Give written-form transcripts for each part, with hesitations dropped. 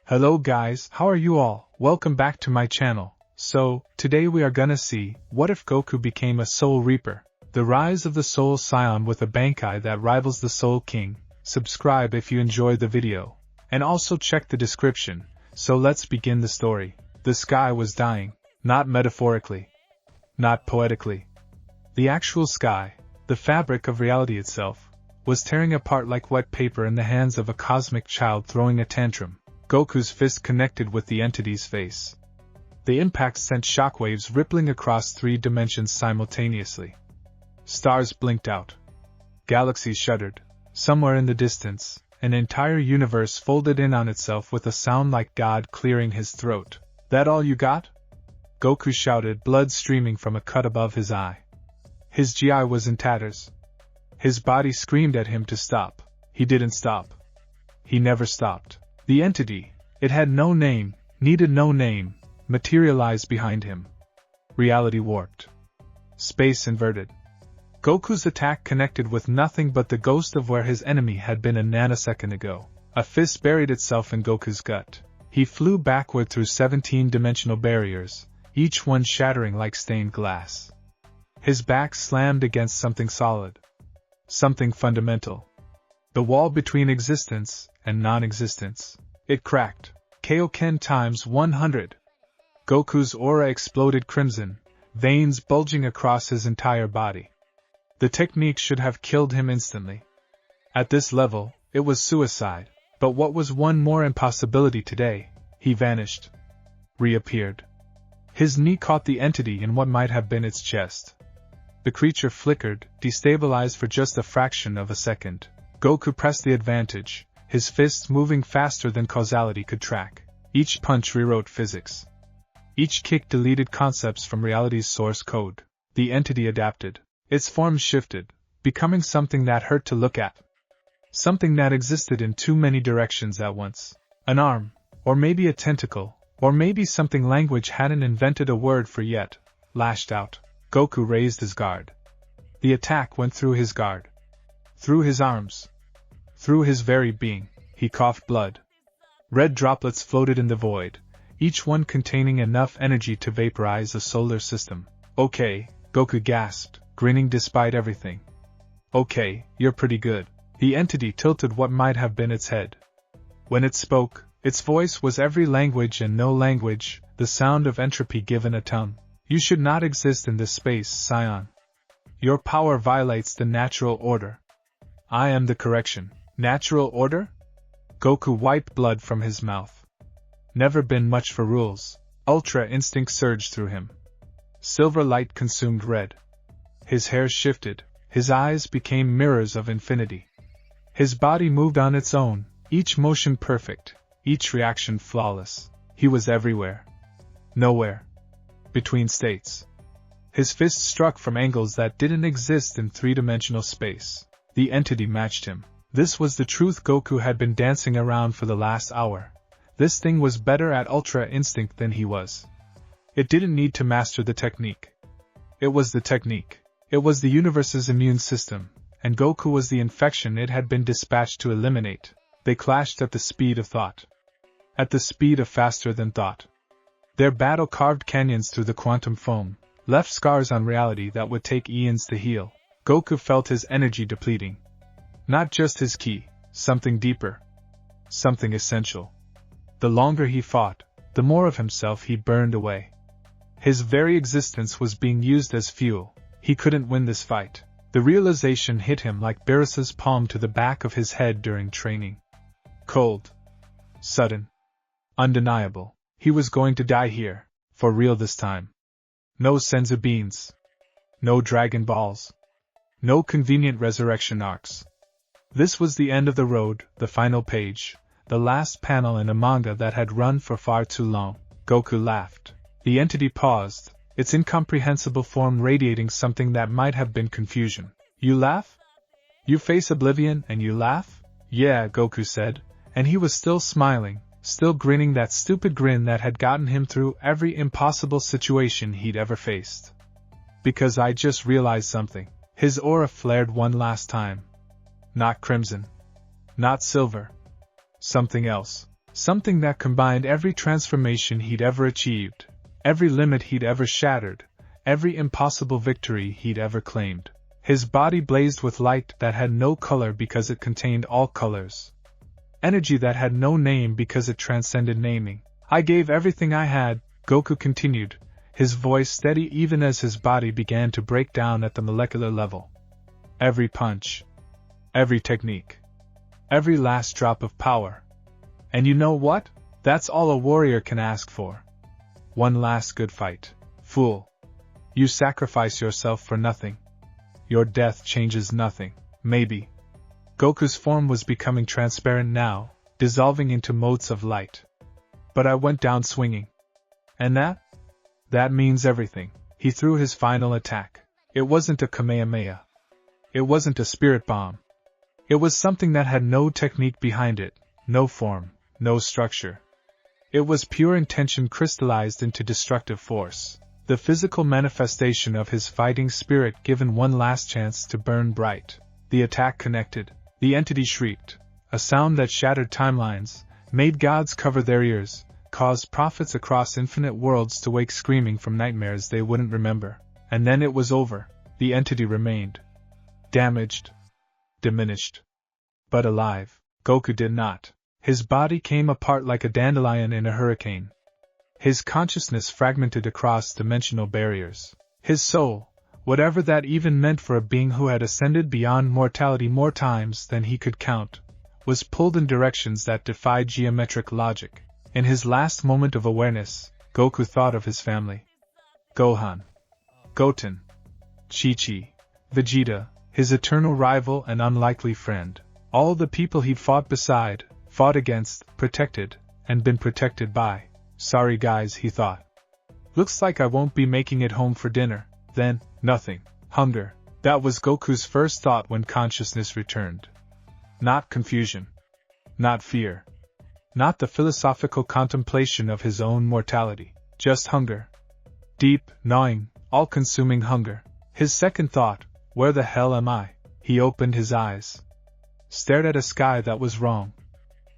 Hello guys, how are you all? Welcome back to my channel. So, today we are gonna see, what if Goku became a Soul Reaper? The rise of the Soul Saiyan with a Bankai that rivals the Soul King. Subscribe if you enjoyed the video. And also check the description. So let's begin the story. The sky was dying. Not metaphorically. Not poetically. The actual sky, the fabric of reality itself, was tearing apart like wet paper in the hands of a cosmic child throwing a tantrum. Goku's fist connected with the entity's face. The impact sent shockwaves rippling across 3 dimensions simultaneously. Stars blinked out. Galaxies shuddered. Somewhere in the distance, an entire universe folded in on itself with a sound like God clearing his throat. That all you got? Goku shouted, blood streaming from a cut above his eye. His GI was in tatters. His body screamed at him to stop. He didn't stop. He never stopped. The entity, it had no name, needed no name, materialized behind him. Reality warped. Space inverted. Goku's attack connected with nothing but the ghost of where his enemy had been a nanosecond ago. A fist buried itself in Goku's gut. He flew backward through 17-dimensional barriers, each one shattering like stained glass. His back slammed against something solid. Something fundamental. The wall between existence and non-existence. It cracked. Kaioken times 100. Goku's aura exploded crimson, veins bulging across his entire body. The technique should have killed him instantly. At this level, it was suicide. But what was one more impossibility today? He vanished. Reappeared. His knee caught the entity in what might have been its chest. The creature flickered, destabilized for just a fraction of a second. Goku pressed the advantage, his fists moving faster than causality could track. Each punch rewrote physics. Each kick deleted concepts from reality's source code. The entity adapted. Its form shifted, becoming something that hurt to look at. Something that existed in too many directions at once. An arm, or maybe a tentacle, or maybe something language hadn't invented a word for yet, lashed out. Goku raised his guard. The attack went through his guard. Through his arms. Through his very being. He coughed blood. Red droplets floated in the void, each one containing enough energy to vaporize a solar system. Okay, Goku gasped, grinning despite everything. Okay, you're pretty good. The entity tilted what might have been its head. When it spoke, its voice was every language and no language, the sound of entropy given a tongue. You should not exist in this space, Saiyan. Your power violates the natural order. I am the correction. Natural order? Goku wiped blood from his mouth. Never been much for rules. Ultra instinct surged through him. Silver light consumed red. His hair shifted, his eyes became mirrors of infinity. His body moved on its own, each motion perfect, each reaction flawless. He was everywhere. Nowhere. Between states. His fist struck from angles that didn't exist in 3-dimensional space. The entity matched him. This was the truth Goku had been dancing around for the last hour. This thing was better at Ultra Instinct than he was. It didn't need to master the technique. It was the technique. It was the universe's immune system, and Goku was the infection it had been dispatched to eliminate. They clashed at the speed of thought. At the speed of faster than thought. Their battle carved canyons through the quantum foam, left scars on reality that would take eons to heal. Goku felt his energy depleting. Not just his ki, something deeper. Something essential. The longer he fought, the more of himself he burned away. His very existence was being used as fuel. He couldn't win this fight. The realization hit him like Beerus's palm to the back of his head during training. Cold. Sudden. Undeniable. He was going to die here, for real this time. No senzu beans. No Dragon Balls. No convenient resurrection arcs. This was the end of the road, the final page, the last panel in a manga that had run for far too long. Goku laughed. The entity paused, its incomprehensible form radiating something that might have been confusion. You laugh? You face oblivion and you laugh? Yeah, Goku said, and he was still smiling. Still grinning that stupid grin that had gotten him through every impossible situation he'd ever faced. Because I just realized something. His aura flared one last time. Not crimson. Not silver. Something else. Something that combined every transformation he'd ever achieved, every limit he'd ever shattered, every impossible victory he'd ever claimed. His body blazed with light that had no color because it contained all colors. Energy that had no name because it transcended naming. I gave everything I had, Goku continued, his voice steady even as his body began to break down at the molecular level. Every punch. Every technique. Every last drop of power. And you know what? That's all a warrior can ask for. One last good fight. Fool. You sacrifice yourself for nothing. Your death changes nothing. Maybe. Goku's form was becoming transparent now, dissolving into motes of light. But I went down swinging. And that? That means everything. He threw his final attack. It wasn't a Kamehameha. It wasn't a spirit bomb. It was something that had no technique behind it, no form, no structure. It was pure intention crystallized into destructive force. The physical manifestation of his fighting spirit given one last chance to burn bright. The attack connected. The entity shrieked. A sound that shattered timelines, made gods cover their ears, caused prophets across infinite worlds to wake screaming from nightmares they wouldn't remember. And then it was over. The entity remained. Damaged. Diminished. But alive. Goku did not. His body came apart like a dandelion in a hurricane. His consciousness fragmented across dimensional barriers. His soul, whatever that even meant for a being who had ascended beyond mortality more times than he could count, was pulled in directions that defied geometric logic. In his last moment of awareness, Goku thought of his family. Gohan. Goten. Chi-Chi. Vegeta, his eternal rival and unlikely friend. All the people he'd fought beside, fought against, protected, and been protected by. Sorry guys, he thought. Looks like I won't be making it home for dinner. Then, nothing. Hunger. That was Goku's first thought when consciousness returned. Not confusion. Not fear. Not the philosophical contemplation of his own mortality. Just hunger. Deep, gnawing, all-consuming hunger. His second thought, where the hell am I? He opened his eyes. Stared at a sky that was wrong.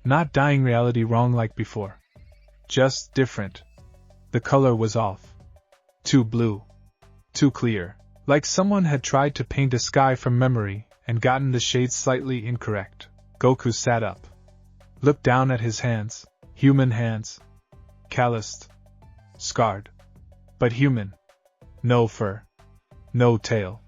Not dying reality wrong like before. Just different. The color was off. Too blue. Too clear. Like someone had tried to paint a sky from memory and gotten the shades slightly incorrect. Goku sat up. Looked down at his hands. Human hands. Calloused. Scarred. But human. No fur. No tail.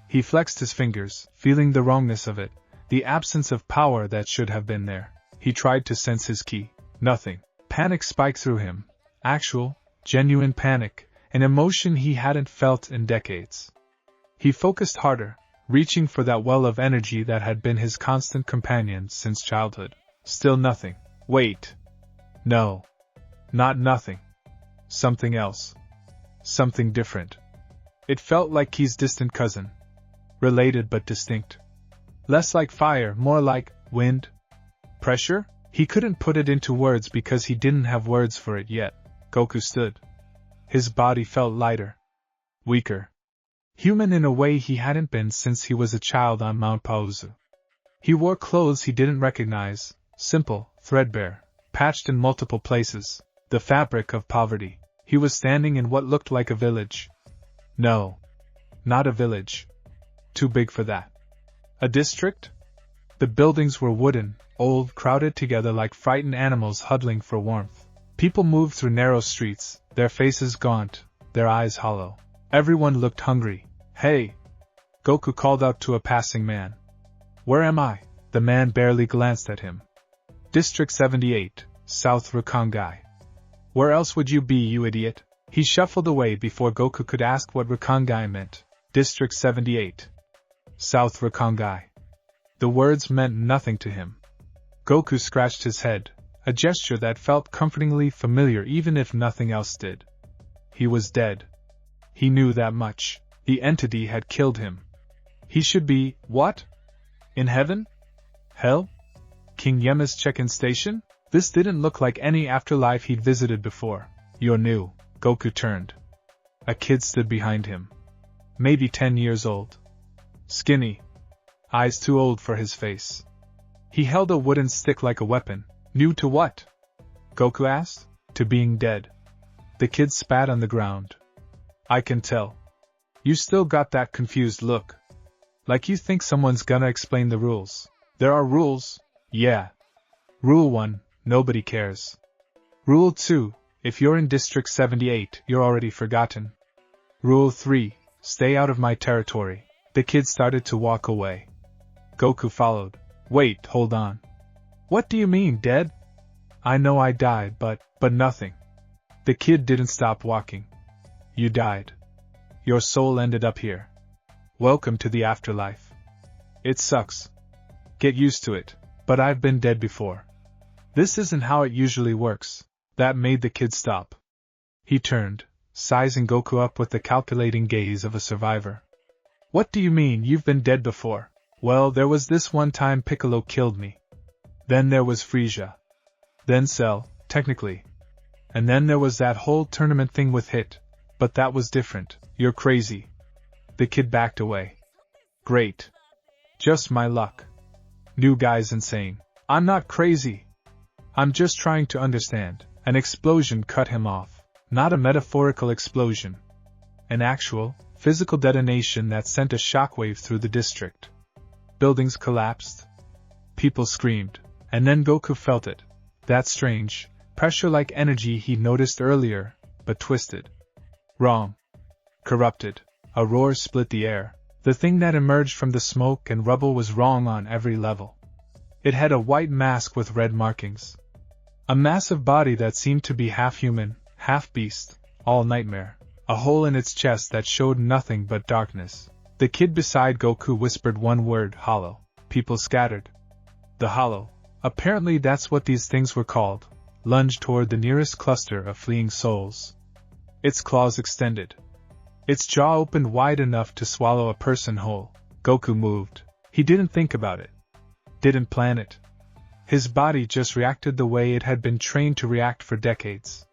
He flexed his fingers, feeling the wrongness of it, the absence of power that should have been there. He tried to sense his ki. Nothing. Panic spiked through him. Actual, genuine panic, an emotion he hadn't felt in decades. He focused harder, reaching for that well of energy that had been his constant companion since childhood. Still nothing. Wait. No. Not nothing. Something else. Something different. It felt like Ki's distant cousin. Related but distinct. Less like fire, more like wind. Pressure? He couldn't put it into words because he didn't have words for it yet. Goku stood. His body felt lighter. Weaker. Human in a way he hadn't been since he was a child on Mount Pauzu. He wore clothes he didn't recognize, simple, threadbare, patched in multiple places, the fabric of poverty. He was standing in what looked like a village. No. Not a village. Too big for that. A district? The buildings were wooden, old, crowded together like frightened animals huddling for warmth. People moved through narrow streets, their faces gaunt, their eyes hollow. Everyone looked hungry. Hey! Goku called out to a passing man. Where am I? The man barely glanced at him. District 78, South Rukongai. Where else would you be, you idiot? He shuffled away before Goku could ask what Rukongai meant. District 78. South Rukongai. The words meant nothing to him. Goku scratched his head, a gesture that felt comfortingly familiar even if nothing else did. He was dead. He knew that much. The entity had killed him. He should be, what? In heaven? Hell? King Yema's check-in station? This didn't look like any afterlife he'd visited before. You're new. Goku turned. A kid stood behind him. Maybe 10 years old. Skinny. Eyes too old for his face. He held a wooden stick like a weapon. New to what? Goku asked. To being dead. The kid spat on the ground. I can tell. You still got that confused look. Like you think someone's gonna explain the rules. There are rules, yeah. Rule 1, nobody cares. Rule 2, if you're in District 78, you're already forgotten. Rule 3, stay out of my territory. The kid started to walk away. Goku followed. Wait, hold on. What do you mean, dead? I know I died, but nothing. The kid didn't stop walking. You died. Your soul ended up here. Welcome to the afterlife. It sucks. Get used to it, but I've been dead before. This isn't how it usually works. That made the kid stop. He turned, sizing Goku up with the calculating gaze of a survivor. What do you mean you've been dead before? Well, there was this one time Piccolo killed me. Then there was Frieza. Then Cell, technically. And then there was that whole tournament thing with Hit. But that was different. You're crazy. The kid backed away. Great. Just my luck. New guy's insane. I'm not crazy. I'm just trying to understand. An explosion cut him off. Not a metaphorical explosion. An actual, physical detonation that sent a shockwave through the district. Buildings collapsed. People screamed. And then Goku felt it. That strange, pressure-like energy he noticed earlier, but twisted. Wrong. Corrupted. A roar split the air. The thing that emerged from the smoke and rubble was wrong on every level. It had a white mask with red markings. A massive body that seemed to be half human, half beast, all nightmare. A hole in its chest that showed nothing but darkness. The kid beside Goku whispered one word, hollow. People scattered. The hollow. Apparently that's what these things were called. Lunged toward the nearest cluster of fleeing souls. Its claws extended. Its jaw opened wide enough to swallow a person whole. Goku moved. He didn't think about it. Didn't plan it. His body just reacted the way it had been trained to react for decades.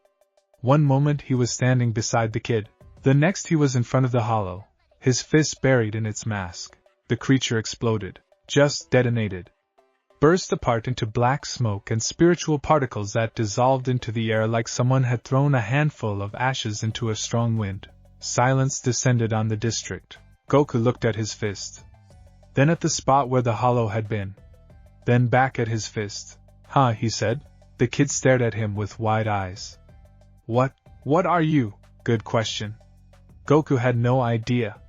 One moment he was standing beside the kid. The next he was in front of the hollow, his fist buried in its mask. The creature exploded. Just detonated. Burst apart into black smoke and spiritual particles that dissolved into the air like someone had thrown a handful of ashes into a strong wind. Silence descended on the district. Goku looked at his fist. Then at the spot where the hollow had been. Then back at his fist. Huh, he said. The kid stared at him with wide eyes. What are you? Good question. Goku had no idea.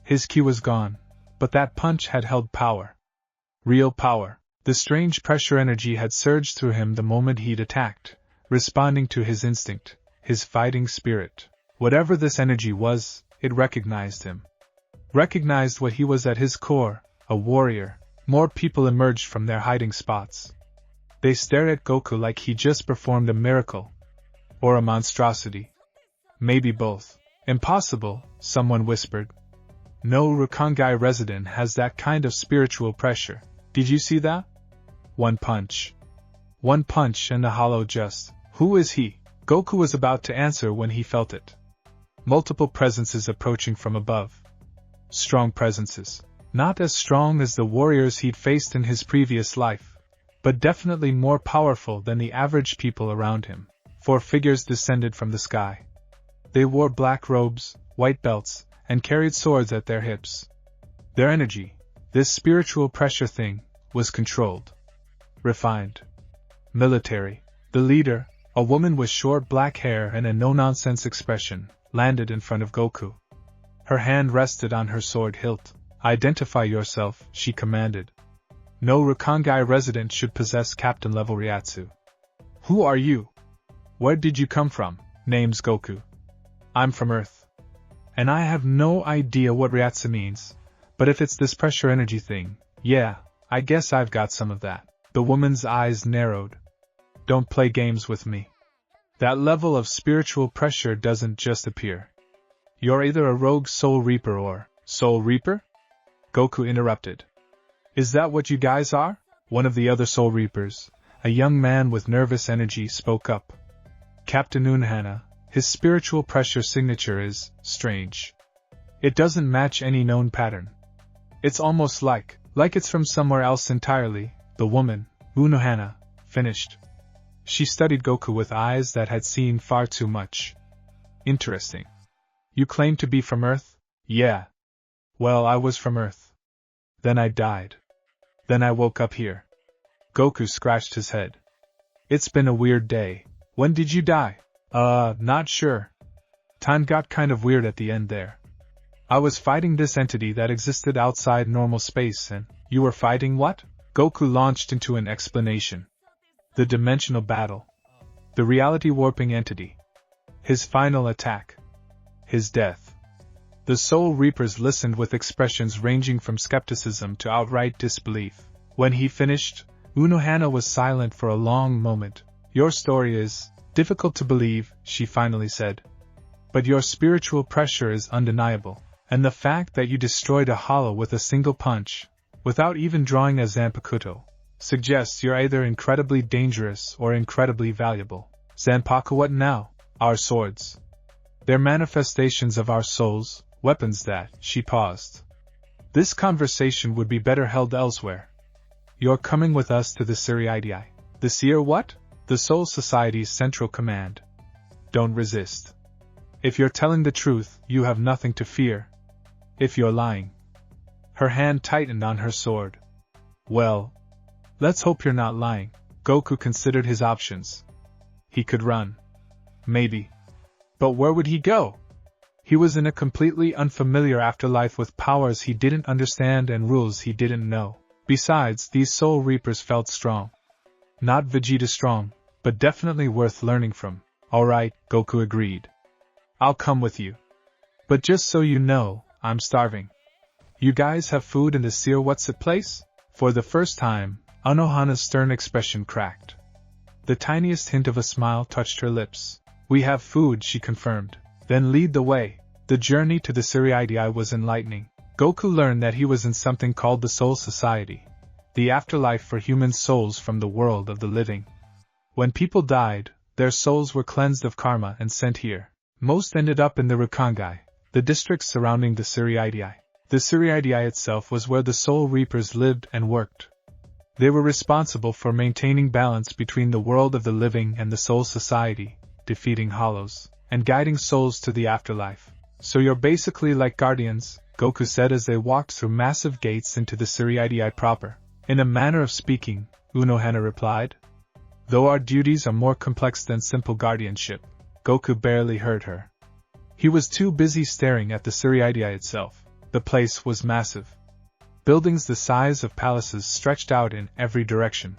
His ki was gone, but that punch had held power. Real power. The strange pressure energy had surged through him the moment he'd attacked, responding to his instinct, his fighting spirit. Whatever this energy was, it recognized him. Recognized what he was at his core, a warrior. More people emerged from their hiding spots. They stared at Goku like he just performed a miracle. Or a monstrosity. Maybe both. Impossible, someone whispered. No Rakangai resident has that kind of spiritual pressure. Did you see that? One punch. One punch and the hollow just. Who is he? Goku was about to answer when he felt it. Multiple presences approaching from above. Strong presences. Not as strong as the warriors he'd faced in his previous life, but definitely more powerful than the average people around him. 4 figures descended from the sky. They wore black robes, white belts, and carried swords at their hips. Their energy, this spiritual pressure thing, was controlled. Refined. Military. The leader, a woman with short black hair and a no-nonsense expression, landed in front of Goku. Her hand rested on her sword hilt. Identify yourself, she commanded. No Rakangai resident should possess captain-level Ryatsu. Who are you? Where did you come from? Name's Goku. I'm from Earth. And I have no idea what Ryatsu means, but if it's this pressure energy thing, yeah, I guess I've got some of that. The woman's eyes narrowed. Don't play games with me. That level of spiritual pressure doesn't just appear. You're either a rogue Soul Reaper or... Soul Reaper? Goku interrupted. Is that what you guys are? One of the other Soul Reapers, a young man with nervous energy, spoke up. Captain Unhana, his spiritual pressure signature is strange. It doesn't match any known pattern. It's almost like it's from somewhere else entirely, the woman, Unohana, finished. She studied Goku with eyes that had seen far too much. Interesting. You claim to be from Earth? Yeah. Well, I was from Earth. Then I died. Then I woke up here. Goku scratched his head. It's been a weird day. When did you die? Not sure. Time got kind of weird at the end there. I was fighting this entity that existed outside normal space and, you were fighting what? Goku launched into an explanation. The dimensional battle. The reality warping entity. His final attack. His death. The Soul Reapers listened with expressions ranging from skepticism to outright disbelief. When he finished, Unohana was silent for a long moment. Your story is difficult to believe, she finally said. But your spiritual pressure is undeniable, and the fact that you destroyed a hollow with a single punch, without even drawing a Zanpakuto, suggests you're either incredibly dangerous or incredibly valuable. Zanpaku, what now? Our swords. They're manifestations of our souls, weapons that, she paused. This conversation would be better held elsewhere. You're coming with us to the Suriidii. The Seer what? The Soul Society's central command. Don't resist. If you're telling the truth, you have nothing to fear. If you're lying. Her hand tightened on her sword. Well, let's hope you're not lying. Goku considered his options. He could run. Maybe. But where would he go? He was in a completely unfamiliar afterlife with powers he didn't understand and rules he didn't know. Besides, these Soul Reapers felt strong. Not Vegeta strong, but definitely worth learning from. Alright, Goku agreed. I'll come with you. But just so you know, I'm starving. You guys have food in the Seer What's It place? For the first time, Unohana's stern expression cracked. The tiniest hint of a smile touched her lips. We have food, she confirmed. Then lead the way. The journey to the Suriidii was enlightening. Goku learned that he was in something called the Soul Society, the afterlife for human souls from the world of the living. When people died, their souls were cleansed of karma and sent here. Most ended up in the Rukongai, the districts surrounding the Suriidii. The Suriidii itself was where the Soul Reapers lived and worked. They were responsible for maintaining balance between the world of the living and the Soul Society, defeating hollows, and guiding souls to the afterlife. So you're basically like guardians, Goku said as they walked through massive gates into the Suriidii proper. In a manner of speaking, Unohana replied. Though our duties are more complex than simple guardianship. Goku barely heard her. He was too busy staring at the Suriidii itself. The place was massive. Buildings the size of palaces stretched out in every direction.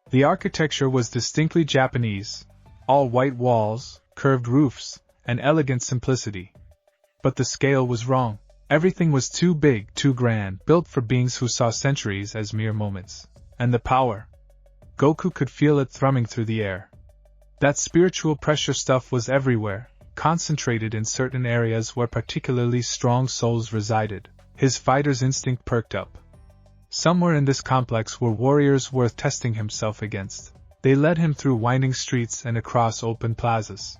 The architecture was distinctly Japanese, all white walls, curved roofs, and elegant simplicity. But the scale was wrong. Everything was too big, too grand, built for beings who saw centuries as mere moments. And the power. Goku could feel it thrumming through the air. That spiritual pressure stuff was everywhere, concentrated in certain areas where particularly strong souls resided. His fighter's instinct perked up. Somewhere in this complex were warriors worth testing himself against. They led him through winding streets and across open plazas.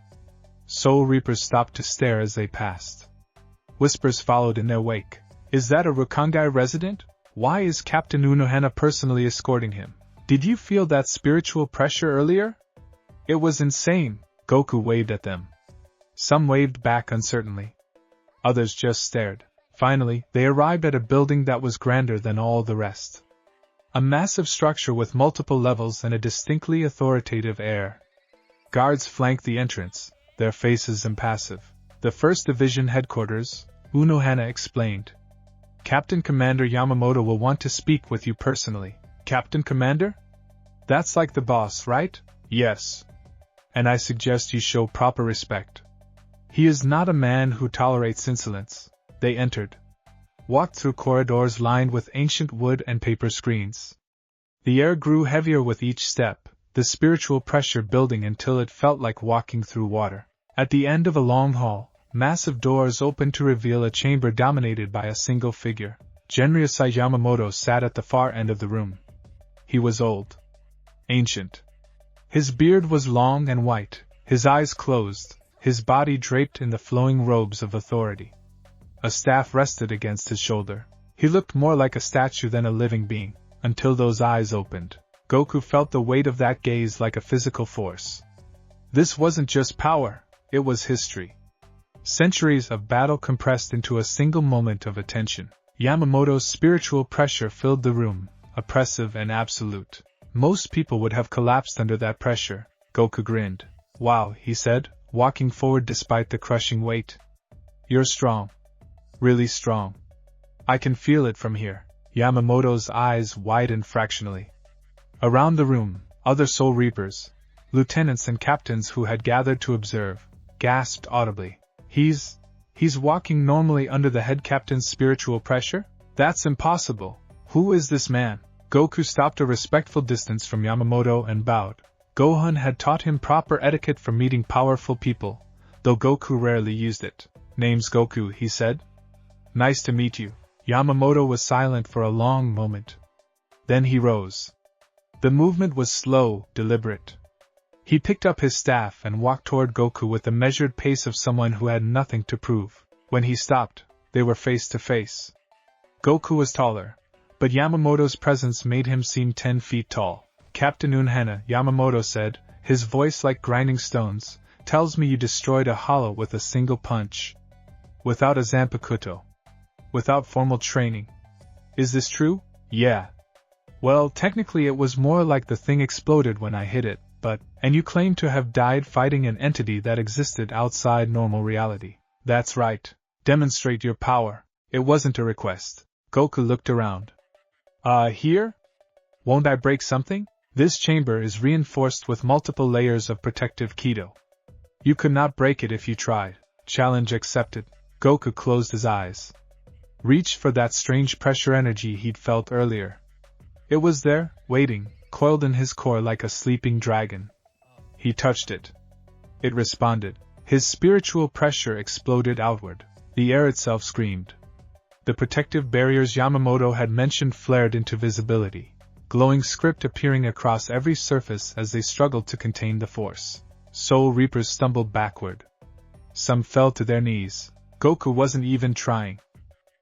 Soul Reapers stopped to stare as they passed. Whispers followed in their wake. Is that a Rukongai resident? Why is Captain Unohana personally escorting him? Did you feel that spiritual pressure earlier? It was insane. Goku waved at them. Some waved back uncertainly. Others just stared. Finally, they arrived at a building that was grander than all the rest. A massive structure with multiple levels and a distinctly authoritative air. Guards flanked the entrance, their faces impassive. The 1st Division headquarters, Unohana explained. Captain Commander Yamamoto will want to speak with you personally. Captain Commander? That's like the boss, right? Yes. And I suggest you show proper respect. He is not a man who tolerates insolence. They entered. Walked through corridors lined with ancient wood and paper screens. The air grew heavier with each step, the spiritual pressure building until it felt like walking through water. At the end of a long hall, massive doors opened to reveal a chamber dominated by a single figure. Genryusai Yamamoto sat at the far end of the room. He was old. Ancient. His beard was long and white, his eyes closed, his body draped in the flowing robes of authority. A staff rested against his shoulder. He looked more like a statue than a living being, until those eyes opened. Goku felt the weight of that gaze like a physical force. This wasn't just power, it was history. Centuries of battle compressed into a single moment of attention. Yamamoto's spiritual pressure filled the room, oppressive and absolute. Most people would have collapsed under that pressure. Goku grinned. Wow, he said, walking forward despite the crushing weight. You're strong. Really strong. I can feel it from here. Yamamoto's eyes widened fractionally. Around the room, other Soul Reapers, lieutenants and captains who had gathered to observe, gasped audibly. He's walking normally under the head captain's spiritual pressure? That's impossible. Who is this man? Goku stopped a respectful distance from Yamamoto and bowed. Gohan had taught him proper etiquette for meeting powerful people, though Goku rarely used it. Name's Goku, he said. Nice to meet you. Yamamoto was silent for a long moment. Then he rose. The movement was slow, deliberate. He picked up his staff and walked toward Goku with the measured pace of someone who had nothing to prove. When he stopped, they were face to face. Goku was taller, but Yamamoto's presence made him seem 10 feet tall. Captain Unhana, Yamamoto said, his voice like grinding stones, tells me you destroyed a hollow with a single punch. Without a Zanpakuto. Without formal training. Is this true? Yeah. Well, technically it was more like the thing exploded when I hit it. And you claim to have died fighting an entity that existed outside normal reality. That's right. Demonstrate your power. It wasn't a request. Goku looked around. Here? Won't I break something? This chamber is reinforced with multiple layers of protective Kido. You could not break it if you tried. Challenge accepted. Goku closed his eyes. Reached for that strange pressure energy he'd felt earlier. It was there, waiting, coiled in his core like a sleeping dragon. He touched it. It responded. His spiritual pressure exploded outward. The air itself screamed. The protective barriers Yamamoto had mentioned flared into visibility, glowing script appearing across every surface as they struggled to contain the force. Soul Reapers stumbled backward. Some fell to their knees. Goku wasn't even trying.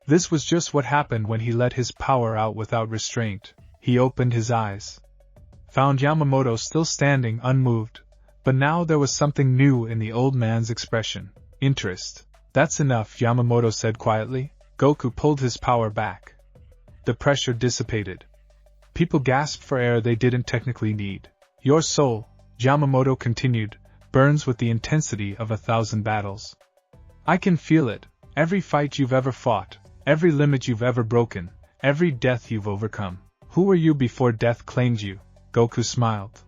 This was just what happened when he let his power out without restraint. He opened his eyes. Found Yamamoto still standing unmoved, but now there was something new in the old man's expression. Interest. That's enough, Yamamoto said quietly. Goku pulled his power back. The pressure dissipated. People gasped for air they didn't technically need. Your soul, Yamamoto continued, burns with the intensity of 1,000 battles. I can feel it. Every fight you've ever fought, every limit you've ever broken, every death you've overcome. Who were you before death claimed you? Goku smiled.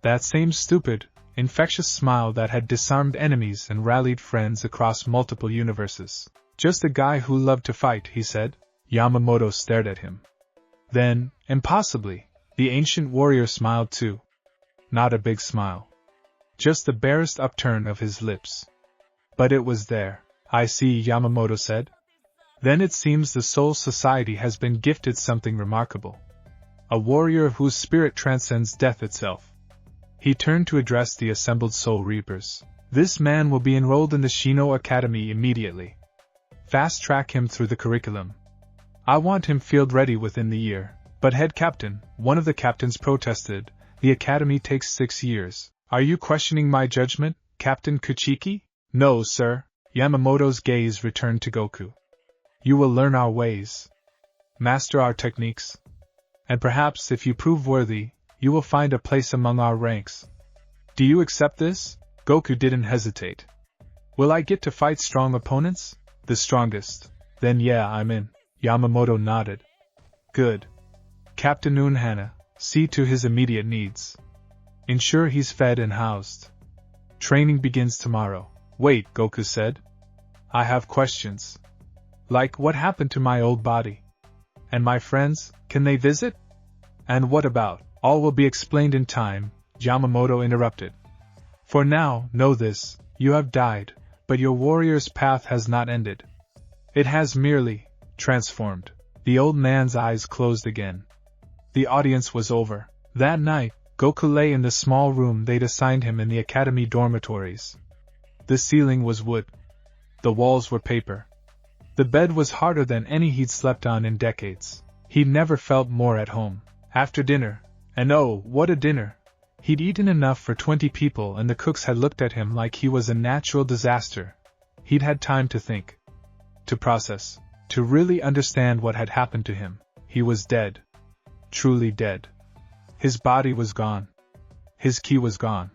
That same stupid, infectious smile that had disarmed enemies and rallied friends across multiple universes. Just a guy who loved to fight, he said. Yamamoto stared at him. Then, impossibly, the ancient warrior smiled too. Not a big smile. Just the barest upturn of his lips. But it was there. I see, Yamamoto said. Then it seems the Soul Society has been gifted something remarkable. A warrior whose spirit transcends death itself. He turned to address the assembled Soul Reapers. This man will be enrolled in the Shino Academy immediately. Fast-track him through the curriculum. I want him field-ready within the year. But head captain, one of the captains protested, the academy takes 6 years. Are you questioning my judgment, Captain Kuchiki? No, sir. Yamamoto's gaze returned to Goku. You will learn our ways. Master our techniques. And perhaps if you prove worthy, you will find a place among our ranks. Do you accept this? Goku didn't hesitate. Will I get to fight strong opponents? The strongest. Then yeah, I'm in. Yamamoto nodded. Good. Captain Unhana, see to his immediate needs. Ensure he's fed and housed. Training begins tomorrow. Wait, Goku said. I have questions. Like what happened to my old body? And my friends, can they visit? And what about? All will be explained in time, Yamamoto interrupted. For now, know this, you have died, but your warrior's path has not ended. It has merely transformed. The old man's eyes closed again. The audience was over. That night, Goku lay in the small room they'd assigned him in the academy dormitories. The ceiling was wood. The walls were paper. The bed was harder than any he'd slept on in decades. He'd never felt more at home. After dinner, And oh, what a dinner! He'd eaten enough for 20 people and the cooks had looked at him like he was a natural disaster. He'd had time to think, to process, to really understand what had happened to him. He was dead. Truly dead. His body was gone. His ki was gone.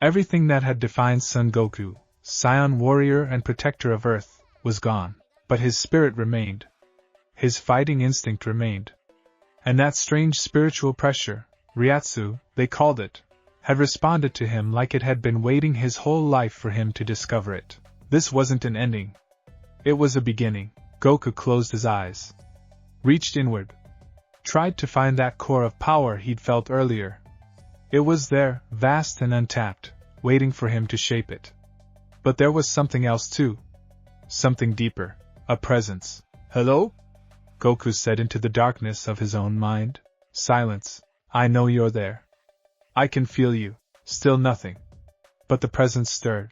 Everything that had defined Son Goku, Saiyan warrior and protector of Earth, was gone. But his spirit remained. His fighting instinct remained. And that strange spiritual pressure, Ryatsu, they called it, had responded to him like it had been waiting his whole life for him to discover it. This wasn't an ending. It was a beginning. Goku closed his eyes, reached inward, tried to find that core of power he'd felt earlier. It was there, vast and untapped, waiting for him to shape it. But there was something else too. Something deeper. A presence. Hello? Goku said into the darkness of his own mind. Silence. I know you're there. I can feel you. Still nothing. But the presence stirred.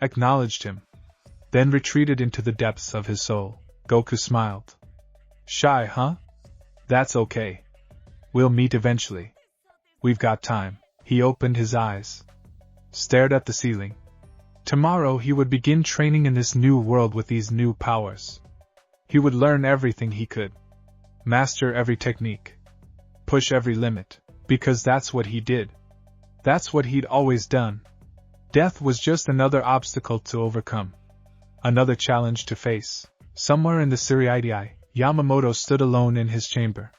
Acknowledged him. Then retreated into the depths of his soul. Goku smiled. Shy, huh? That's okay. We'll meet eventually. We've got time. He opened his eyes. Stared at the ceiling. Tomorrow he would begin training in this new world with these new powers. He would learn everything he could. Master every technique. Push every limit. Because that's what he did. That's what he'd always done. Death was just another obstacle to overcome. Another challenge to face. Somewhere in the Siriidii, Yamamoto stood alone in his chamber.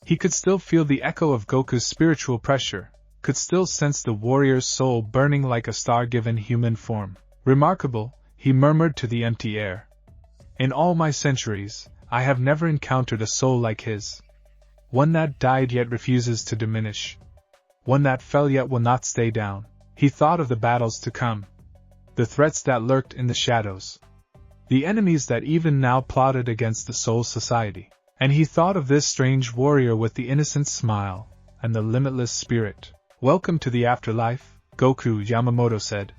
He could still feel the echo of Goku's spiritual pressure, could still sense the warrior's soul burning like a star given human form. Remarkable, he murmured to the empty air. In all my centuries, I have never encountered a soul like his. One that died yet refuses to diminish. One that fell yet will not stay down. He thought of the battles to come. The threats that lurked in the shadows. The enemies that even now plotted against the Soul Society. And he thought of this strange warrior with the innocent smile, and the limitless spirit. Welcome to the afterlife, Goku, Yamamoto said.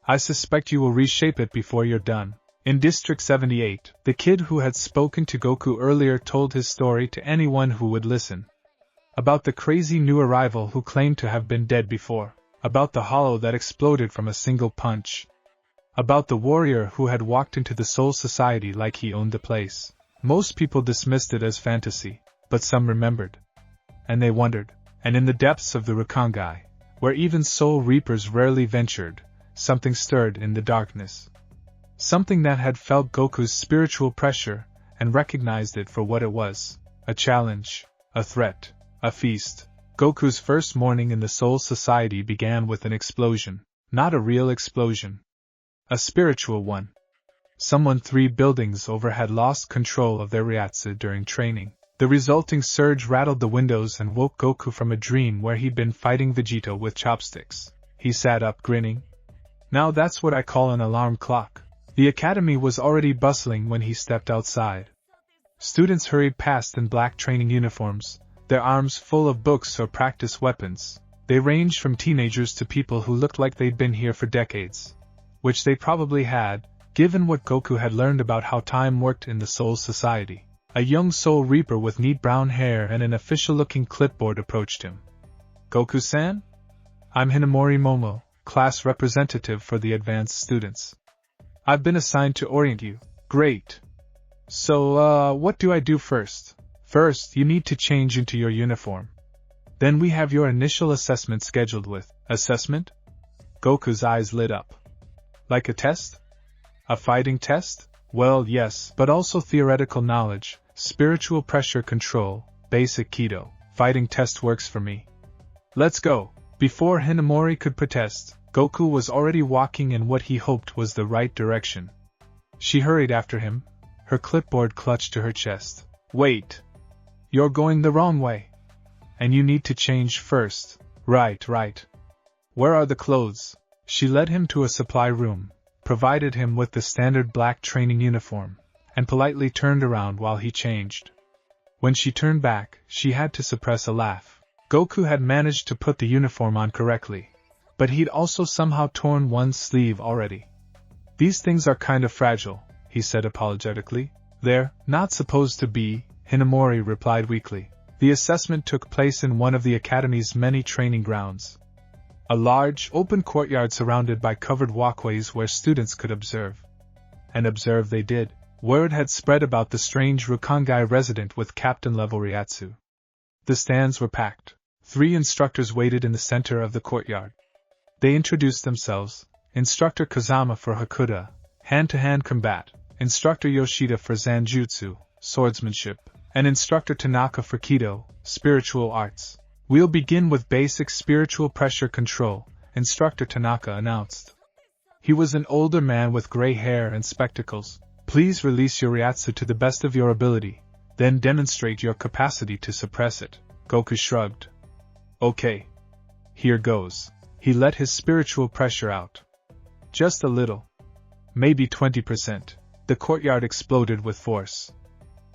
I suspect you will reshape it before you're done. In District 78, the kid who had spoken to Goku earlier told his story to anyone who would listen. About the crazy new arrival who claimed to have been dead before. About the hollow that exploded from a single punch. About the warrior who had walked into the Soul Society like he owned the place. Most people dismissed it as fantasy, but some remembered. And they wondered. And in the depths of the Rukongai, where even Soul Reapers rarely ventured, something stirred in the darkness. Something that had felt Goku's spiritual pressure, and recognized it for what it was. A challenge, a threat, a feast. Goku's first morning in the Soul Society began with an explosion. Not a real explosion. A spiritual one. Someone 3 buildings over had lost control of their Ryatsu during training. The resulting surge rattled the windows and woke Goku from a dream where he'd been fighting Vegeta with chopsticks. He sat up grinning. Now that's what I call an alarm clock. The academy was already bustling when he stepped outside. Students hurried past in black training uniforms, their arms full of books or practice weapons. They ranged from teenagers to people who looked like they'd been here for decades. Which they probably had, given what Goku had learned about how time worked in the Soul Society. A young Soul Reaper with neat brown hair and an official-looking clipboard approached him. Goku-san? I'm Hinamori Momo, class representative for the advanced students. I've been assigned to orient you. Great. So, what do I do first? First, you need to change into your uniform. Then we have your initial assessment scheduled with. Assessment? Goku's eyes lit up. Like a test? A fighting test? Well, yes, but also theoretical knowledge, spiritual pressure control, basic Kido. Fighting test works for me. Let's go. Before Hinamori could protest, Goku was already walking in what he hoped was the right direction. She hurried after him, her clipboard clutched to her chest. Wait. You're going the wrong way. And you need to change first. Right. Where are the clothes? She led him to a supply room, provided him with the standard black training uniform, and politely turned around while he changed. When she turned back, she had to suppress a laugh. Goku had managed to put the uniform on correctly, but he'd also somehow torn one sleeve already. These things are kind of fragile, he said apologetically. They're not supposed to be, Hinamori replied weakly. The assessment took place in one of the Academy's many training grounds. A large, open courtyard surrounded by covered walkways where students could observe. And observe they did. Word had spread about the strange Rukongai resident with captain-level Ryatsu. The stands were packed. 3 instructors waited in the center of the courtyard. They introduced themselves: Instructor Kazama for Hakuda, hand-to-hand combat, Instructor Yoshida for Zanjutsu, swordsmanship, and Instructor Tanaka for Kido, spiritual arts. We'll begin with basic spiritual pressure control, Instructor Tanaka announced. He was an older man with gray hair and spectacles. Please release your Ryatsu to the best of your ability, then demonstrate your capacity to suppress it. Goku shrugged. Okay. Here goes. He let his spiritual pressure out. Just a little. Maybe 20%. The courtyard exploded with force.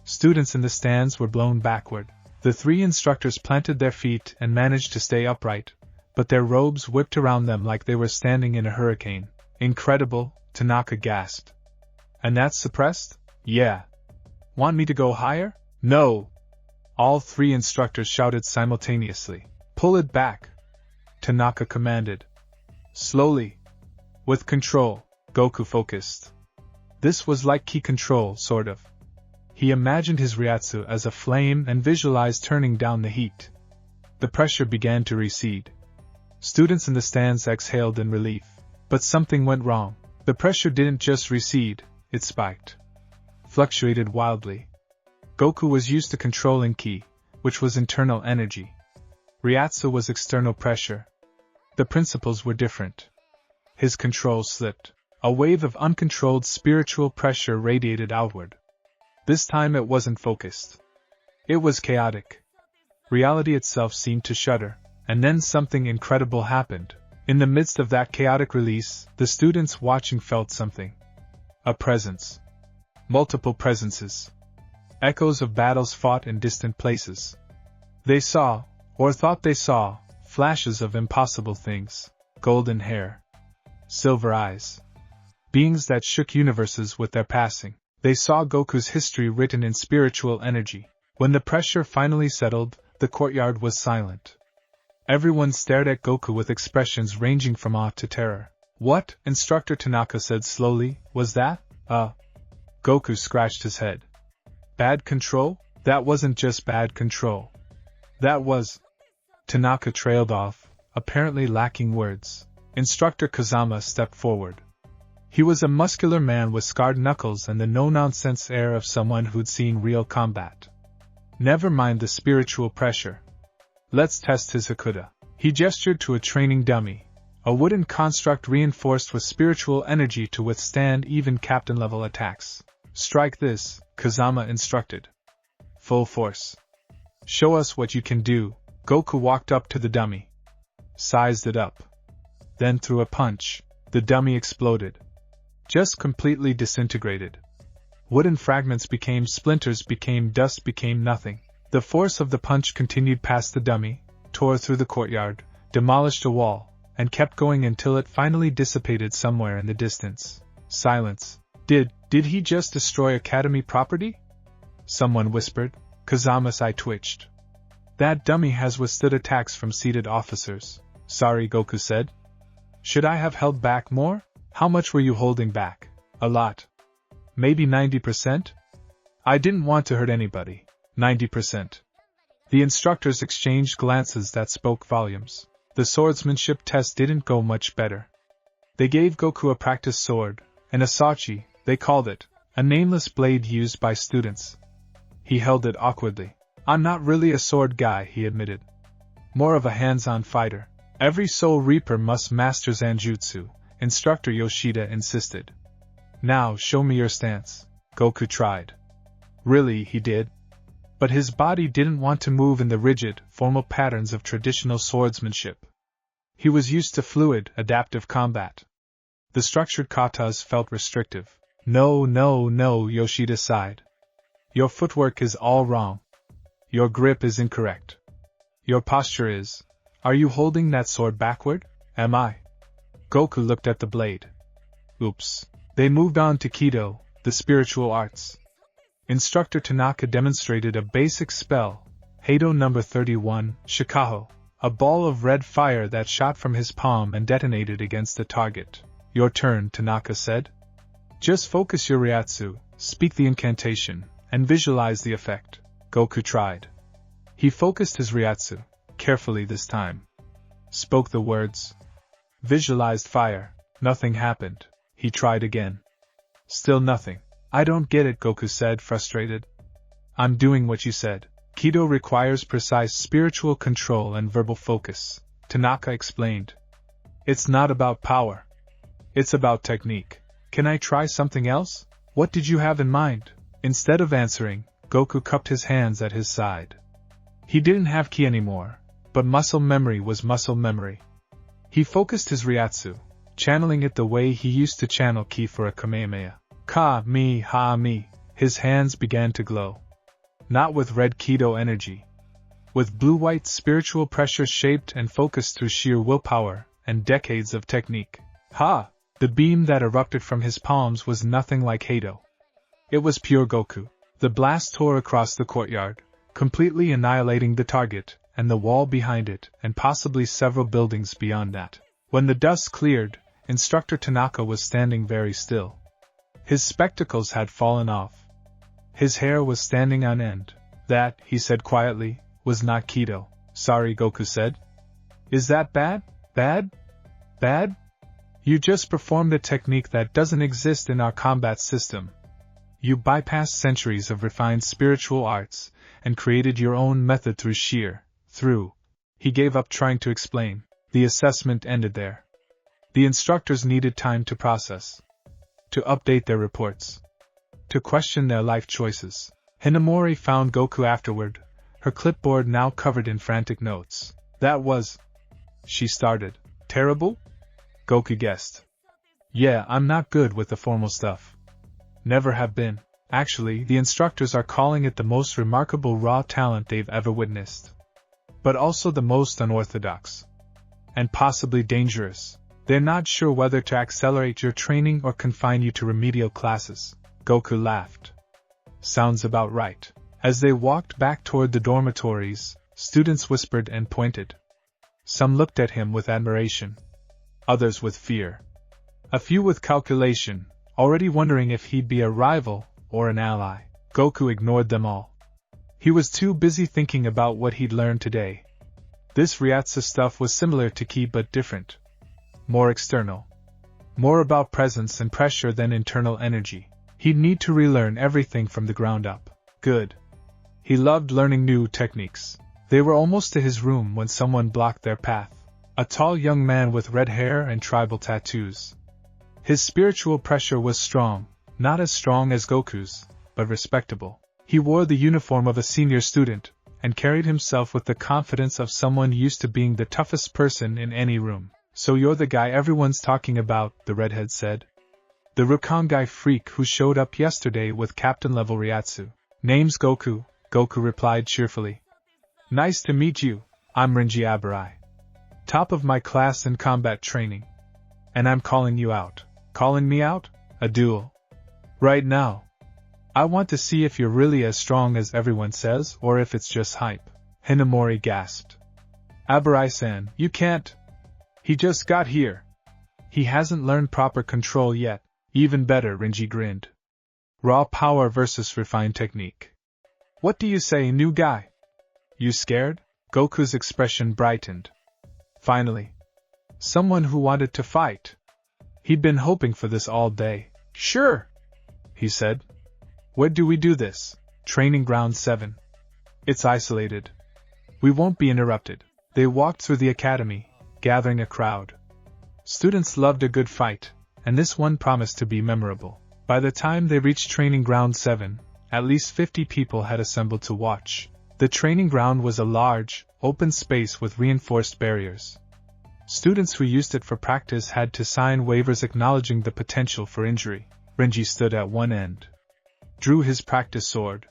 Students in the stands were blown backward. The 3 instructors planted their feet and managed to stay upright, but their robes whipped around them like they were standing in a hurricane. Incredible, Tanaka gasped. And that's suppressed? Yeah. Want me to go higher? No. All 3 instructors shouted simultaneously. Pull it back, Tanaka commanded. Slowly. With control, Goku focused. This was like ki control, sort of. He imagined his Ryatsu as a flame and visualized turning down the heat. The pressure began to recede. Students in the stands exhaled in relief. But something went wrong. The pressure didn't just recede, it spiked. Fluctuated wildly. Goku was used to controlling ki, which was internal energy. Ryatsu was external pressure. The principles were different. His control slipped. A wave of uncontrolled spiritual pressure radiated outward. This time it wasn't focused. It was chaotic. Reality itself seemed to shudder, and then something incredible happened. In the midst of that chaotic release, the students watching felt something. A presence. Multiple presences. Echoes of battles fought in distant places. They saw, or thought they saw, flashes of impossible things. Golden hair. Silver eyes. Beings that shook universes with their passing. They saw Goku's history written in spiritual energy. When the pressure finally settled, the courtyard was silent. Everyone stared at Goku with expressions ranging from awe to terror. What? Instructor Tanaka said slowly. Was that? Goku scratched his head. Bad control? That wasn't just bad control. That was... Tanaka trailed off, apparently lacking words. Instructor Kazama stepped forward. He was a muscular man with scarred knuckles and the no-nonsense air of someone who'd seen real combat. Never mind the spiritual pressure. Let's test his Hakuda. He gestured to a training dummy, a wooden construct reinforced with spiritual energy to withstand even captain-level attacks. Strike this, Kazama instructed. Full force. Show us what you can do. Goku walked up to the dummy. Sized it up. Then threw a punch. The dummy exploded. Just completely disintegrated. Wooden fragments became splinters, became dust, became nothing. The force of the punch continued past the dummy, tore through the courtyard, demolished a wall, and kept going until it finally dissipated somewhere in the distance. Silence. Did he just destroy Academy property? Someone whispered. Kazama's eye twitched. That dummy has withstood attacks from seated officers. Sorry, Goku said. Should I have held back more? How much were you holding back? A lot. Maybe 90%? I didn't want to hurt anybody. 90%. The instructors exchanged glances that spoke volumes. The swordsmanship test didn't go much better. They gave Goku a practice sword, an asachi, they called it, a nameless blade used by students. He held it awkwardly. I'm not really a sword guy, he admitted. More of a hands-on fighter. Every Soul Reaper must master Zanjutsu, Instructor Yoshida insisted. Now show me your stance. Goku tried. Really, he did. But his body didn't want to move in the rigid, formal patterns of traditional swordsmanship. He was used to fluid, adaptive combat. The structured katas felt restrictive. No, Yoshida sighed. Your footwork is all wrong. Your grip is incorrect. Your posture is... Are you holding that sword backward? Am I? Goku looked at the blade. Oops. They moved on to Kido, the spiritual arts. Instructor Tanaka demonstrated a basic spell, Hado number 31, Shikaho. A ball of red fire that shot from his palm and detonated against the target. Your turn, Tanaka said. Just focus your Ryatsu, speak the incantation, and visualize the effect. Goku tried. He focused his Ryatsu, carefully this time. Spoke the words. Visualized fire. Nothing happened. He tried again. Still nothing. I don't get it, Goku said, frustrated. I'm doing what you said. Kido requires precise spiritual control and verbal focus, Tanaka explained. It's not about power. It's about technique. Can I try something else? What did you have in mind? Instead of answering, Goku cupped his hands at his side. He didn't have ki anymore, but muscle memory was muscle memory. He focused his Ryatsu, channeling it the way he used to channel ki for a Kamehameha. Ka, mi, ha, mi. His hands began to glow. Not with red Kido energy. With blue-white spiritual pressure shaped and focused through sheer willpower and decades of technique. Ha! The beam that erupted from his palms was nothing like Hado. It was pure Goku. The blast tore across the courtyard, completely annihilating the target, and the wall behind it, and possibly several buildings beyond that. When the dust cleared, Instructor Tanaka was standing very still. His spectacles had fallen off. His hair was standing on end. That, he said quietly, was not Kido. Sorry, Goku said. Is that bad? Bad? Bad? You just performed a technique that doesn't exist in our combat system. You bypassed centuries of refined spiritual arts, and created your own method through. He gave up trying to explain. The assessment ended there. The instructors needed time to process. To update their reports. To question their life choices. Hinamori found Goku afterward, her clipboard now covered in frantic notes. That was... She started. Terrible? Goku guessed. Yeah, I'm not good with the formal stuff. Never have been. Actually, the instructors are calling it the most remarkable raw talent they've ever witnessed. But also the most unorthodox. And possibly dangerous. They're not sure whether to accelerate your training or confine you to remedial classes. Goku laughed. Sounds about right. As they walked back toward the dormitories, students whispered and pointed. Some looked at him with admiration. Others with fear. A few with calculation, already wondering if he'd be a rival or an ally. Goku ignored them all. He was too busy thinking about what he'd learned today. This Ryatsu stuff was similar to Ki but different. More external. More about presence and pressure than internal energy. He'd need to relearn everything from the ground up. Good. He loved learning new techniques. They were almost to his room when someone blocked their path. A tall young man with red hair and tribal tattoos. His spiritual pressure was strong, not as strong as Goku's, but respectable. He wore the uniform of a senior student, and carried himself with the confidence of someone used to being the toughest person in any room. So you're the guy everyone's talking about, the redhead said. The Rukongai freak who showed up yesterday with captain-level Ryatsu. Name's Goku, Goku replied cheerfully. Nice to meet you, I'm Renji Abarai. Top of my class in combat training. And I'm calling you out. Calling me out? A duel. Right now. I want to see if you're really as strong as everyone says or if it's just hype. Hinamori gasped. Abarai-san, you can't. He just got here. He hasn't learned proper control yet. Even better, Renji grinned. Raw power versus refined technique. What do you say, new guy? You scared? Goku's expression brightened. Finally. Someone who wanted to fight. He'd been hoping for this all day. Sure, he said. Where do we do this? Training Ground 7. It's isolated. We won't be interrupted. They walked through the academy, gathering a crowd. Students loved a good fight, and this one promised to be memorable. By the time they reached Training Ground 7, at least 50 people had assembled to watch. The training ground was a large, open space with reinforced barriers. Students who used it for practice had to sign waivers acknowledging the potential for injury. Renji stood at one end. Drew his practice sword.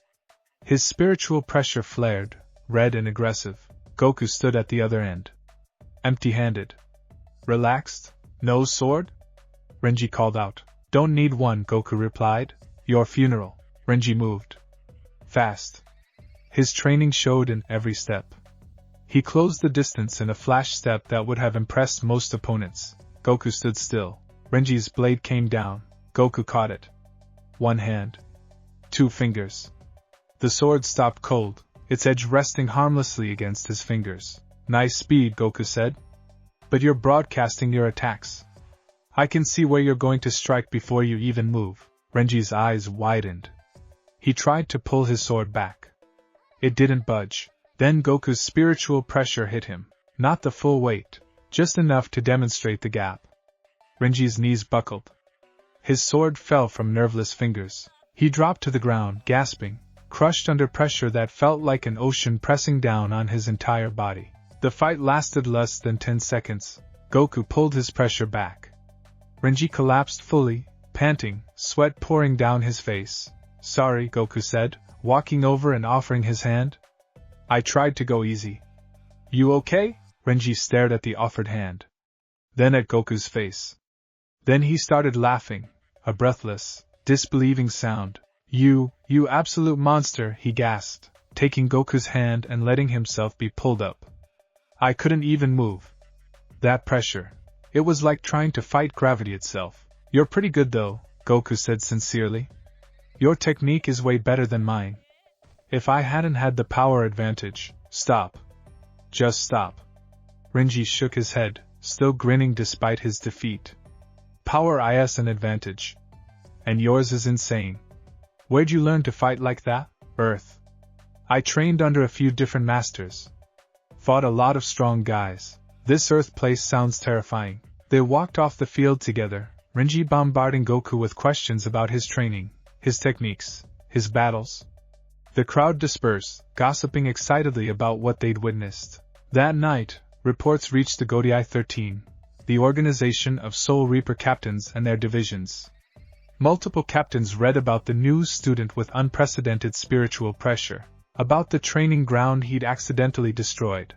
His spiritual pressure flared, red and aggressive. Goku stood at the other end. Empty-handed. Relaxed? No sword? Renji called out. Don't need one, Goku replied. Your funeral. Renji moved. Fast. His training showed in every step. He closed the distance in a flash step that would have impressed most opponents. Goku stood still. Renji's blade came down. Goku caught it. One hand. 2 fingers. The sword stopped cold, its edge resting harmlessly against his fingers. Nice speed, Goku said. But you're broadcasting your attacks. I can see where you're going to strike before you even move. Renji's eyes widened. He tried to pull his sword back. It didn't budge. Then Goku's spiritual pressure hit him. Not the full weight, just enough to demonstrate the gap. Renji's knees buckled. His sword fell from nerveless fingers. He dropped to the ground, gasping, crushed under pressure that felt like an ocean pressing down on his entire body. The fight lasted less than 10 seconds. Goku pulled his pressure back. Renji collapsed fully, panting, sweat pouring down his face. Sorry, Goku said, walking over and offering his hand. I tried to go easy. You okay? Renji stared at the offered hand. Then at Goku's face. Then he started laughing, a breathless, disbelieving sound. You absolute monster, he gasped, taking Goku's hand and letting himself be pulled up. I couldn't even move. That pressure. It was like trying to fight gravity itself. You're pretty good though, Goku said sincerely. Your technique is way better than mine. If I hadn't had the power advantage, stop. Just stop. Renji shook his head, still grinning despite his defeat. Power is an advantage. And yours is insane. Where'd you learn to fight like that? Earth. I trained under a few different masters. Fought a lot of strong guys. This Earth place sounds terrifying. They walked off the field together, Renji bombarding Goku with questions about his training, his techniques, his battles. The crowd dispersed, gossiping excitedly about what they'd witnessed. That night, reports reached the Godai 13, the organization of Soul Reaper captains and their divisions. Multiple captains read about the new student with unprecedented spiritual pressure, about the training ground he'd accidentally destroyed,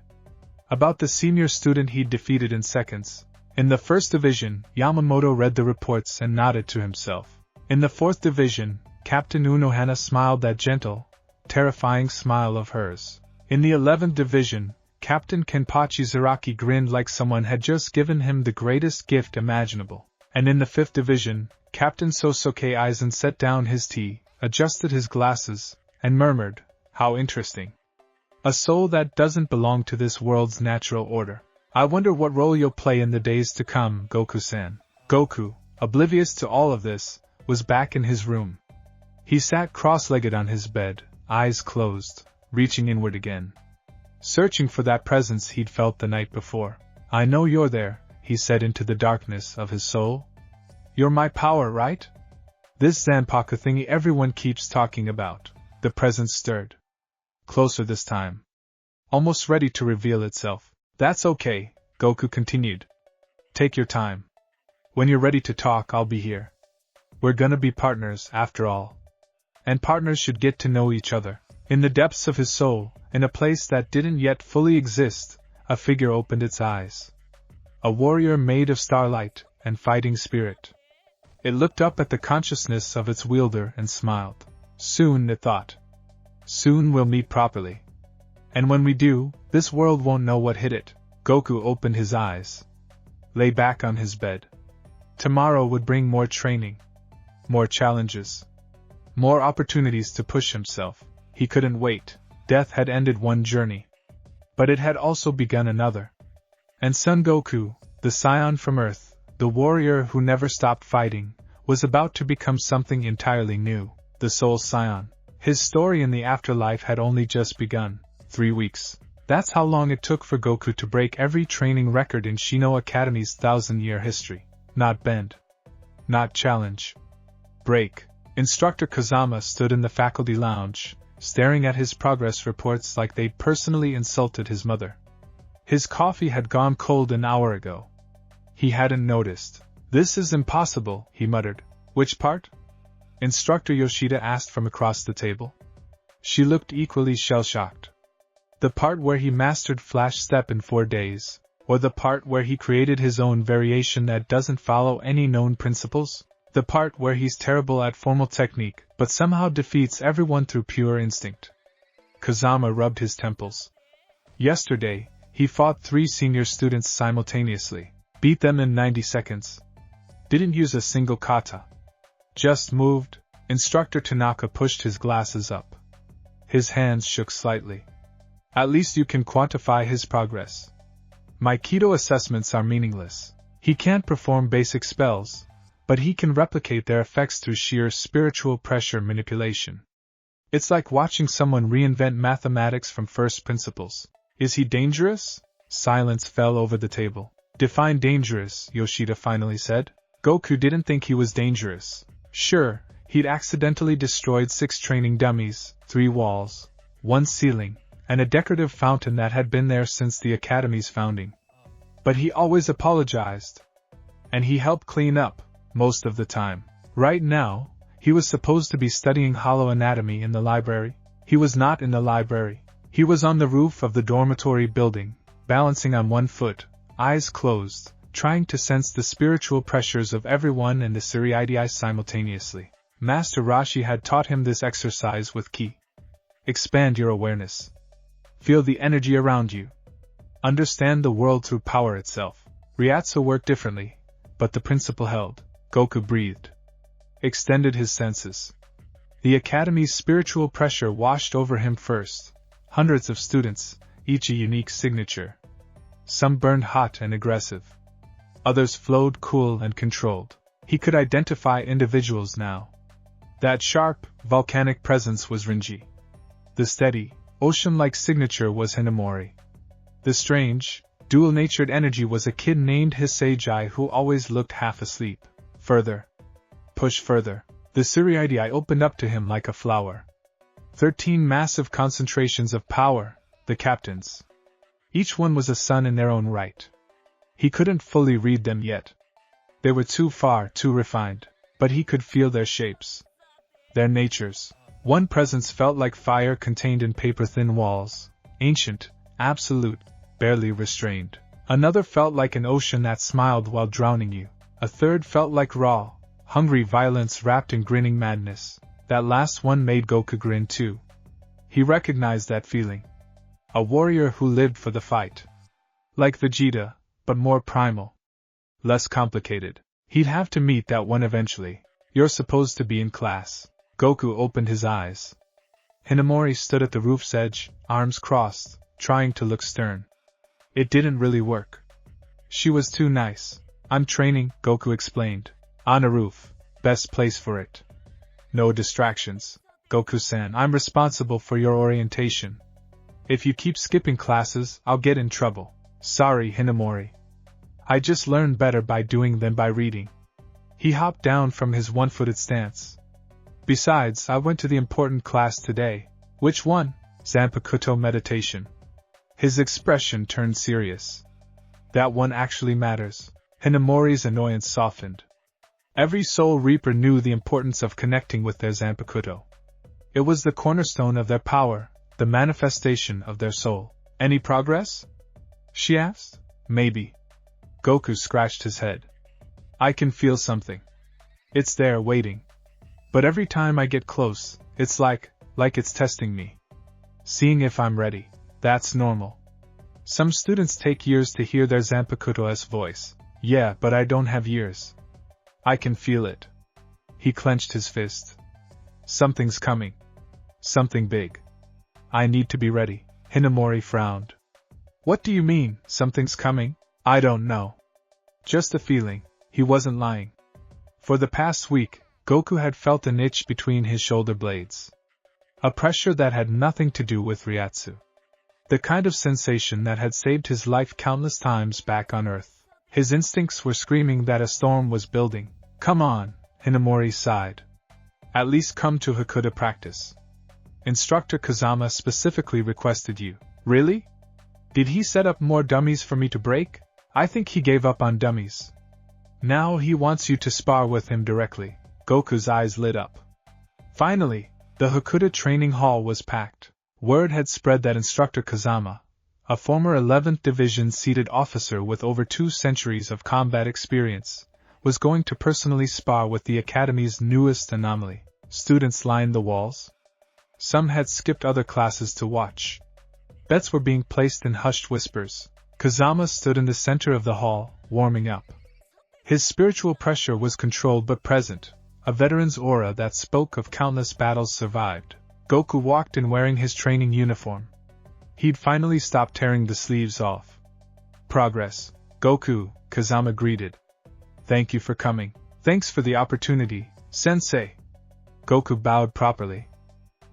about the senior student he'd defeated in seconds. In the first division, Yamamoto read the reports and nodded to himself. In the fourth division, Captain Unohana smiled that gentle, terrifying smile of hers. In the 11th division, Captain Kenpachi Zaraki grinned like someone had just given him the greatest gift imaginable. And in the 5th division, Captain Sosuke Aizen set down his tea, adjusted his glasses, and murmured, "How interesting. A soul that doesn't belong to this world's natural order. I wonder what role you'll play in the days to come, Goku-san." Goku, oblivious to all of this, was back in his room. He sat cross-legged on his bed, eyes closed, reaching inward again. Searching for that presence he'd felt the night before. "I know you're there," he said into the darkness of his soul. "You're my power, right? This Zanpaku thingy everyone keeps talking about." The presence stirred. Closer this time. Almost ready to reveal itself. "That's okay," Goku continued. "Take your time. When you're ready to talk, I'll be here. We're gonna be partners, after all. And partners should get to know each other." In the depths of his soul, in a place that didn't yet fully exist, a figure opened its eyes. A warrior made of starlight and fighting spirit. It looked up at the consciousness of its wielder and smiled. Soon, it thought. Soon we'll meet properly. And when we do, this world won't know what hit it. Goku opened his eyes. Lay back on his bed. Tomorrow would bring more training. More challenges. More opportunities to push himself. He couldn't wait. Death had ended one journey. But it had also begun another. And Son Goku, the Scion from Earth, the warrior who never stopped fighting, was about to become something entirely new. The Soul Scion. His story in the afterlife had only just begun. 3 weeks. That's how long it took for Goku to break every training record in Shino Academy's 1,000-year history. Not bend. Not challenge. Break. Instructor Kazama stood in the faculty lounge, staring at his progress reports like they'd personally insulted his mother. His coffee had gone cold an hour ago. He hadn't noticed. "This is impossible," he muttered. "Which part?" Instructor Yoshida asked from across the table. She looked equally shell-shocked. The part where he mastered Flash Step in 4 days, or the part where he created his own variation that doesn't follow any known principles? The part where he's terrible at formal technique, but somehow defeats everyone through pure instinct. Kazama rubbed his temples. Yesterday, he fought 3 senior students simultaneously. Beat them in 90 seconds. Didn't use a single kata. Just moved. Instructor Tanaka pushed his glasses up. His hands shook slightly. At least you can quantify his progress. My Kido assessments are meaningless. He can't perform basic spells, but he can replicate their effects through sheer spiritual pressure manipulation. It's like watching someone reinvent mathematics from first principles. Is he dangerous? Silence fell over the table. Define dangerous, Yoshida finally said. Goku didn't think he was dangerous. Sure, he'd accidentally destroyed 6 training dummies, 3 walls, 1 ceiling, and a decorative fountain that had been there since the Academy's founding. But he always apologized. And he helped clean up, most of the time. Right now, he was supposed to be studying hollow anatomy in the library. He was not in the library. He was on the roof of the dormitory building, balancing on 1 foot, eyes closed, trying to sense the spiritual pressures of everyone in the Suriidii simultaneously. Master Rashi had taught him this exercise with ki. Expand your awareness. Feel the energy around you. Understand the world through power itself. Ryatsu worked differently, but the principle held. Goku breathed. Extended his senses. The Academy's spiritual pressure washed over him first. Hundreds of students, each a unique signature. Some burned hot and aggressive. Others flowed cool and controlled. He could identify individuals now. That sharp, volcanic presence was Rinji. The steady, ocean-like signature was Hinamori. The strange, dual-natured energy was a kid named Hisei who always looked half asleep. Further. Push further. The Suriidii opened up to him like a flower. 13 massive concentrations of power, the captains. Each one was a sun in their own right. He couldn't fully read them yet. They were too refined, but he could feel their shapes. Their natures. One presence felt like fire contained in paper-thin walls, ancient, absolute, barely restrained. Another felt like an ocean that smiled while drowning you. A third felt like raw, hungry violence wrapped in grinning madness. That last one made Goku grin too. He recognized that feeling. A warrior who lived for the fight. Like Vegeta, but more primal. Less complicated. He'd have to meet that one eventually. You're supposed to be in class. Goku opened his eyes. Hinamori stood at the roof's edge, arms crossed, trying to look stern. It didn't really work. She was too nice. I'm training, Goku explained. On a roof. Best place for it. No distractions. Goku-san, I'm responsible for your orientation. If you keep skipping classes, I'll get in trouble. Sorry, Hinamori. I just learn better by doing than by reading. He hopped down from his 1-footed stance. Besides, I went to the important class today. Which one? Zanpakuto meditation. His expression turned serious. That one actually matters. Hinamori's annoyance softened. Every Soul Reaper knew the importance of connecting with their Zanpakuto. It was the cornerstone of their power, the manifestation of their soul. Any progress? She asked. Maybe. Goku scratched his head. I can feel something. It's there waiting. But every time I get close, it's like it's testing me. Seeing if I'm ready. That's normal. Some students take years to hear their Zanpakuto's voice. Yeah, but I don't have years. I can feel it. He clenched his fist. Something's coming. Something big. I need to be ready. Hinamori frowned. What do you mean, something's coming? I don't know. Just a feeling. He wasn't lying. For the past week, Goku had felt an itch between his shoulder blades. A pressure that had nothing to do with Ryatsu. The kind of sensation that had saved his life countless times back on Earth. His instincts were screaming that a storm was building. Come on, Hinamori sighed. At least come to Hakuda practice. Instructor Kazama specifically requested you. Really? Did he set up more dummies for me to break? I think he gave up on dummies. Now he wants you to spar with him directly. Goku's eyes lit up. Finally, the Hakuda training hall was packed. Word had spread that Instructor Kazama, a former 11th Division seated officer with over 2 centuries of combat experience, was going to personally spar with the Academy's newest anomaly. Students lined the walls. Some had skipped other classes to watch. Bets were being placed in hushed whispers. Kazama stood in the center of the hall, warming up. His spiritual pressure was controlled but present, a veteran's aura that spoke of countless battles survived. Goku walked in wearing his training uniform. He'd finally stopped tearing the sleeves off. Progress, Goku, Kazama greeted. Thank you for coming. Thanks for the opportunity, Sensei. Goku bowed properly.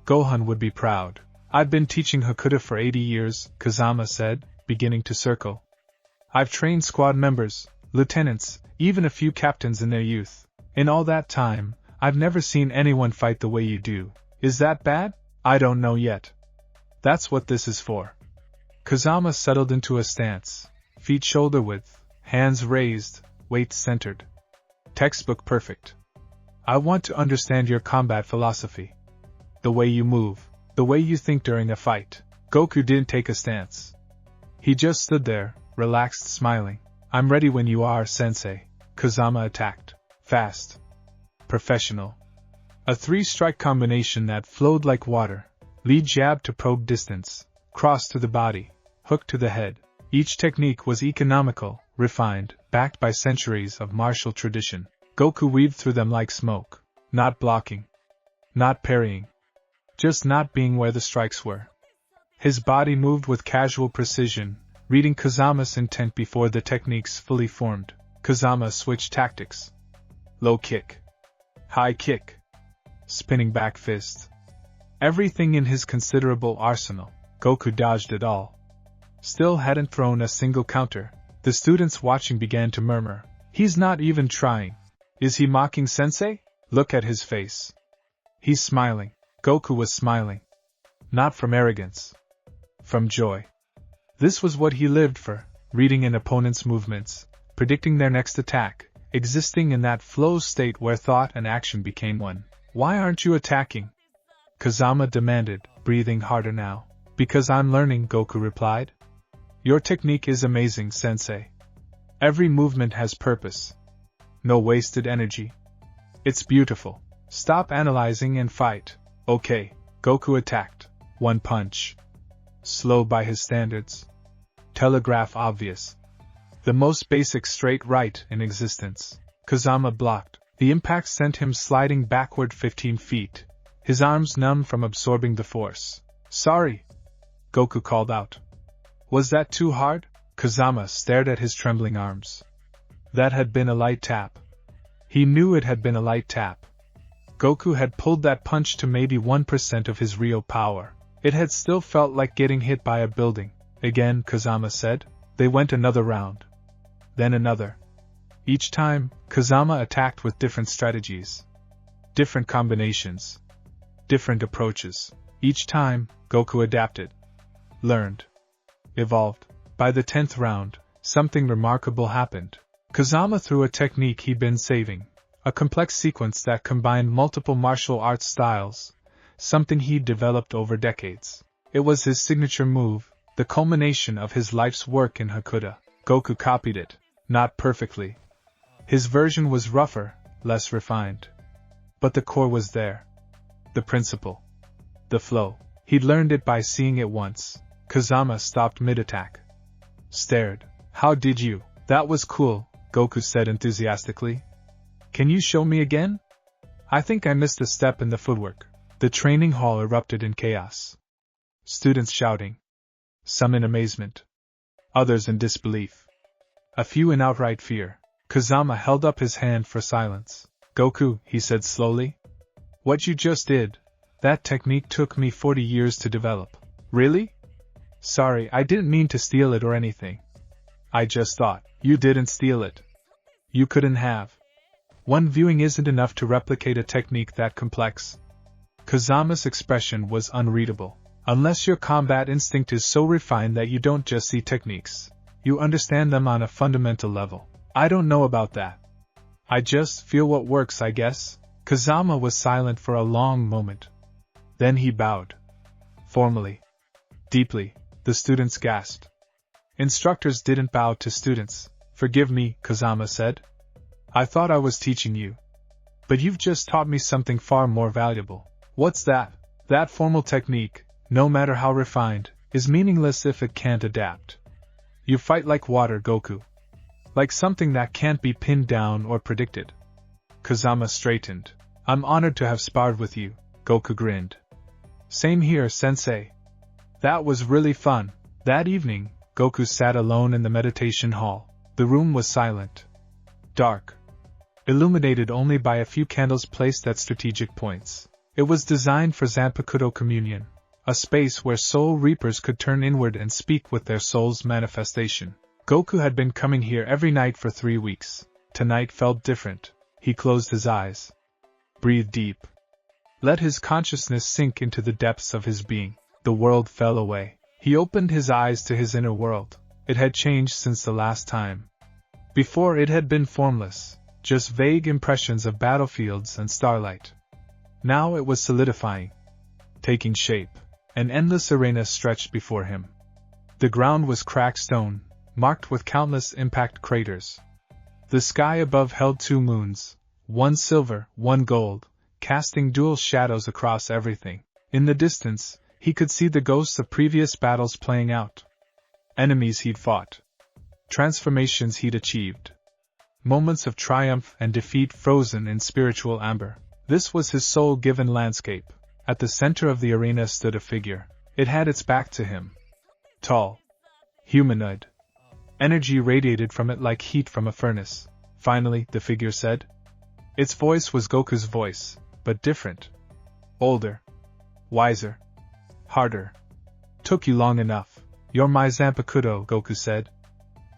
Gohan would be proud. I've been teaching Hakuda for 80 years, Kazama said, beginning to circle. I've trained squad members, lieutenants, even a few captains in their youth. In all that time, I've never seen anyone fight the way you do. Is that bad? I don't know yet. That's what this is for. Kazama settled into a stance, feet shoulder width, hands raised, weight centered. Textbook perfect. I want to understand your combat philosophy. The way you move, the way you think during a fight. Goku didn't take a stance. He just stood there, relaxed, smiling. I'm ready when you are, Sensei. Kazama attacked. Fast. Professional. A 3-strike combination that flowed like water. Lead jab to probe distance, cross to the body, hook to the head. Each technique was economical, refined, backed by centuries of martial tradition. Goku weaved through them like smoke. Not blocking. Not parrying. Just not being where the strikes were. His body moved with casual precision, reading Kazama's intent before the techniques fully formed. Kazama switched tactics. Low kick. High kick. Spinning back fist. Everything in his considerable arsenal. Goku dodged it all. Still hadn't thrown a single counter. The students watching began to murmur. He's not even trying. Is he mocking Sensei? Look at his face. He's smiling. Goku was smiling. Not from arrogance. From joy. This was what he lived for, reading an opponent's movements, predicting their next attack, existing in that flow state where thought and action became one. Why aren't you attacking? Kazama demanded, breathing harder now. Because I'm learning, Goku replied. Your technique is amazing, Sensei. Every movement has purpose. No wasted energy. It's beautiful. Stop analyzing and fight. Okay, Goku attacked. One punch. Slow by his standards. Telegraph obvious. The most basic straight right in existence. Kazama blocked. The impact sent him sliding backward 15 feet. His arms numb from absorbing the force. Sorry. Goku called out. Was that too hard? Kazama stared at his trembling arms. That had been a light tap. He knew it had been a light tap. Goku had pulled that punch to maybe 1% of his real power. It had still felt like getting hit by a building. Again, Kazama said. They went another round. Then another. Each time, Kazama attacked with different strategies. Different combinations. Different approaches. Each time, Goku adapted. Learned. Evolved. By the 10th round, something remarkable happened. Kazama threw a technique he'd been saving. A complex sequence that combined multiple martial arts styles. Something he'd developed over decades. It was his signature move, the culmination of his life's work in Hakuda. Goku copied it. Not perfectly. His version was rougher, less refined. But the core was there. The principle. The flow. He'd learned it by seeing it once. Kazama stopped mid-attack. Stared. How did you? That was cool, Goku said enthusiastically. Can you show me again? I think I missed a step in the footwork. The training hall erupted in chaos. Students shouting. Some in amazement. Others in disbelief. A few in outright fear. Kazama held up his hand for silence. Goku, he said slowly. What you just did, that technique took me 40 years to develop. Really? Sorry, I didn't mean to steal it or anything. I just thought, you didn't steal it. You couldn't have. One viewing isn't enough to replicate a technique that complex. Kazama's expression was unreadable. Unless your combat instinct is so refined that you don't just see techniques, you understand them on a fundamental level. I don't know about that. I just feel what works, I guess. Kazama was silent for a long moment. Then he bowed. Formally. Deeply, the students gasped. Instructors didn't bow to students. Forgive me, Kazama said. I thought I was teaching you. But you've just taught me something far more valuable. What's that? That formal technique, no matter how refined, is meaningless if it can't adapt. You fight like water, Goku. Like something that can't be pinned down or predicted. Kazama straightened. I'm honored to have sparred with you, Goku grinned. Same here, sensei. That was really fun. That evening, Goku sat alone in the meditation hall. The room was silent. Dark. Illuminated only by a few candles placed at strategic points. It was designed for Zanpakuto communion, a space where soul reapers could turn inward and speak with their soul's manifestation. Goku had been coming here every night for 3 weeks. Tonight felt different. He closed his eyes. Breathed deep. Let his consciousness sink into the depths of his being. The world fell away. He opened his eyes to his inner world. It had changed since the last time. Before it had been formless, just vague impressions of battlefields and starlight. Now it was solidifying, taking shape. An endless arena stretched before him. The ground was cracked stone, marked with countless impact craters. The sky above held 2 moons, one silver, one gold, casting dual shadows across everything. In the distance, he could see the ghosts of previous battles playing out. Enemies he'd fought. Transformations he'd achieved. Moments of triumph and defeat frozen in spiritual amber. This was his soul-given landscape. At the center of the arena stood a figure. It had its back to him. Tall. Humanoid. Energy radiated from it like heat from a furnace. Finally, the figure said. Its voice was Goku's voice, but different. Older. Wiser. Harder. Took you long enough. You're my Zanpakuto, Goku said.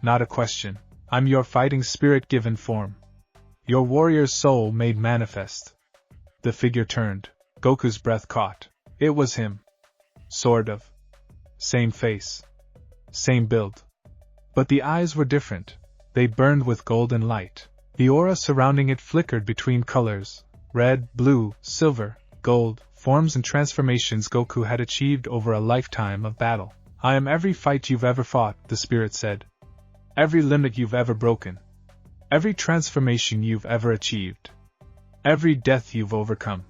Not a question. I'm your fighting spirit given form. Your warrior's soul made manifest. The figure turned. Goku's breath caught. It was him. Sort of. Same face. Same build. But the eyes were different. They burned with golden light. The aura surrounding it flickered between colors. Red, blue, silver, gold, forms and transformations Goku had achieved over a lifetime of battle. I am every fight you've ever fought, the spirit said. Every limit you've ever broken. Every transformation you've ever achieved. Every death you've overcome.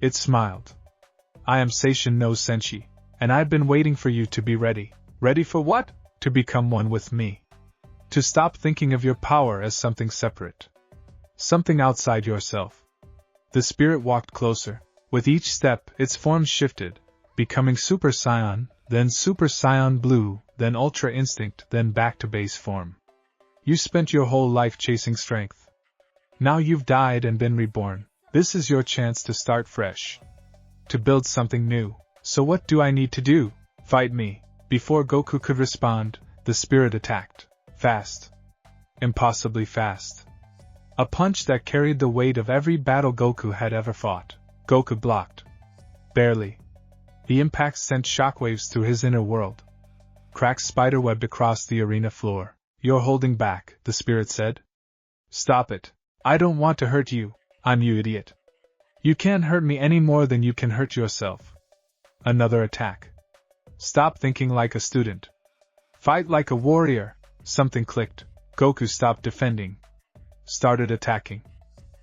It smiled. I am Saiyan no Senshi, and I've been waiting for you to be ready. Ready for what? To become one with me. To stop thinking of your power as something separate. Something outside yourself. The spirit walked closer. With each step, its form shifted, becoming Super Saiyan, then Super Saiyan Blue, then Ultra Instinct, then back to base form. You spent your whole life chasing strength. Now you've died and been reborn. This is your chance to start fresh. To build something new. So what do I need to do? Fight me. Before Goku could respond, the spirit attacked. Fast. Impossibly fast. A punch that carried the weight of every battle Goku had ever fought. Goku blocked. Barely. The impact sent shockwaves through his inner world. Cracks spiderwebbed across the arena floor. You're holding back, the spirit said. Stop it. I don't want to hurt you. I'm you idiot. You can't hurt me any more than you can hurt yourself. Another attack. Stop thinking like a student. Fight like a warrior. Something clicked. Goku stopped defending. Started attacking.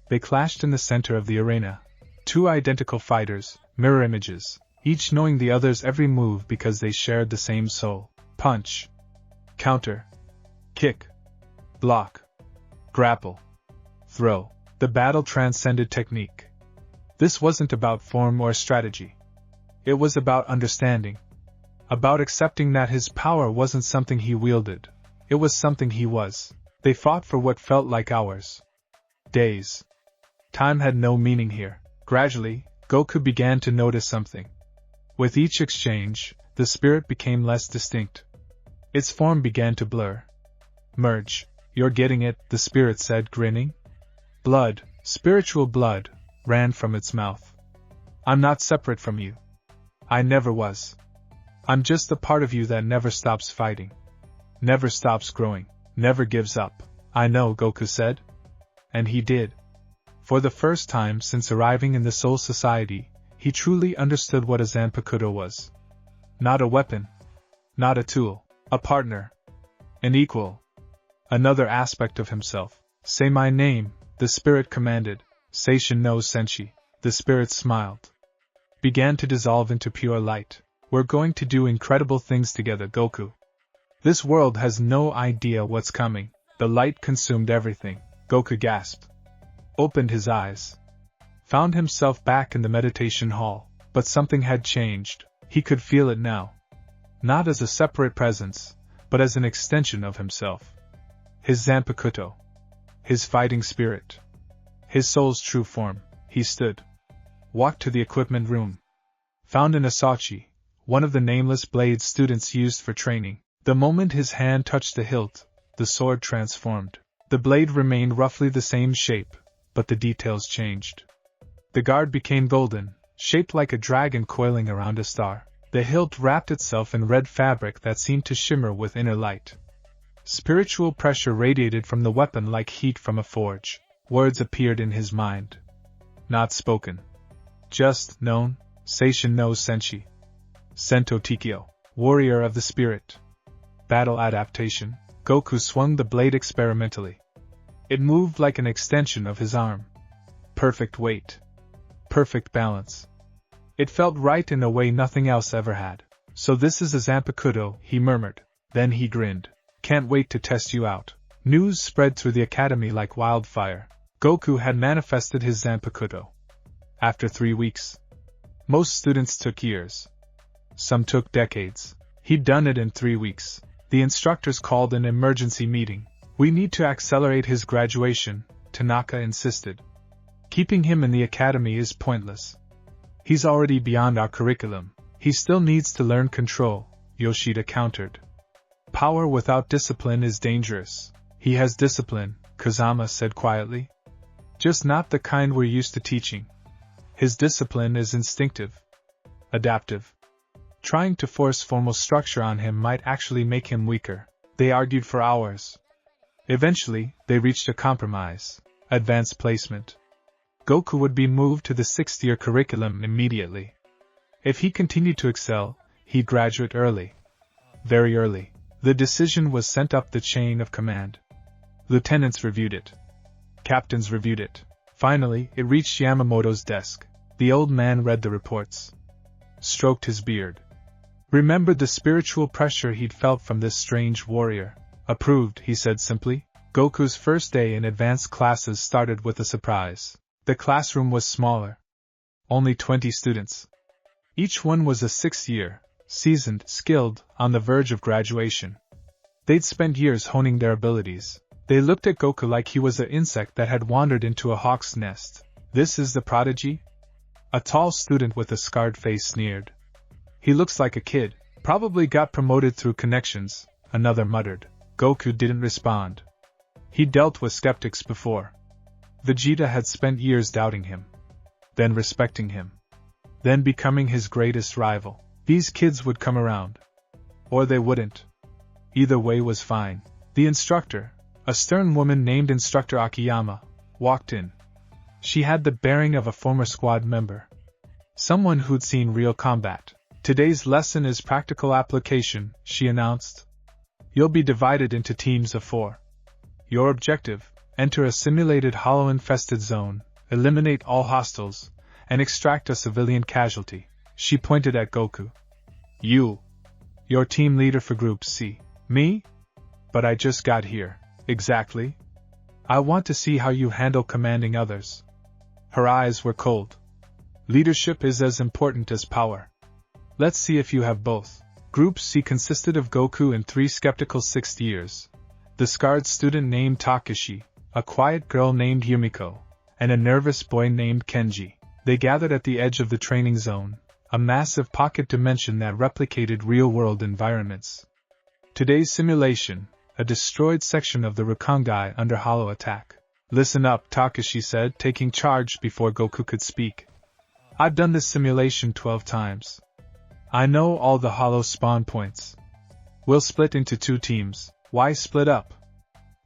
They clashed in the center of the arena. 2 identical fighters, mirror images, each knowing the other's every move because they shared the same soul. Punch. Counter. Kick. Block. Grapple. Throw. The battle transcended technique. This wasn't about form or strategy. It was about understanding. About accepting that his power wasn't something he wielded. It was something he was. They fought for what felt like hours. Days. Time had no meaning here. Gradually, Goku began to notice something. With each exchange, the spirit became less distinct. Its form began to blur. Merge. You're getting it, the spirit said, grinning. Blood, spiritual blood, ran from its mouth. I'm not separate from you. I never was. I'm just the part of you that never stops fighting. Never stops growing, never gives up. I know, Goku said. And he did. For the first time since arriving in the Soul Society, he truly understood what a Zanpakuto was. Not a weapon. Not a tool. A partner. An equal. Another aspect of himself. Say my name, the spirit commanded. Saiyan no Senshi. The spirit smiled. began to dissolve into pure light. We're going to do incredible things together, Goku. This world has no idea what's coming. The light consumed everything. Goku gasped. Opened his eyes. Found himself back in the meditation hall, but something had changed. He could feel it now. Not as a separate presence, but as an extension of himself. His Zanpakuto. His fighting spirit. His soul's true form. He stood. Walked to the equipment room. Found an Asachi, one of the nameless blades students used for training. The moment his hand touched the hilt, the sword transformed. The blade remained roughly the same shape, but the details changed. The guard became golden, shaped like a dragon coiling around a star. The hilt wrapped itself in red fabric that seemed to shimmer with inner light. Spiritual pressure radiated from the weapon like heat from a forge. Words appeared in his mind. Not spoken. Just known. Seishin no Senshi. Sento Tikio. Warrior of the Spirit. Battle adaptation. Goku swung the blade experimentally. It moved like an extension of his arm. Perfect weight. Perfect balance. It felt right in a way nothing else ever had. So this is a Zanpakuto, he murmured. Then he grinned. Can't wait to test you out. News spread through the academy like wildfire. Goku had manifested his Zanpakuto. After 3 weeks. Most students took years. Some took decades. He'd done it in 3 weeks. The instructors called an emergency meeting. We need to accelerate his graduation, Tanaka insisted. Keeping him in the academy is pointless. He's already beyond our curriculum. He still needs to learn control, Yoshida countered. Power without discipline is dangerous. He has discipline, Kazama said quietly. Just not the kind we're used to teaching. His discipline is instinctive. Adaptive. Trying to force formal structure on him might actually make him weaker. They argued for hours. Eventually, they reached a compromise. Advanced placement. Goku would be moved to the 6th-year curriculum immediately. If he continued to excel, he'd graduate early. Very early. The decision was sent up the chain of command. Lieutenants reviewed it. Captains reviewed it. Finally, it reached Yamamoto's desk. The old man read the reports. Stroked his beard. Remembered the spiritual pressure he'd felt from this strange warrior. Approved, he said simply. Goku's first day in advanced classes started with a surprise. The classroom was smaller. Only 20 students. Each one was a 6th year, seasoned, skilled, on the verge of graduation. They'd spent years honing their abilities. They looked at Goku like he was an insect that had wandered into a hawk's nest. This is the prodigy? A tall student with a scarred face sneered. He looks like a kid, probably got promoted through connections, another muttered. Goku didn't respond. He dealt with skeptics before. Vegeta had spent years doubting him. Then respecting him. Then becoming his greatest rival. These kids would come around. Or they wouldn't. Either way was fine. The instructor, a stern woman named Instructor Akiyama, walked in. She had the bearing of a former squad member. Someone who'd seen real combat. Today's lesson is practical application, she announced. You'll be divided into teams of 4. Your objective: enter a simulated hollow-infested zone, eliminate all hostiles, and extract a civilian casualty. She pointed at Goku. Your team leader for Group C. Me? But I just got here. Exactly. I want to see how you handle commanding others. Her eyes were cold. Leadership is as important as power. Let's see if you have both. Group C consisted of Goku and 3 skeptical 6th years. The scarred student named Takeshi, a quiet girl named Yumiko, and a nervous boy named Kenji. They gathered at the edge of the training zone, a massive pocket dimension that replicated real-world environments. Today's simulation, a destroyed section of the Rukongai under hollow attack. Listen up, Takeshi said, taking charge before Goku could speak. I've done this simulation 12 times. I know all the hollow spawn points. We'll split into 2 teams. Why split up?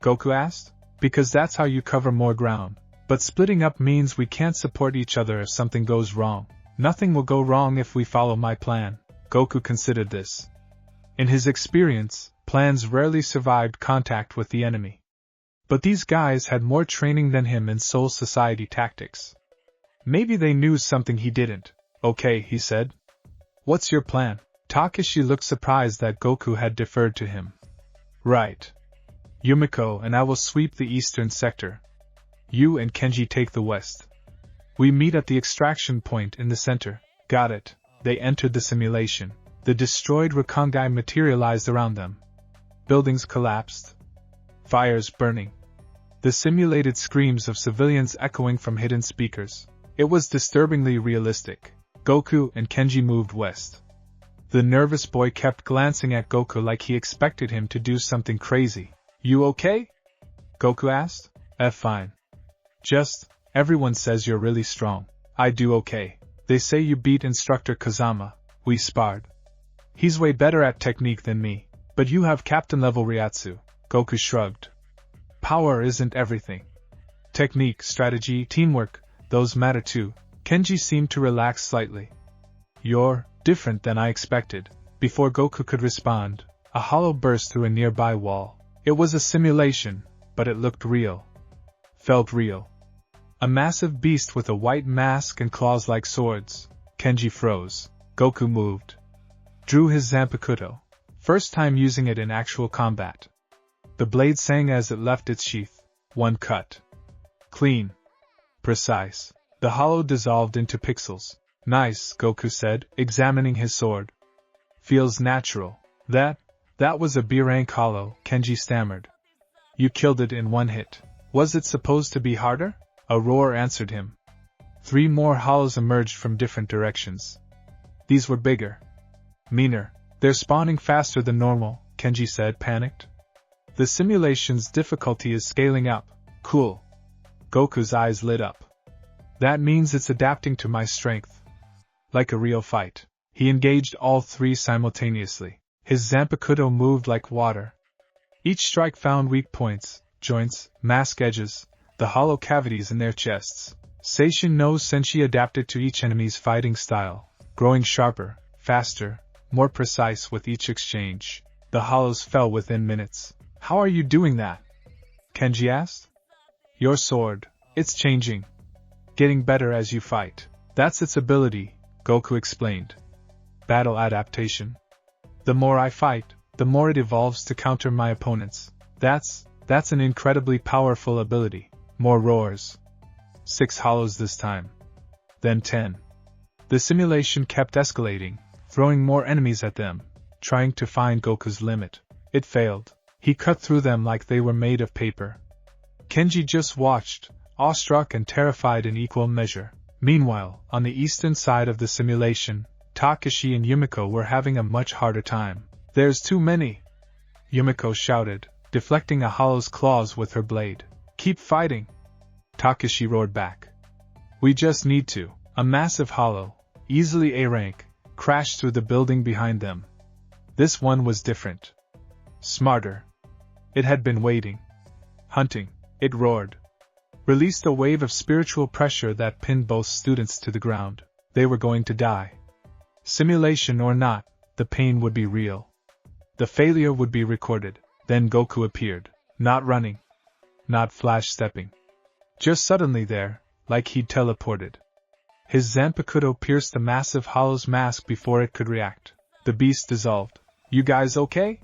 Goku asked. Because that's how you cover more ground. But splitting up means we can't support each other if something goes wrong. Nothing will go wrong if we follow my plan. Goku considered this. In his experience, plans rarely survived contact with the enemy. But these guys had more training than him in Soul Society tactics. Maybe they knew something he didn't. Okay, he said. What's your plan? Takashi looked surprised that Goku had deferred to him. Right. Yumiko and I will sweep the eastern sector. You and Kenji take the west. We meet at the extraction point in the center. Got it. They entered the simulation. The destroyed Rakangai materialized around them. Buildings collapsed. Fires burning. The simulated screams of civilians echoing from hidden speakers. It was disturbingly realistic. Goku and Kenji moved west. The nervous boy kept glancing at Goku like he expected him to do something crazy. You okay? Goku asked. Fine. Just, everyone says you're really strong. I do okay. They say you beat Instructor Kazama. We sparred. He's way better at technique than me. But you have captain-level Ryatsu. Goku shrugged. Power isn't everything. Technique, strategy, teamwork, those matter too. Kenji seemed to relax slightly. You're different than I expected. Before Goku could respond, a hollow burst through a nearby wall. It was a simulation, but it looked real. Felt real. A massive beast with a white mask and claws like swords. Kenji froze. Goku moved. Drew his Zanpakuto. First time using it in actual combat. The blade sang as it left its sheath. One cut. Clean. Precise. The hollow dissolved into pixels. Nice, Goku said, examining his sword. Feels natural. That was a B-rank hollow, Kenji stammered. You killed it in one hit. Was it supposed to be harder? A roar answered him. 3 more hollows emerged from different directions. These were bigger. Meaner. They're spawning faster than normal, Kenji said, panicked. The simulation's difficulty is scaling up. Cool. Goku's eyes lit up. That means it's adapting to my strength. Like a real fight. He engaged all 3 simultaneously. His Zanpakuto moved like water. Each strike found weak points, joints, mask edges, the hollow cavities in their chests. Seishin no Senshi adapted to each enemy's fighting style, growing sharper, faster, more precise with each exchange. The hollows fell within minutes. How are you doing that? Kenji asked. Your sword, it's changing. Getting better as you fight. That's its ability, Goku explained. Battle adaptation. The more I fight, the more it evolves to counter my opponents. That's an incredibly powerful ability. More roars. 6 hollows this time. Then 10. The simulation kept escalating, throwing more enemies at them, trying to find Goku's limit. It failed. He cut through them like they were made of paper. Kenji just watched, awestruck and terrified in equal measure. Meanwhile, on the eastern side of the simulation, Takashi and Yumiko were having a much harder time. There's too many! Yumiko shouted, deflecting a hollow's claws with her blade. Keep fighting! Takashi roared back. We just need to. A massive hollow, easily A rank, crashed through the building behind them. This one was different. Smarter. It had been waiting. Hunting. It roared. Released a wave of spiritual pressure that pinned both students to the ground. They were going to die. Simulation or not, the pain would be real. The failure would be recorded. Then Goku appeared. Not running. Not flash-stepping. Just suddenly there, like he'd teleported. His Zanpakuto pierced the massive hollow's mask before it could react. The beast dissolved. You guys okay?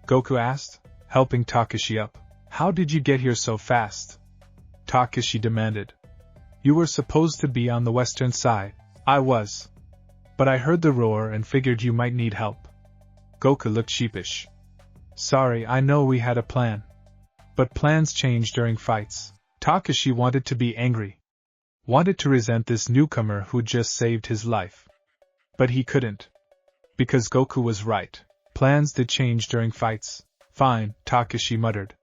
Goku asked, helping Takashi up. How did you get here so fast? Takashi demanded. You were supposed to be on the western side. I was. But I heard the roar and figured you might need help. Goku looked sheepish. Sorry, I know we had a plan. But plans change during fights. Takashi wanted to be angry. Wanted to resent this newcomer who'd just saved his life. But he couldn't. Because Goku was right. Plans did change during fights. Fine, Takashi muttered.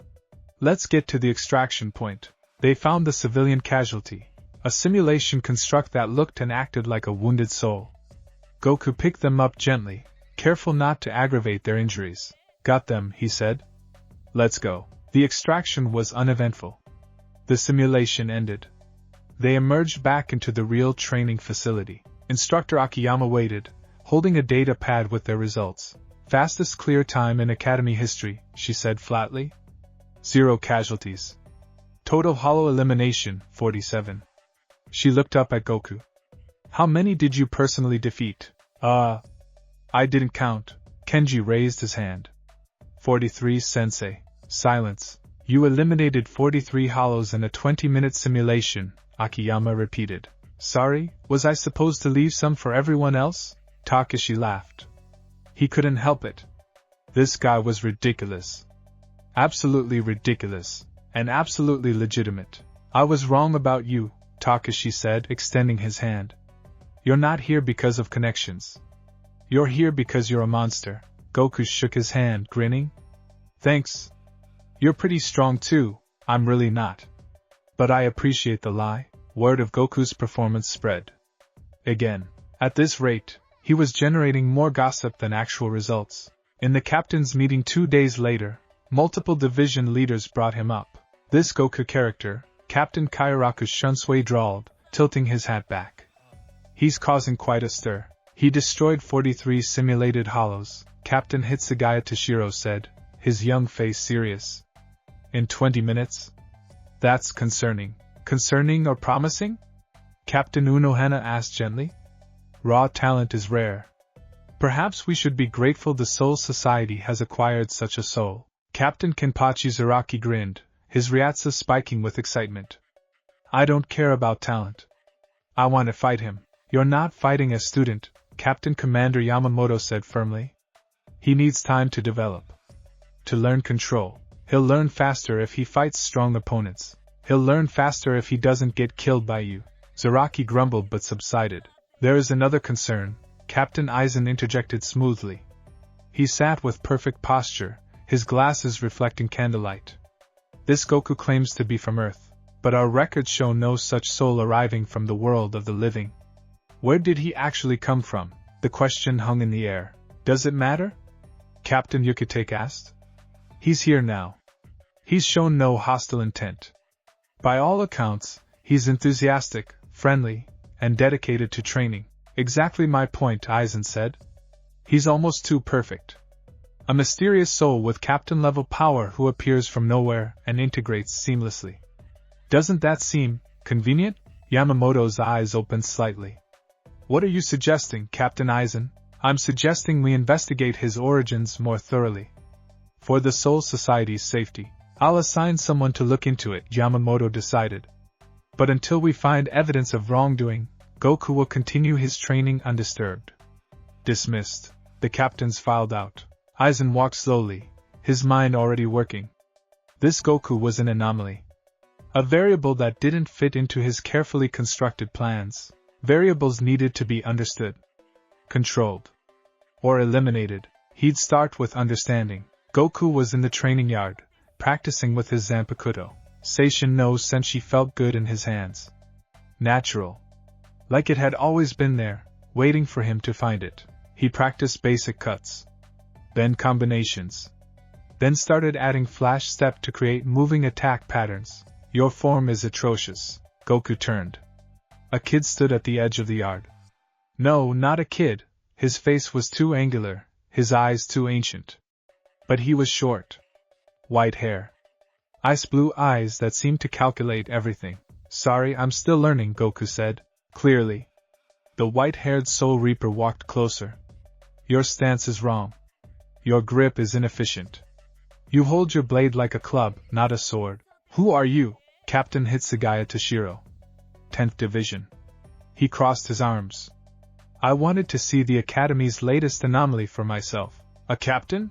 Let's get to the extraction point. They found the civilian casualty. A simulation construct that looked and acted like a wounded soul. Goku picked them up gently, careful not to aggravate their injuries. Got them, he said. Let's go. The extraction was uneventful. The simulation ended. They emerged back into the real training facility. Instructor Akiyama waited, holding a data pad with their results. Fastest clear time in Academy history, she said flatly. 0 casualties. Total hollow elimination, 47. She looked up at Goku. How many did you personally defeat? I didn't count. Kenji raised his hand. 43, Sensei. Silence. You eliminated 43 hollows in a 20-minute simulation, Akiyama repeated. Sorry, was I supposed to leave some for everyone else? Takashi laughed. He couldn't help it. This guy was ridiculous. Absolutely ridiculous. And absolutely legitimate. I was wrong about you, Takashi said, extending his hand. You're not here because of connections. You're here because you're a monster. Goku shook his hand, grinning. Thanks. You're pretty strong too. I'm really not. But I appreciate the lie. Word of Goku's performance spread. Again. At this rate, he was generating more gossip than actual results. In the captain's meeting 2 days later, multiple division leaders brought him up. This Goku character, Captain Kairaku Shunsui drawled, tilting his hat back. He's causing quite a stir. He destroyed 43 simulated hollows, Captain Hitsugaya Toshiro said, his young face serious. In 20 minutes? That's concerning. Concerning or promising? Captain Unohana asked gently. Raw talent is rare. Perhaps we should be grateful the Soul Society has acquired such a soul. Captain Kenpachi Zaraki grinned, his ryatsu spiking with excitement. I don't care about talent. I want to fight him. You're not fighting a student, Captain Commander Yamamoto said firmly. He needs time to develop. To learn control. He'll learn faster if he fights strong opponents. He'll learn faster if he doesn't get killed by you. Zaraki grumbled but subsided. There is another concern, Captain Aizen interjected smoothly. He sat with perfect posture, his glasses reflecting candlelight. This Goku claims to be from Earth, but our records show no such soul arriving from the world of the living. Where did he actually come from? The question hung in the air. Does it matter? Captain Yukitake asked. He's here now. He's shown no hostile intent. By all accounts, he's enthusiastic, friendly, and dedicated to training. Exactly my point, Aizen said. He's almost too perfect. A mysterious soul with captain-level power who appears from nowhere and integrates seamlessly. Doesn't that seem convenient? Yamamoto's eyes opened slightly. What are you suggesting, Captain Aizen? I'm suggesting we investigate his origins more thoroughly. For the Soul Society's safety, I'll assign someone to look into it, Yamamoto decided. But until we find evidence of wrongdoing, Goku will continue his training undisturbed. Dismissed. The captains filed out. Aizen walked slowly, his mind already working. This Goku was an anomaly. A variable that didn't fit into his carefully constructed plans. Variables needed to be understood, controlled, or eliminated. He'd start with understanding. Goku was in the training yard, practicing with his Zanpakuto. Seishin no Senshi felt good in his hands. Natural. Like it had always been there, waiting for him to find it. He practiced basic cuts. Then combinations. Then started adding flash step to create moving attack patterns. Your form is atrocious. Goku turned. A kid stood at the edge of the yard. No, not a kid. His face was too angular, his eyes too ancient. But he was short. White hair. Ice blue eyes that seemed to calculate everything. Sorry, I'm still learning, Goku said, clearly. The white-haired Soul Reaper walked closer. Your stance is wrong. Your grip is inefficient. You hold your blade like a club, not a sword. Who are you? Captain Hitsugaya Toshiro. 10th Division. He crossed his arms. I wanted to see the Academy's latest anomaly for myself. A captain?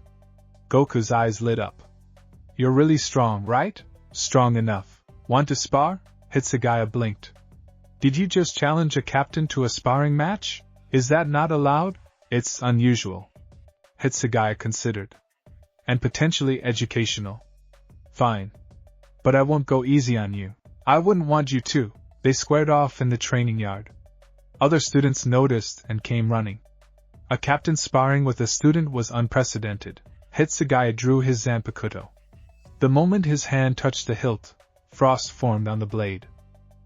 Goku's eyes lit up. You're really strong, right? Strong enough. Want to spar? Hitsugaya blinked. Did you just challenge a captain to a sparring match? Is that not allowed? It's unusual. Hitsugaya considered. And potentially educational. Fine. But I won't go easy on you. I wouldn't want you to. They squared off in the training yard. Other students noticed and came running. A captain sparring with a student was unprecedented. Hitsugaya drew his Zanpakuto. The moment his hand touched the hilt, frost formed on the blade.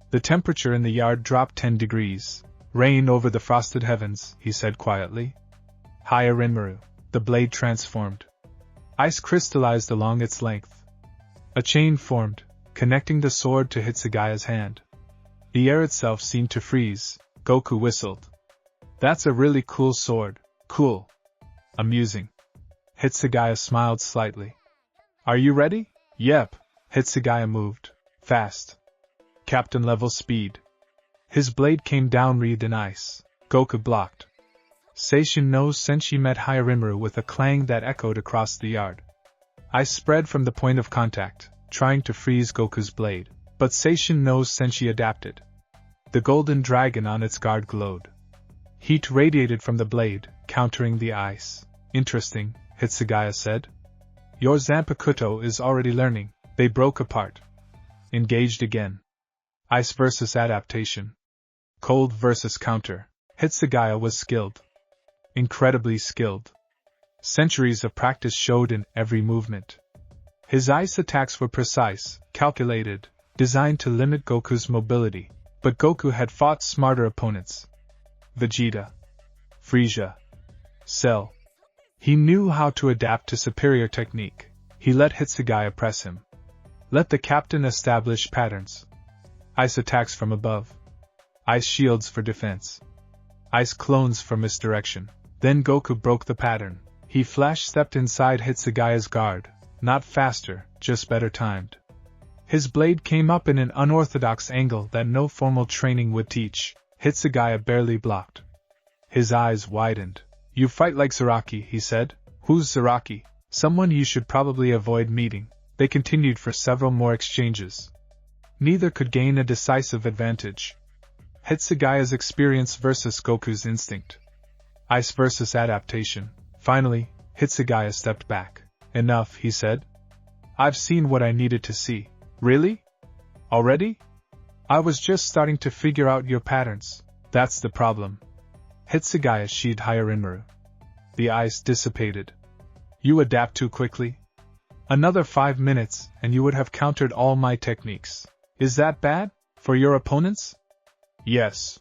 The temperature in the yard dropped 10 degrees. Rain over the frosted heavens, he said quietly. Higher Rinmaru. The blade transformed. Ice crystallized along its length. A chain formed, connecting the sword to Hitsugaya's hand. The air itself seemed to freeze. Goku whistled. That's a really cool sword. Cool. Amusing. Hitsugaya smiled slightly. Are you ready? Yep. Hitsugaya moved. Fast. Captain level speed. His blade came down wreathed in ice. Goku blocked. Seishin no Senshi met Hyarinmaru with a clang that echoed across the yard. Ice spread from the point of contact, trying to freeze Goku's blade, but Seishin no Senshi adapted. The golden dragon on its guard glowed. Heat radiated from the blade, countering the ice. Interesting, Hitsugaya said. Your Zanpakuto is already learning. They broke apart. Engaged again. Ice versus adaptation. Cold versus counter. Hitsugaya was skilled. Incredibly skilled. Centuries of practice showed in every movement. His ice attacks were precise, calculated, designed to limit Goku's mobility, but Goku had fought smarter opponents. Vegeta. Frieza. Cell. He knew how to adapt to superior technique. He let Hitsugaya press him. Let the captain establish patterns. Ice attacks from above. Ice shields for defense. Ice clones for misdirection. Then Goku broke the pattern. He flash-stepped inside Hitsugaya's guard, not faster, just better timed. His blade came up in an unorthodox angle that no formal training would teach. Hitsugaya barely blocked. His eyes widened. You fight like Zaraki, he said. Who's Zaraki? Someone you should probably avoid meeting. They continued for several more exchanges. Neither could gain a decisive advantage. Hitsugaya's experience versus Goku's instinct. Ice versus adaptation. Finally, Hitsugaya stepped back. Enough, he said. I've seen what I needed to see. Really? Already? I was just starting to figure out your patterns. That's the problem. Hitsugaya sheathed Hyarinmaru. The ice dissipated. You adapt too quickly? Another 5 minutes, and you would have countered all my techniques. Is that bad? For your opponents? Yes.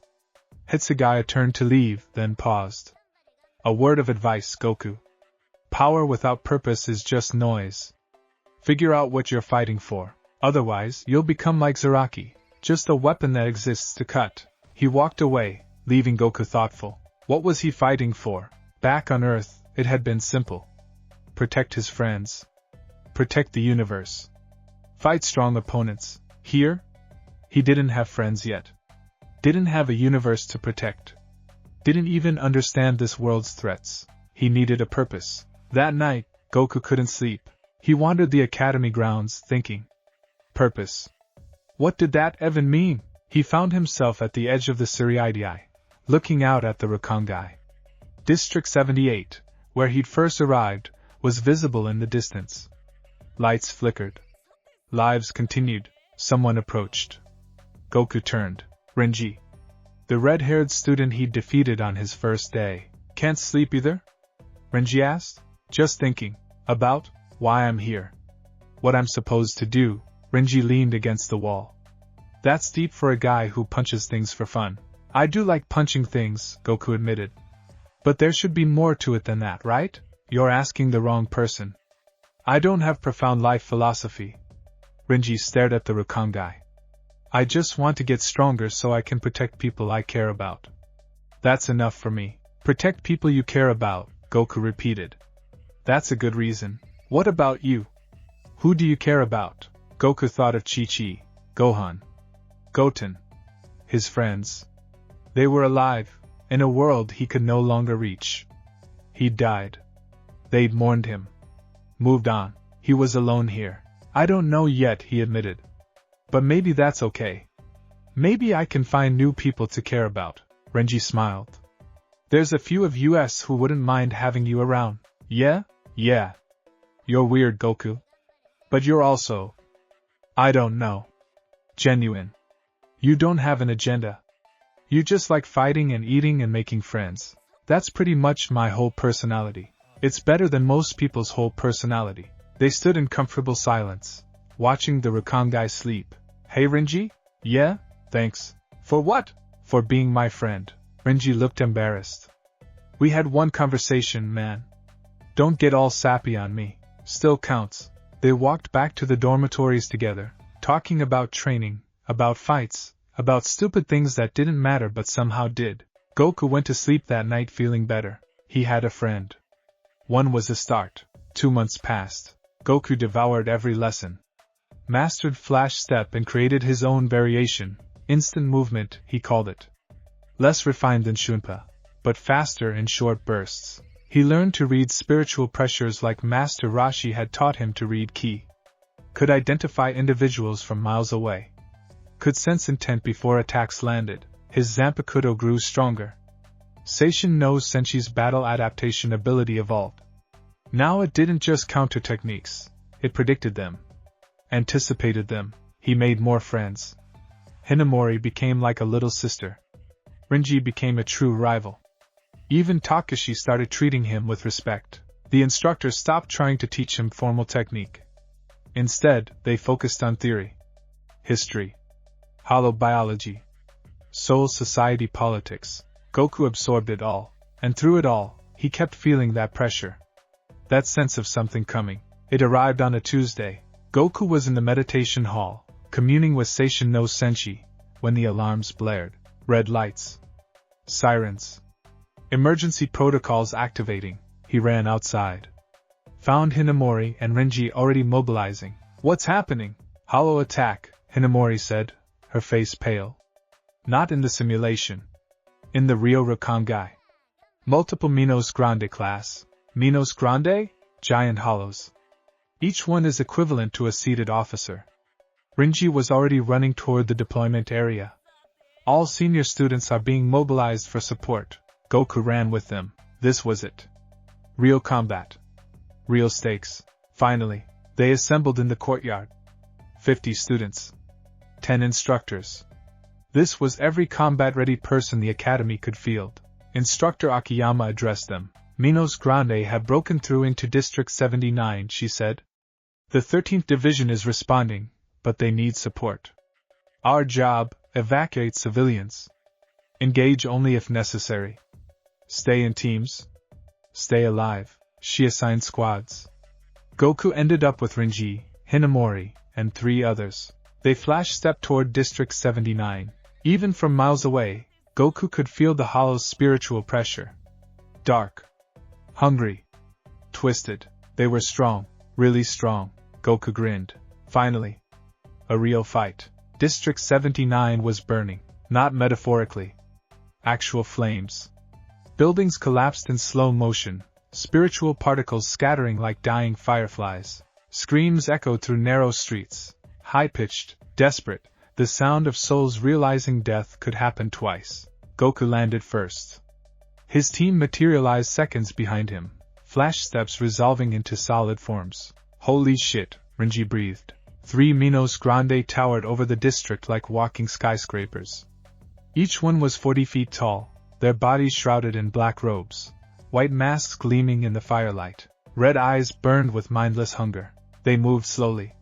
Hitsugaya turned to leave, then paused. A word of advice, Goku. Power without purpose is just noise. Figure out what you're fighting for. Otherwise, you'll become like Zaraki, just a weapon that exists to cut. He walked away, leaving Goku thoughtful. What was he fighting for? Back on Earth, it had been simple. Protect his friends. Protect the universe. Fight strong opponents. Here? He didn't have friends yet. Didn't have a universe to protect. Didn't even understand this world's threats. He needed a purpose. That night, Goku couldn't sleep. He wandered the academy grounds, thinking. Purpose. What did that even mean? He found himself at the edge of the Suriidai, looking out at the Rakangai. District 78, where he'd first arrived, was visible in the distance. Lights flickered. Lives continued. Someone approached. Goku turned. Renji. The red-haired student he'd defeated on his first day. Can't sleep either? Renji asked. Just thinking. About why I'm here. What I'm supposed to do. Renji leaned against the wall. That's deep for a guy who punches things for fun. I do like punching things, Goku admitted. But there should be more to it than that, right? You're asking the wrong person. I don't have profound life philosophy. Renji stared at the Rakangai. I just want to get stronger so I can protect people I care about. That's enough for me. Protect people you care about, Goku repeated. That's a good reason. What about you? Who do you care about? Goku thought of Chi-Chi, Gohan, Goten, his friends. They were alive, in a world he could no longer reach. He'd died. They'd mourned him. Moved on. He was alone here. I don't know yet, he admitted. But maybe that's okay. Maybe I can find new people to care about. Renji smiled. There's a few of us who wouldn't mind having you around. Yeah? Yeah. You're weird, Goku. But you're also... I don't know. Genuine. You don't have an agenda. You just like fighting and eating and making friends. That's pretty much my whole personality. It's better than most people's whole personality. They stood in comfortable silence, watching the Rakangai sleep. Hey Renji? Yeah? Thanks. For what? For being my friend. Renji looked embarrassed. We had one conversation, man. Don't get all sappy on me. Still counts. They walked back to the dormitories together, talking about training, about fights, about stupid things that didn't matter but somehow did. Goku went to sleep that night feeling better. He had a friend. One was a start. 2 months passed. Goku devoured every lesson. Mastered Flash Step and created his own variation, instant movement, he called it. Less refined than Shunpa, but faster in short bursts. He learned to read spiritual pressures like Master Roshi had taught him to read ki. Could identify individuals from miles away. Could sense intent before attacks landed. His Zanpakuto grew stronger. Saiyan no Senshi's battle adaptation ability evolved. Now it didn't just counter techniques, it predicted them. Anticipated them. He made more friends. Hinamori became like a little sister. Renji became a true rival. Even Takashi started treating him with respect. The instructors stopped trying to teach him formal technique. Instead, they focused on theory, history, holobiology, soul society politics. Goku absorbed it all, and through it all, he kept feeling that pressure. That sense of something coming. It arrived on a Tuesday. Goku was in the meditation hall, communing with Saiyan no Senshi, when the alarms blared. Red lights. Sirens. Emergency protocols activating. He ran outside. Found Hinamori and Renji already mobilizing. What's happening? Hollow attack, Hinamori said, her face pale. Not in the simulation. In the Rio Rakangai. Multiple Minos Grande class. Minos Grande? Giant hollows. Each one is equivalent to a seated officer. Renji was already running toward the deployment area. All senior students are being mobilized for support. Goku ran with them. This was it. Real combat. Real stakes. Finally, they assembled in the courtyard. 50 students. 10 instructors. This was every combat-ready person the academy could field. Instructor Akiyama addressed them. Minos Grande have broken through into District 79, she said. The 13th Division is responding, but they need support. Our job, evacuate civilians. Engage only if necessary. Stay in teams. Stay alive. She assigned squads. Goku ended up with Renji, Hinamori, and 3 others. They flash-stepped toward District 79. Even from miles away, Goku could feel the hollow's spiritual pressure. Dark. Hungry. Twisted. They were strong. Really strong. Goku grinned. Finally. A real fight. District 79 was burning. Not metaphorically. Actual flames. Buildings collapsed in slow motion, spiritual particles scattering like dying fireflies. Screams echoed through narrow streets. High-pitched, desperate, the sound of souls realizing death could happen twice. Goku landed first. His team materialized seconds behind him, flash steps resolving into solid forms. Holy shit, Renji breathed. 3 Minos Grande towered over the district like walking skyscrapers. Each one was 40 feet tall, their bodies shrouded in black robes, white masks gleaming in the firelight. Red eyes burned with mindless hunger. They moved slowly.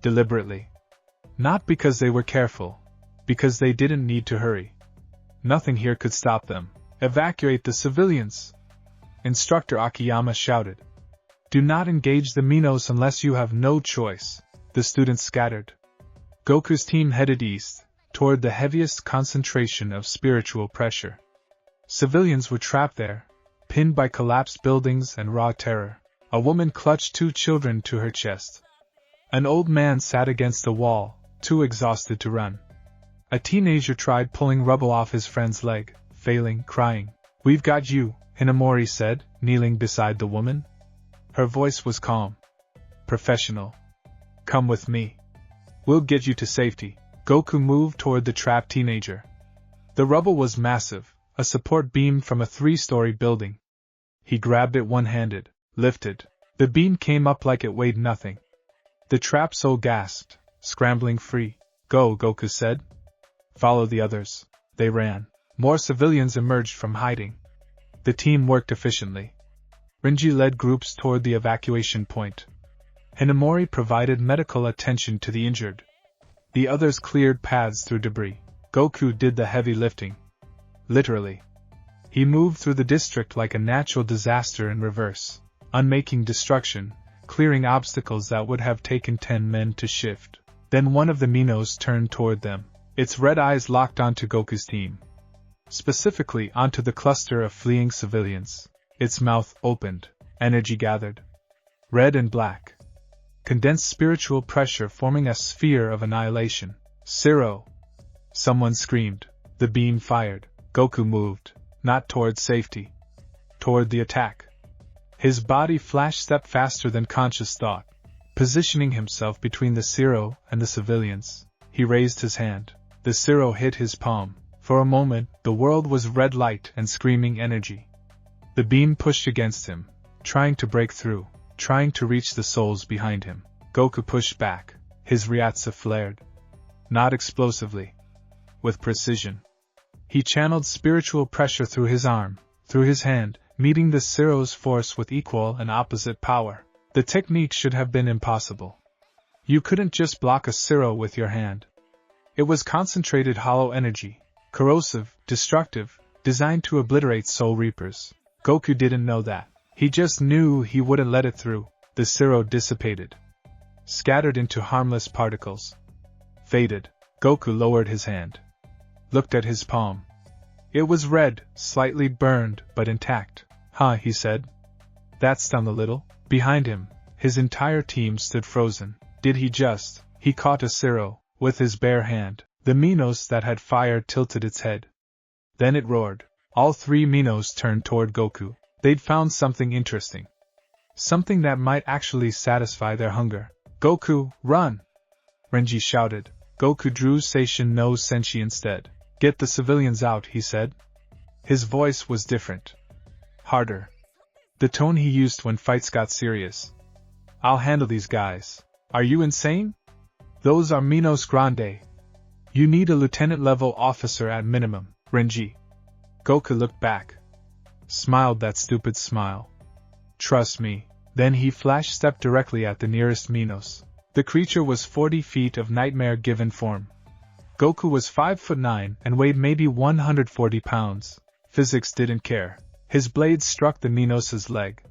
Deliberately. Not because they were careful, because they didn't need to hurry. Nothing here could stop them. Evacuate the civilians! Instructor Akiyama shouted. Do not engage the Minos unless you have no choice. The students scattered. Goku's team headed east, toward the heaviest concentration of spiritual pressure. Civilians were trapped there, pinned by collapsed buildings and raw terror. A woman clutched 2 children to her chest. An old man sat against the wall, too exhausted to run. A teenager tried pulling rubble off his friend's leg, failing, crying. We've got you, Hinamori said, kneeling beside the woman. Her voice was calm. Professional. Come with me. We'll get you to safety. Goku moved toward the trapped teenager. The rubble was massive, a support beam from a 3-story building. He grabbed it one-handed, lifted. The beam came up like it weighed nothing. The trapped soul gasped, scrambling free. Go, Goku said. Follow the others. They ran. More civilians emerged from hiding. The team worked efficiently. Renji led groups toward the evacuation point. Hinamori provided medical attention to the injured. The others cleared paths through debris. Goku did the heavy lifting. Literally. He moved through the district like a natural disaster in reverse, unmaking destruction, clearing obstacles that would have taken 10 men to shift. Then one of the Minos turned toward them. Its red eyes locked onto Goku's team. Specifically onto the cluster of fleeing civilians. Its mouth opened. Energy gathered. Red and black. Condensed spiritual pressure forming a sphere of annihilation. Zero! Someone screamed. The beam fired. Goku moved. Not toward safety. Toward the attack. His body flash-stepped faster than conscious thought. Positioning himself between the Zero and the civilians, he raised his hand. The Zero hit his palm. For a moment, the world was red light and screaming energy. The beam pushed against him, trying to break through, trying to reach the souls behind him. Goku pushed back. His Ryatsu flared. Not explosively. With precision. He channeled spiritual pressure through his arm, through his hand, meeting the Zero's force with equal and opposite power. The technique should have been impossible. You couldn't just block a Zero with your hand. It was concentrated hollow energy, corrosive, destructive, designed to obliterate Soul Reapers. Goku didn't know that. He just knew he wouldn't let it through. The Zero dissipated. Scattered into harmless particles. Faded. Goku lowered his hand. Looked at his palm. It was red, slightly burned, but intact. Huh, he said. That stung a little. Behind him, his entire team stood frozen. Did he just? He caught a Zero, with his bare hand. The Minos that had fired tilted its head. Then it roared. All three Minos turned toward Goku. They'd found something interesting. Something that might actually satisfy their hunger. Goku, run! Renji shouted. Goku drew Seishin no Senshi instead. Get the civilians out, he said. His voice was different. Harder. The tone he used when fights got serious. I'll handle these guys. Are you insane? Those are Minos Grande. You need a lieutenant-level officer at minimum, Renji. Goku looked back. Smiled that stupid smile. Trust me. Then he flash-stepped directly at the nearest Minos. The creature was 40 feet of nightmare-given form. Goku was 5'9" and weighed maybe 140 pounds. Physics didn't care. His blade struck the Minos' leg.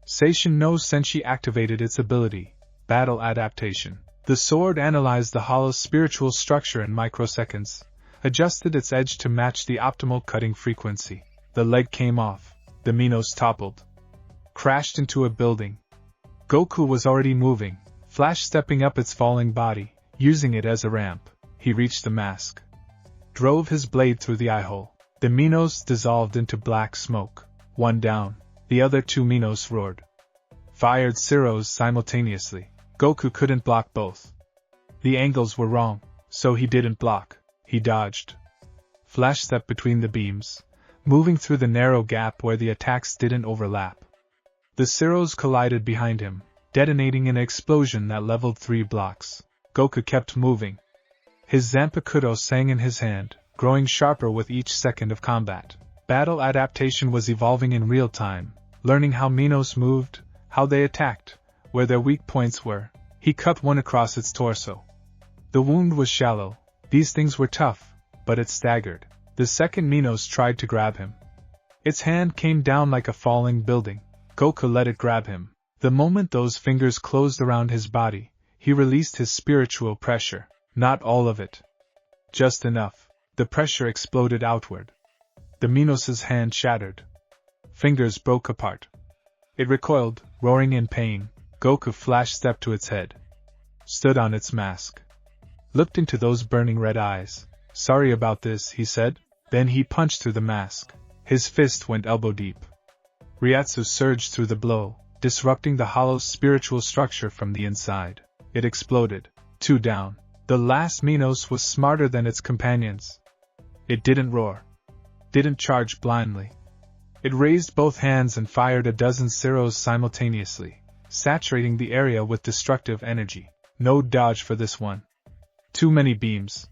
Seishin no Senshi activated its ability, Battle Adaptation. The sword analyzed the hollow spiritual structure in microseconds, adjusted its edge to match the optimal cutting frequency. The leg came off. The Minos toppled. Crashed into a building. Goku was already moving, flash-stepping up its falling body, using it as a ramp. He reached the mask. Drove his blade through the eye-hole. The Minos dissolved into black smoke. One down. The other two Minos roared. Fired Zeros simultaneously. Goku couldn't block both. The angles were wrong, so he didn't block. He dodged. Flash-stepped between the beams, moving through the narrow gap where the attacks didn't overlap. The Zeros collided behind him, detonating an explosion that leveled 3 blocks. Goku kept moving. His Zanpakuto sang in his hand, growing sharper with each second of combat. Battle adaptation was evolving in real time, learning how Minos moved, how they attacked, where their weak points were. He cut one across its torso. The wound was shallow. These things were tough, but it staggered. The second Minos tried to grab him. Its hand came down like a falling building. Goku let it grab him. The moment those fingers closed around his body, he released his spiritual pressure. Not all of it. Just enough. The pressure exploded outward. The Minos' hand shattered. Fingers broke apart. It recoiled, roaring in pain. Goku flash-stepped to its head. Stood on its mask. Looked into those burning red eyes. Sorry about this, he said. Then he punched through the mask. His fist went elbow-deep. Ryatsu surged through the blow, disrupting the hollow spiritual structure from the inside. It exploded. 2 down. The last Minos was smarter than its companions. It didn't roar. Didn't charge blindly. It raised both hands and fired a dozen Zeros simultaneously, saturating the area with destructive energy. No dodge for this one. Too many beams.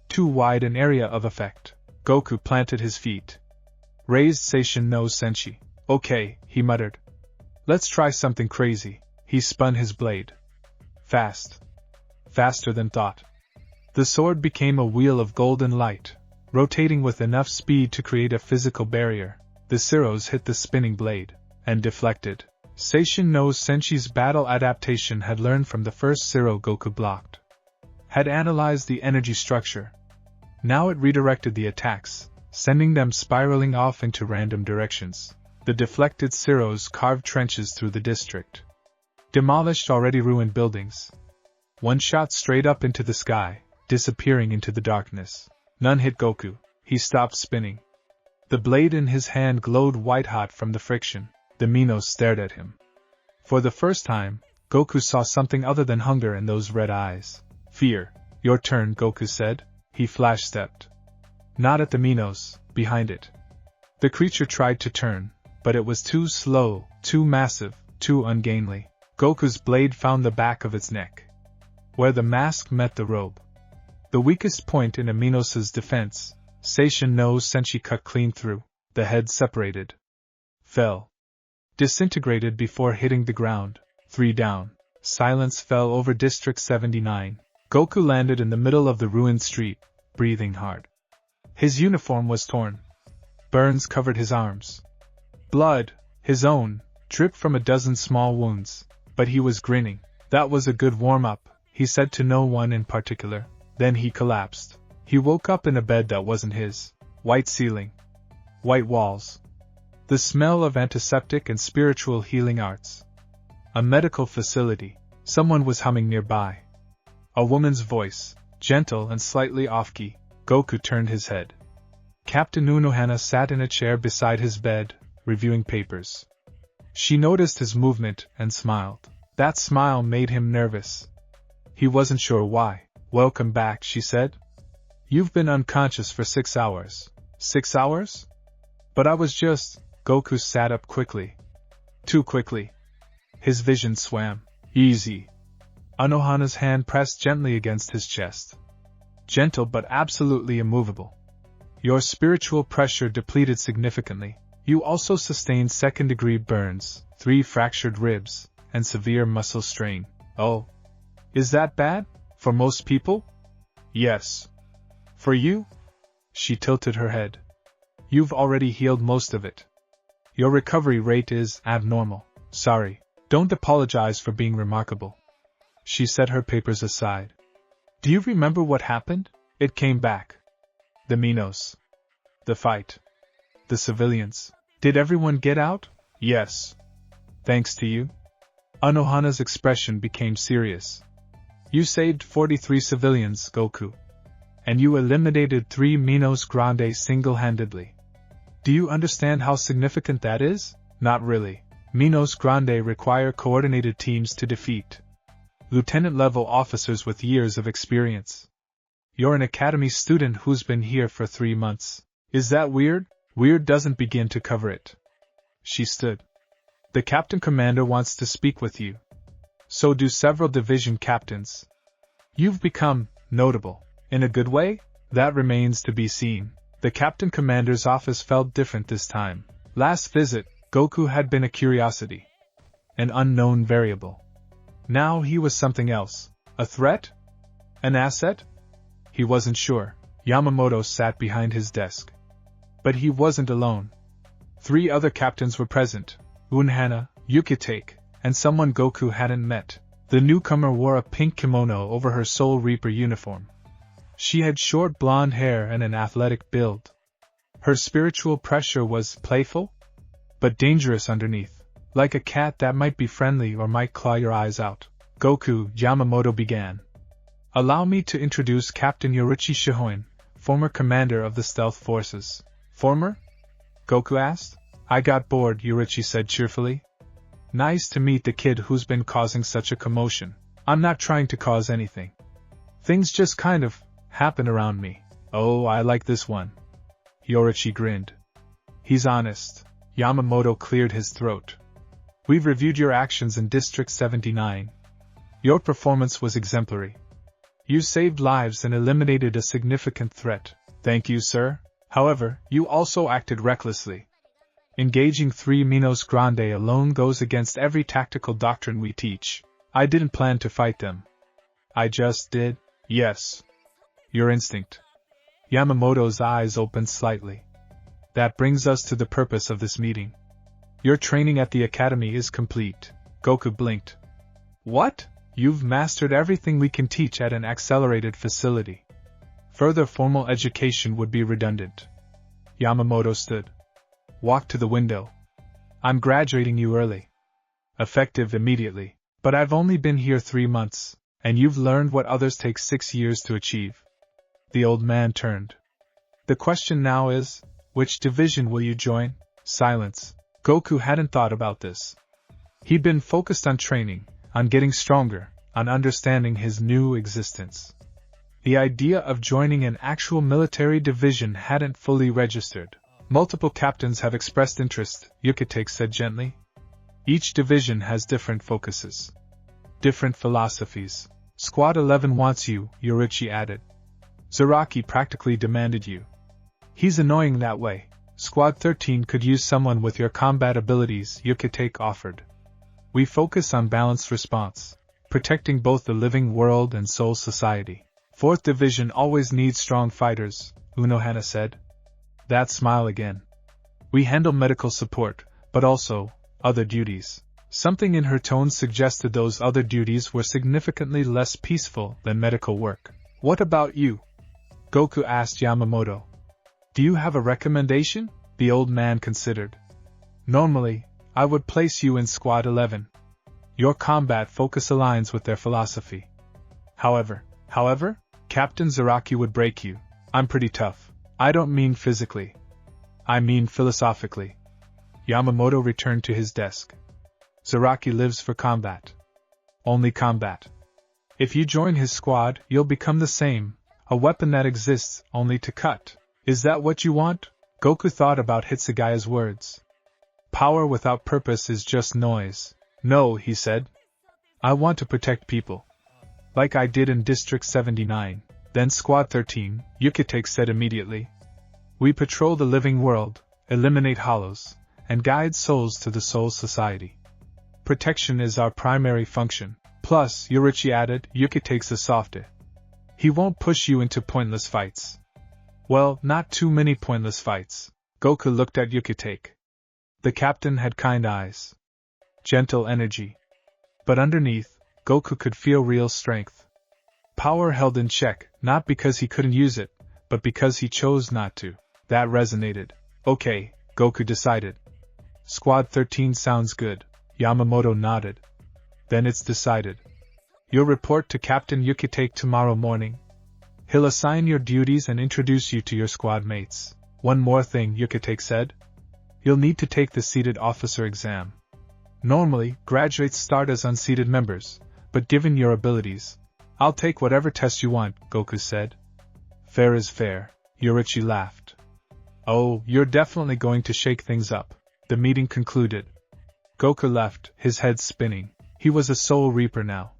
Too wide an area of effect. Goku planted his feet. Raised Seishin no Senshi. Okay, he muttered. Let's try something crazy. He spun his blade. Fast. Faster than thought. The sword became a wheel of golden light, rotating with enough speed to create a physical barrier. The Zeros hit the spinning blade, and deflected. Seishin no Senshi's battle adaptation had learned from the first Zero Goku blocked. Had analyzed the energy structure, Now it redirected the attacks, sending them spiraling off into random directions. The deflected Siros carved trenches through the district, demolished already ruined buildings. One shot straight up into the sky, disappearing into the darkness. None hit Goku. He stopped spinning. The blade in his hand glowed white-hot from the friction. The Minos stared at him. For the first time, Goku saw something other than hunger in those red eyes. Fear. Your turn, Goku said. He flash-stepped. Not at the Minos, behind it. The creature tried to turn, but it was too slow, too massive, too ungainly. Goku's blade found the back of its neck, where the mask met the robe. The weakest point in a Minos' defense, Saiyan no Senshi cut clean through. The head separated. Fell. Disintegrated before hitting the ground. 3 down. Silence fell over District 79. Goku landed in the middle of the ruined street, breathing hard. His uniform was torn. Burns covered his arms. Blood, his own, dripped from a dozen small wounds, but he was grinning. That was a good warm-up, he said to no one in particular. Then he collapsed. He woke up in a bed that wasn't his. White ceiling. White walls. The smell of antiseptic and spiritual healing arts. A medical facility. Someone was humming nearby. A woman's voice, gentle and slightly off-key. Goku turned his head. Captain Unohana sat in a chair beside his bed, reviewing papers. She noticed his movement and smiled. That smile made him nervous. He wasn't sure why. Welcome back, she said. You've been unconscious for 6 hours. 6 hours? But I was just... Goku sat up quickly. Too quickly. His vision swam. Easy. Unohana's hand pressed gently against his chest. Gentle but absolutely immovable. Your spiritual pressure depleted significantly. You also sustained second-degree burns, 3 fractured ribs, and severe muscle strain. Oh. Is that bad? For most people? Yes. For you? She tilted her head. You've already healed most of it. Your recovery rate is abnormal. Sorry. Don't apologize for being remarkable. She set her papers aside. Do you remember what happened? It came back. The Minos. The fight. The civilians. Did everyone get out? Yes. Thanks to you? Unohana's expression became serious. You saved 43 civilians, Goku. And you eliminated 3 Minos Grande single-handedly. Do you understand how significant that is? Not really. Minos Grande require coordinated teams to defeat. Lieutenant-level officers with years of experience. You're an academy student who's been here for 3 months. Is that weird? Weird doesn't begin to cover it. She stood. The captain commander wants to speak with you. So do several division captains. You've become notable. In a good way? That remains to be seen. The captain commander's office felt different this time. Last visit, Goku had been a curiosity. An unknown variable. Now he was something else. A threat? An asset? He wasn't sure. Yamamoto sat behind his desk. But he wasn't alone. 3 other captains were present. Unohana, Yukitake, and someone Goku hadn't met. The newcomer wore a pink kimono over her Soul Reaper uniform. She had short blonde hair and an athletic build. Her spiritual pressure was playful, but dangerous underneath, like a cat that might be friendly or might claw your eyes out. Goku, Yamamoto began. Allow me to introduce Captain Yorichi Shihoin, former commander of the Stealth Forces. Former? Goku asked. I got bored, Yorichi said cheerfully. Nice to meet the kid who's been causing such a commotion. I'm not trying to cause anything. Things just kind of happen around me. Oh, I like this one. Yorichi grinned. He's honest. Yamamoto cleared his throat. We've reviewed your actions in District 79. Your performance was exemplary. You saved lives and eliminated a significant threat. Thank you, sir. However, you also acted recklessly. Engaging 3 Minos Grande alone goes against every tactical doctrine we teach. I didn't plan to fight them. I just did. Yes. Your instinct. Yamamoto's eyes opened slightly. That brings us to the purpose of this meeting. Your training at the academy is complete. Goku blinked. What? You've mastered everything we can teach at an accelerated facility. Further formal education would be redundant. Yamamoto stood. Walked to the window. I'm graduating you early. Effective immediately. But I've only been here 3 months, and you've learned what others take 6 years to achieve. The old man turned. The question now is, which division will you join? Silence. Goku hadn't thought about this. He'd been focused on training, on getting stronger, on understanding his new existence. The idea of joining an actual military division hadn't fully registered. Multiple captains have expressed interest, Yukitake said gently. Each division has different focuses. Different philosophies. Squad 11 wants you, Yoruichi added. Zaraki practically demanded you. He's annoying that way. Squad 13 could use someone with your combat abilities, Yukitake offered. We focus on balanced response, protecting both the living world and soul society. 4th Division always needs strong fighters, Unohana said. That smile again. We handle medical support, but also other duties. Something in her tone suggested those other duties were significantly less peaceful than medical work. What about you? Goku asked Yamamoto. Do you have a recommendation? The old man considered. Normally, I would place you in Squad 11. Your combat focus aligns with their philosophy. However, Captain Zaraki would break you. I'm pretty tough. I don't mean physically. I mean philosophically. Yamamoto returned to his desk. Zaraki lives for combat. Only combat. If you join his squad, you'll become the same, a weapon that exists only to cut. Is that what you want? Goku thought about Hitsugaya's words. Power without purpose is just noise. No, he said. I want to protect people. Like I did in District 79, then Squad 13, Yukitake said immediately. We patrol the living world, eliminate hollows, and guide souls to the soul society. Protection is our primary function. Plus, Yoruichi added, Yukitake's a softy. He won't push you into pointless fights. Well, not too many pointless fights. Goku looked at Yukitake. The captain had kind eyes. Gentle energy. But underneath, Goku could feel real strength. Power held in check, not because he couldn't use it, but because he chose not to. That resonated. Okay, Goku decided. Squad 13 sounds good. Yamamoto nodded. Then it's decided. You'll report to Captain Yukitake tomorrow morning. He'll assign your duties and introduce you to your squad mates. One more thing, Yukitake said. You'll need to take the seated officer exam. Normally, graduates start as unseated members, but given your abilities, I'll take whatever test you want, Goku said. Fair is fair, Yoruichi laughed. Oh, you're definitely going to shake things up. The meeting concluded. Goku left, his head spinning. He was a Soul Reaper now.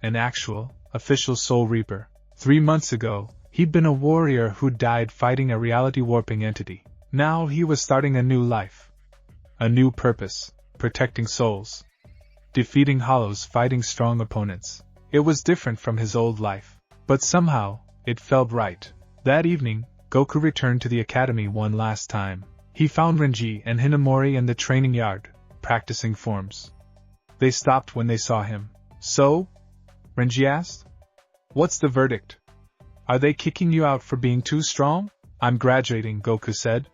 An actual, official Soul Reaper. 3 months ago, he'd been a warrior who died fighting a reality-warping entity. Now he was starting a new life. A new purpose, protecting souls. Defeating hollows, fighting strong opponents. It was different from his old life, but somehow, it felt right. That evening, Goku returned to the academy one last time. He found Renji and Hinamori in the training yard, practicing forms. They stopped when they saw him. So? Renji asked. What's the verdict? Are they kicking you out for being too strong? I'm graduating, Goku said.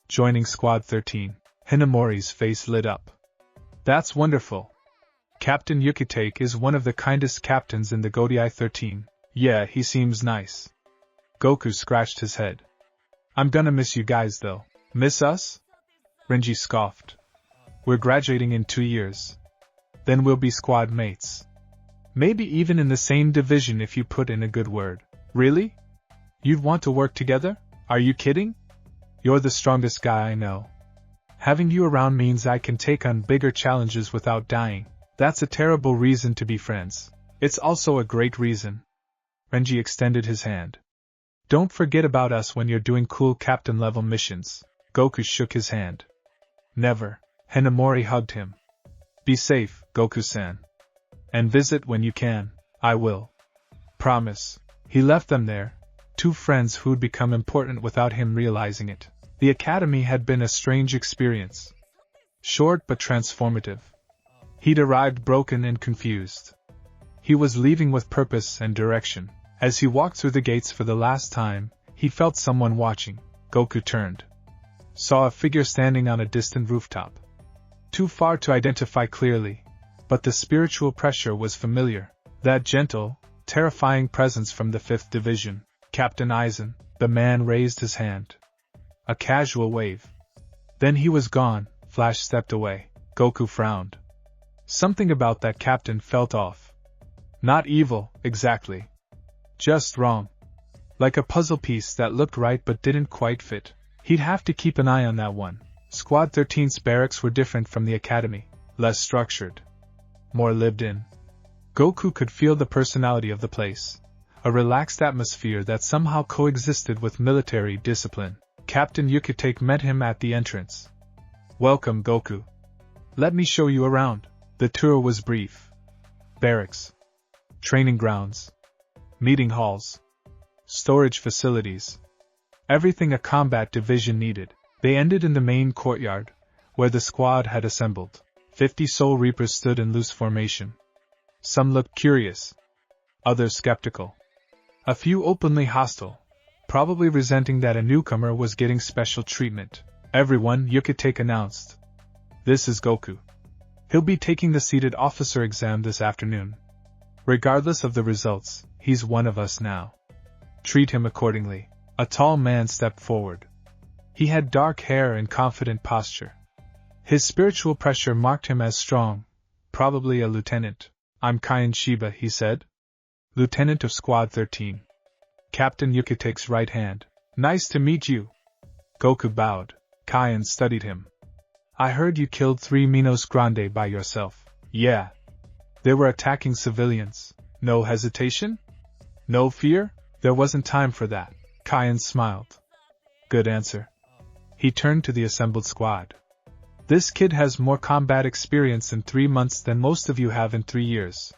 Joining Squad 13. Hinamori's face lit up. That's wonderful. Captain Yukitake is one of the kindest captains in the Godai 13. Yeah, he seems nice. Goku scratched his head. I'm gonna miss you guys though. Miss us? Renji scoffed. We're graduating in 2 years. Then we'll be squad mates. Maybe even in the same division if you put in a good word. Really? You'd want to work together? Are you kidding? You're the strongest guy I know. Having you around means I can take on bigger challenges without dying. That's a terrible reason to be friends. It's also a great reason. Renji extended his hand. Don't forget about us when you're doing cool captain-level missions. Goku shook his hand. Never. Hinamori hugged him. Be safe, Goku-san. And visit when you can. I will. Promise. He left them there, 2 friends who'd become important without him realizing it. The academy had been a strange experience. Short but transformative. He'd arrived broken and confused. He was leaving with purpose and direction. As he walked through the gates for the last time, he felt someone watching. Goku turned. Saw a figure standing on a distant rooftop. Too far to identify clearly, but the spiritual pressure was familiar. That gentle, terrifying presence from the 5th Division. Captain Aizen. The man raised his hand. A casual wave. Then he was gone. Flash stepped away. Goku frowned. Something about that captain felt off. Not evil, exactly. Just wrong. Like a puzzle piece that looked right but didn't quite fit. He'd have to keep an eye on that one. Squad 13's barracks were different from the academy. Less structured. More lived in. Goku could feel the personality of the place. A relaxed atmosphere that somehow coexisted with military discipline. Captain Yukitake met him at the entrance. Welcome, Goku. Let me show you around. The tour was brief. Barracks. Training grounds. Meeting halls. Storage facilities. Everything a combat division needed. They ended in the main courtyard, where the squad had assembled. 50 Soul Reapers stood in loose formation. Some looked curious. Others skeptical. A few openly hostile, probably resenting that a newcomer was getting special treatment. Everyone, Yukitake announced. This is Goku. He'll be taking the seated officer exam this afternoon. Regardless of the results, he's one of us now. Treat him accordingly. A tall man stepped forward. He had dark hair and confident posture. His spiritual pressure marked him as strong, probably a lieutenant. I'm Kaian Shiba, he said. Lieutenant of Squad 13. Captain Yukitake's right hand. Nice to meet you. Goku bowed. Kaian studied him. I heard you killed 3 Minos Grande by yourself. Yeah. They were attacking civilians. No hesitation? No fear? There wasn't time for that. Kaian smiled. Good answer. He turned to the assembled squad. This kid has more combat experience in 3 months than most of you have in 3 years.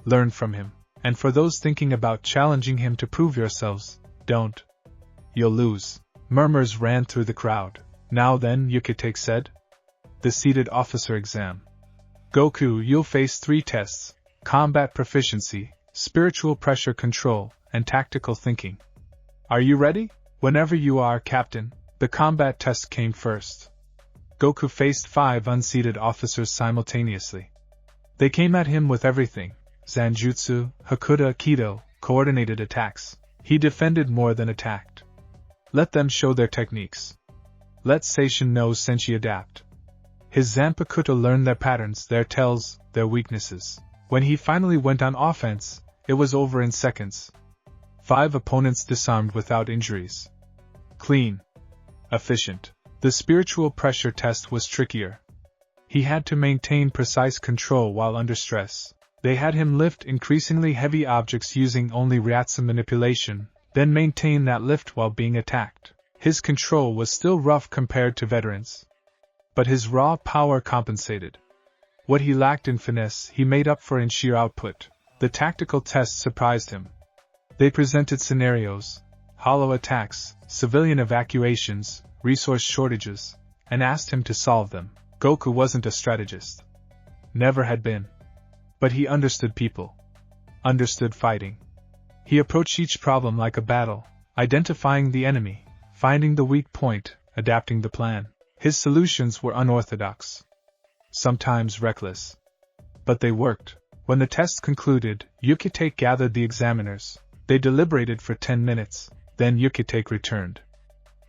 Learn from him. And for those thinking about challenging him to prove yourselves, don't. You'll lose. Murmurs ran through the crowd. Now then, Yukitake said. The seated officer exam. Goku, you'll face 3 tests: combat proficiency, spiritual pressure control, and tactical thinking. Are you ready? Whenever you are, Captain. The combat test came first. Goku faced 5 unseated officers simultaneously. They came at him with everything: Zanjutsu, Hakuda, Kido, coordinated attacks. He defended more than attacked. Let them show their techniques. Let Saiyan no Senshi adapt. His Zanpakuto learned their patterns, their tells, their weaknesses. When he finally went on offense, it was over in seconds. 5 opponents disarmed without injuries. Clean. Efficient. The spiritual pressure test was trickier. He had to maintain precise control while under stress. They had him lift increasingly heavy objects using only Ryatsu manipulation, then maintain that lift while being attacked. His control was still rough compared to veterans. But his raw power compensated. What he lacked in finesse, he made up for in sheer output. The tactical tests surprised him. They presented scenarios, hollow attacks, civilian evacuations, resource shortages, and asked him to solve them. Goku wasn't a strategist. Never had been. But he understood people. Understood fighting. He approached each problem like a battle, identifying the enemy, finding the weak point, adapting the plan. His solutions were unorthodox. Sometimes reckless. But they worked. When the test concluded, Yukitake gathered the examiners. They deliberated for 10 minutes, then Yukitake returned.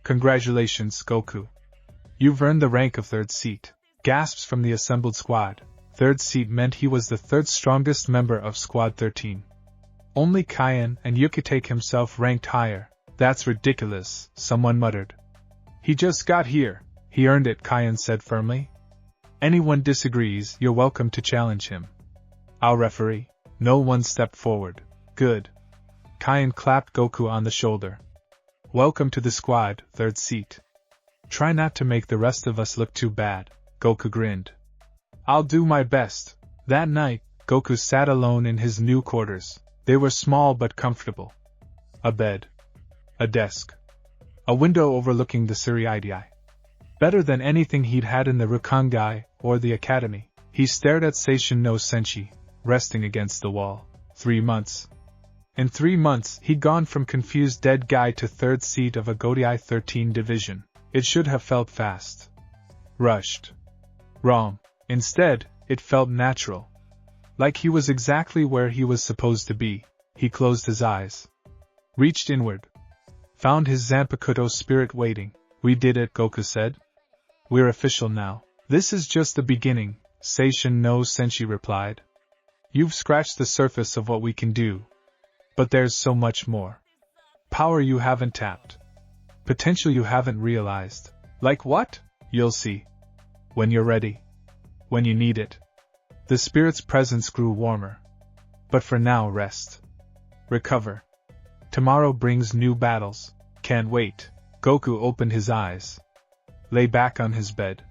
Congratulations, Goku. You've earned the rank of 3rd seat. Gasps from the assembled squad. 3rd seat meant he was the 3rd strongest member of Squad 13. Only Kaian and Yukitake himself ranked higher. That's ridiculous, someone muttered. He just got here. He earned it, Kaian said firmly. Anyone disagrees, you're welcome to challenge him. I'll referee. No one stepped forward. Good. Kaian clapped Goku on the shoulder. Welcome to the squad, 3rd seat. Try not to make the rest of us look too bad. Goku grinned. I'll do my best. That night, Goku sat alone in his new quarters. They were small but comfortable. A bed. A desk. A window overlooking the Suriidai. Better than anything he'd had in the Rukongai or the academy. He stared at Saiyan no Senshi, resting against the wall. 3 months. In 3 months, he'd gone from confused dead guy to third seat of a Goti 13 division. It should have felt fast. Rushed. Wrong. Instead, it felt natural. Like he was exactly where he was supposed to be. He closed his eyes. Reached inward. Found his Zanpakuto spirit waiting. We did it, Goku said. We're official now. This is just the beginning, Saiyan no Senshi replied. You've scratched the surface of what we can do. But there's so much more. Power you haven't tapped. Potential you haven't realized. Like what? You'll see. When you're ready. When you need it. The spirit's presence grew warmer. But for now, rest. Recover. Tomorrow brings new battles. Can't wait. Goku opened his eyes. Lay back on his bed.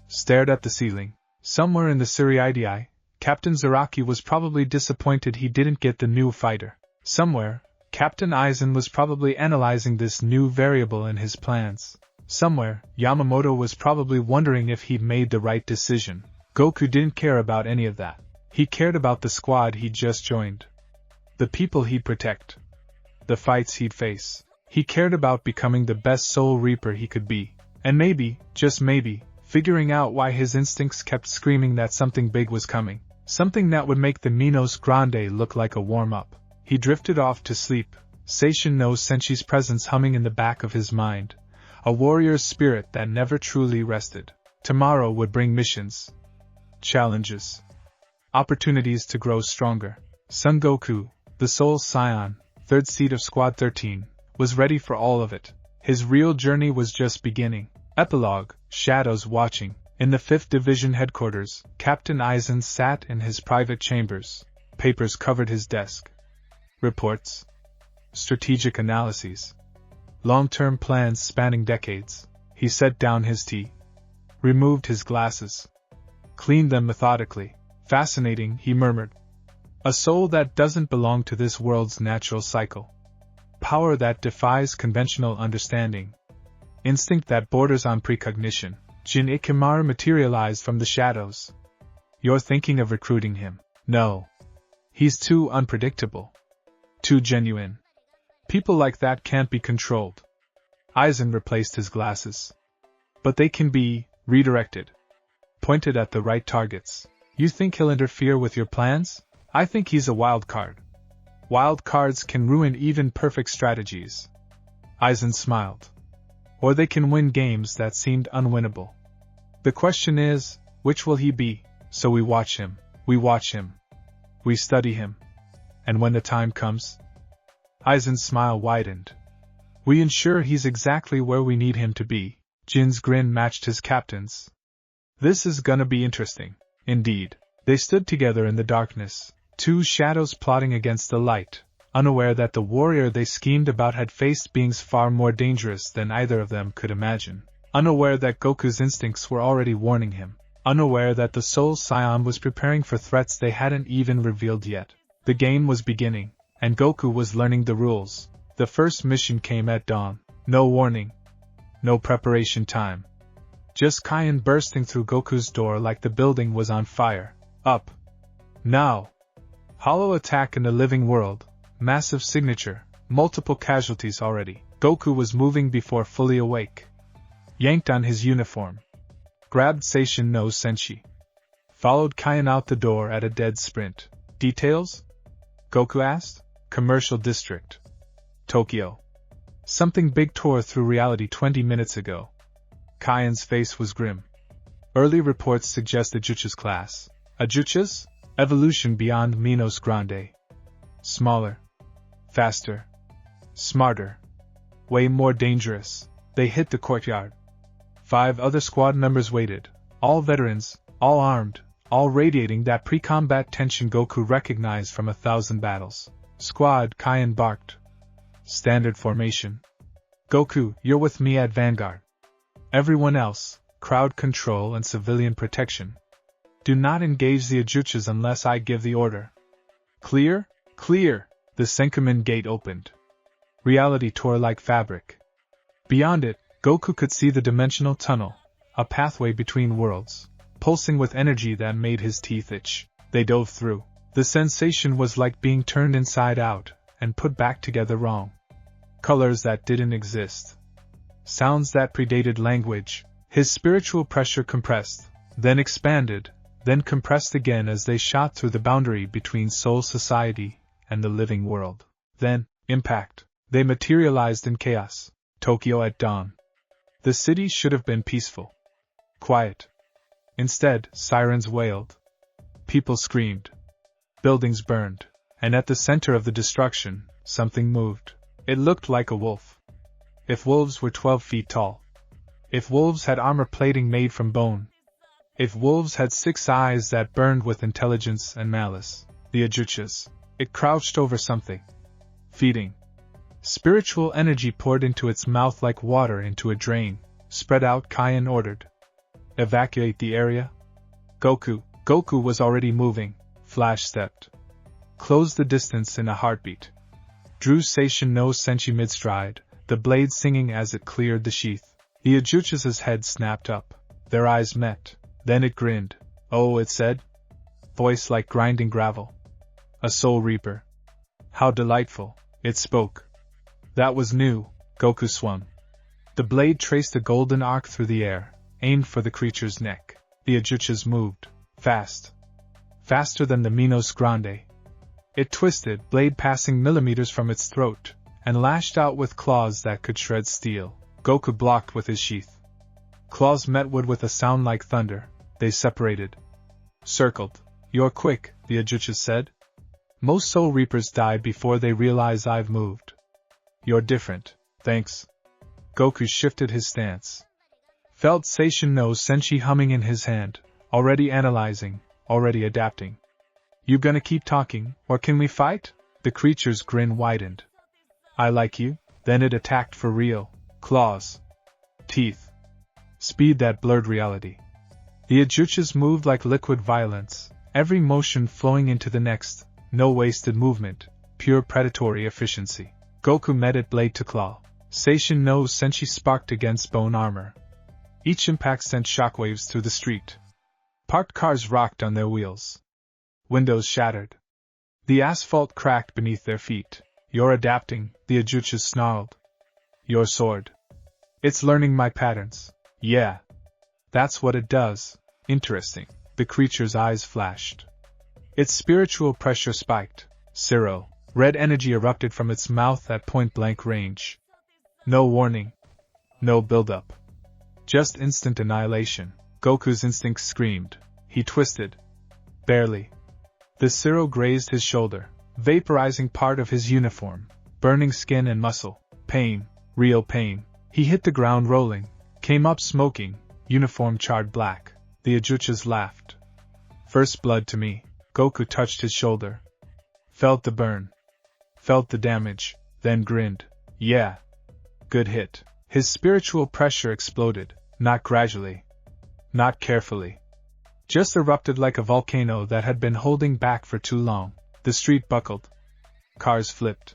Stared at the ceiling. Somewhere in the Suriidii, Captain Zaraki was probably disappointed he didn't get the new fighter. Somewhere, Captain Aizen was probably analyzing this new variable in his plans. Somewhere, Yamamoto was probably wondering if he'd made the right decision. Goku didn't care about any of that. He cared about the squad he'd just joined. The people he'd protect. The fights he'd face. He cared about becoming the best Soul Reaper he could be. And maybe, just maybe, figuring out why his instincts kept screaming that something big was coming. Something that would make the Minos Grande look like a warm-up. He drifted off to sleep, Saiyan no Senshi's presence humming in the back of his mind. A warrior's spirit that never truly rested. Tomorrow would bring missions. Challenges. Opportunities to grow stronger. Son Goku, the Soul Saiyan, third seat of Squad 13, was ready for all of it. His real journey was just beginning. Epilogue, Shadows watching. In the 5th Division headquarters, Captain Aizen sat in his private chambers. Papers covered his desk. Reports. Strategic analyses. Long-term plans spanning decades. He set down his tea. Removed his glasses. Cleaned them methodically. Fascinating, he murmured. A soul that doesn't belong to this world's natural cycle. Power that defies conventional understanding. Instinct that borders on precognition. Jin Ikamaru materialized from the shadows. You're thinking of recruiting him. No. He's too unpredictable. Too genuine. People like that can't be controlled. Aizen replaced his glasses. But they can be redirected. Pointed at the right targets. You think he'll interfere with your plans? I think he's a wild card. Wild cards can ruin even perfect strategies. Aizen smiled. Or they can win games that seemed unwinnable. The question is, which will he be? So we watch him. We study him. And when the time comes? Aizen's smile widened. We ensure he's exactly where we need him to be. Jin's grin matched his captain's. This is gonna be interesting. Indeed. They stood together in the darkness, two shadows plotting against the light, unaware that the warrior they schemed about had faced beings far more dangerous than either of them could imagine. Unaware that Goku's instincts were already warning him. Unaware that the Soul Saiyan was preparing for threats they hadn't even revealed yet. The game was beginning, and Goku was learning the rules. The first mission came at dawn. No warning. No preparation time. Just Kaiyan bursting through Goku's door like the building was on fire. Up. Now. Hollow attack in the living world. Massive signature. Multiple casualties already. Goku was moving before fully awake. Yanked on his uniform. Grabbed Saiyan no Senshi. Followed Kaiyan out the door at a dead sprint. Details? Goku asked. Commercial district. Tokyo. Something big tore through reality 20 minutes ago. Kaiyan's face was grim. Early reports suggest a Jutsu's class. A Jutsu's? Evolution beyond Minos Grande. Smaller. Faster. Smarter. Way more dangerous. They hit the courtyard. 5 other squad members waited. All veterans, all armed, all radiating that pre-combat tension Goku recognized from 1,000 battles. Squad, Kaiyan barked. Standard formation. Goku, you're with me at Vanguard. Everyone else, crowd control and civilian protection. Do not engage the Ajuchas unless I give the order. Clear? Clear! The Senkamin gate opened. Reality tore like fabric. Beyond it, Goku could see the dimensional tunnel, a pathway between worlds, pulsing with energy that made his teeth itch. They dove through. The sensation was like being turned inside out, and put back together wrong. Colors that didn't exist. Sounds that predated language. His spiritual pressure compressed, then expanded, then compressed again as they shot through the boundary between soul society and the living world. Then, impact. They materialized in chaos. Tokyo at dawn. The city should have been peaceful. Quiet. Instead, sirens wailed. People screamed. Buildings burned. And at the center of the destruction, something moved. It looked like a wolf. If wolves were 12 feet tall. If wolves had armor plating made from bone. If wolves had 6 eyes that burned with intelligence and malice. The Ajuchas. It crouched over something. Feeding. Spiritual energy poured into its mouth like water into a drain. Spread out, Kaiyan ordered. Evacuate the area. Goku was already moving. Flash stepped. Closed the distance in a heartbeat. Drew Saiyan no Senshi mid-stride, the blade singing as it cleared the sheath. The Ajuchas' head snapped up. Their eyes met. Then it grinned. Oh, it said. Voice like grinding gravel. A soul reaper. How delightful, it spoke. That was new. Goku swung. The blade traced a golden arc through the air, aimed for the creature's neck. The Ajuchas moved. Fast. Faster than the Minos Grande. It twisted, blade passing millimeters from its throat, and lashed out with claws that could shred steel. Goku blocked with his sheath. Claws met wood with a sound like thunder. They separated. Circled. You're quick, the Ajuchas said. Most Soul Reapers die before they realize I've moved. You're different, thanks. Goku shifted his stance. Felt Saiyan no Senshi humming in his hand, already analyzing, already adapting. You gonna keep talking, or can we fight? The creature's grin widened. I like you. Then it attacked for real. Claws. Teeth. Speed that blurred reality. The Ajuchas moved like liquid violence, every motion flowing into the next, no wasted movement, pure predatory efficiency. Goku met it blade to claw. Saiyan no Senshi sparked against bone armor. Each impact sent shockwaves through the street. Parked cars rocked on their wheels. Windows shattered. The asphalt cracked beneath their feet. You're adapting, the Ajuchas snarled. Your sword. It's learning my patterns. Yeah. That's what it does. Interesting. The creature's eyes flashed. Its spiritual pressure spiked. Zero. Red energy erupted from its mouth at point-blank range. No warning. No build-up. Just instant annihilation. Goku's instinct screamed. He twisted. Barely. The Zero grazed his shoulder, vaporizing part of his uniform, burning skin and muscle. Pain. Real pain. He hit the ground rolling, came up smoking, uniform charred black. The Ajuchas laughed. First blood to me. Goku touched his shoulder. Felt the burn. Felt the damage, then grinned. Yeah. Good hit. His spiritual pressure exploded, not gradually. Not carefully. Just erupted like a volcano that had been holding back for too long. The street buckled. Cars flipped.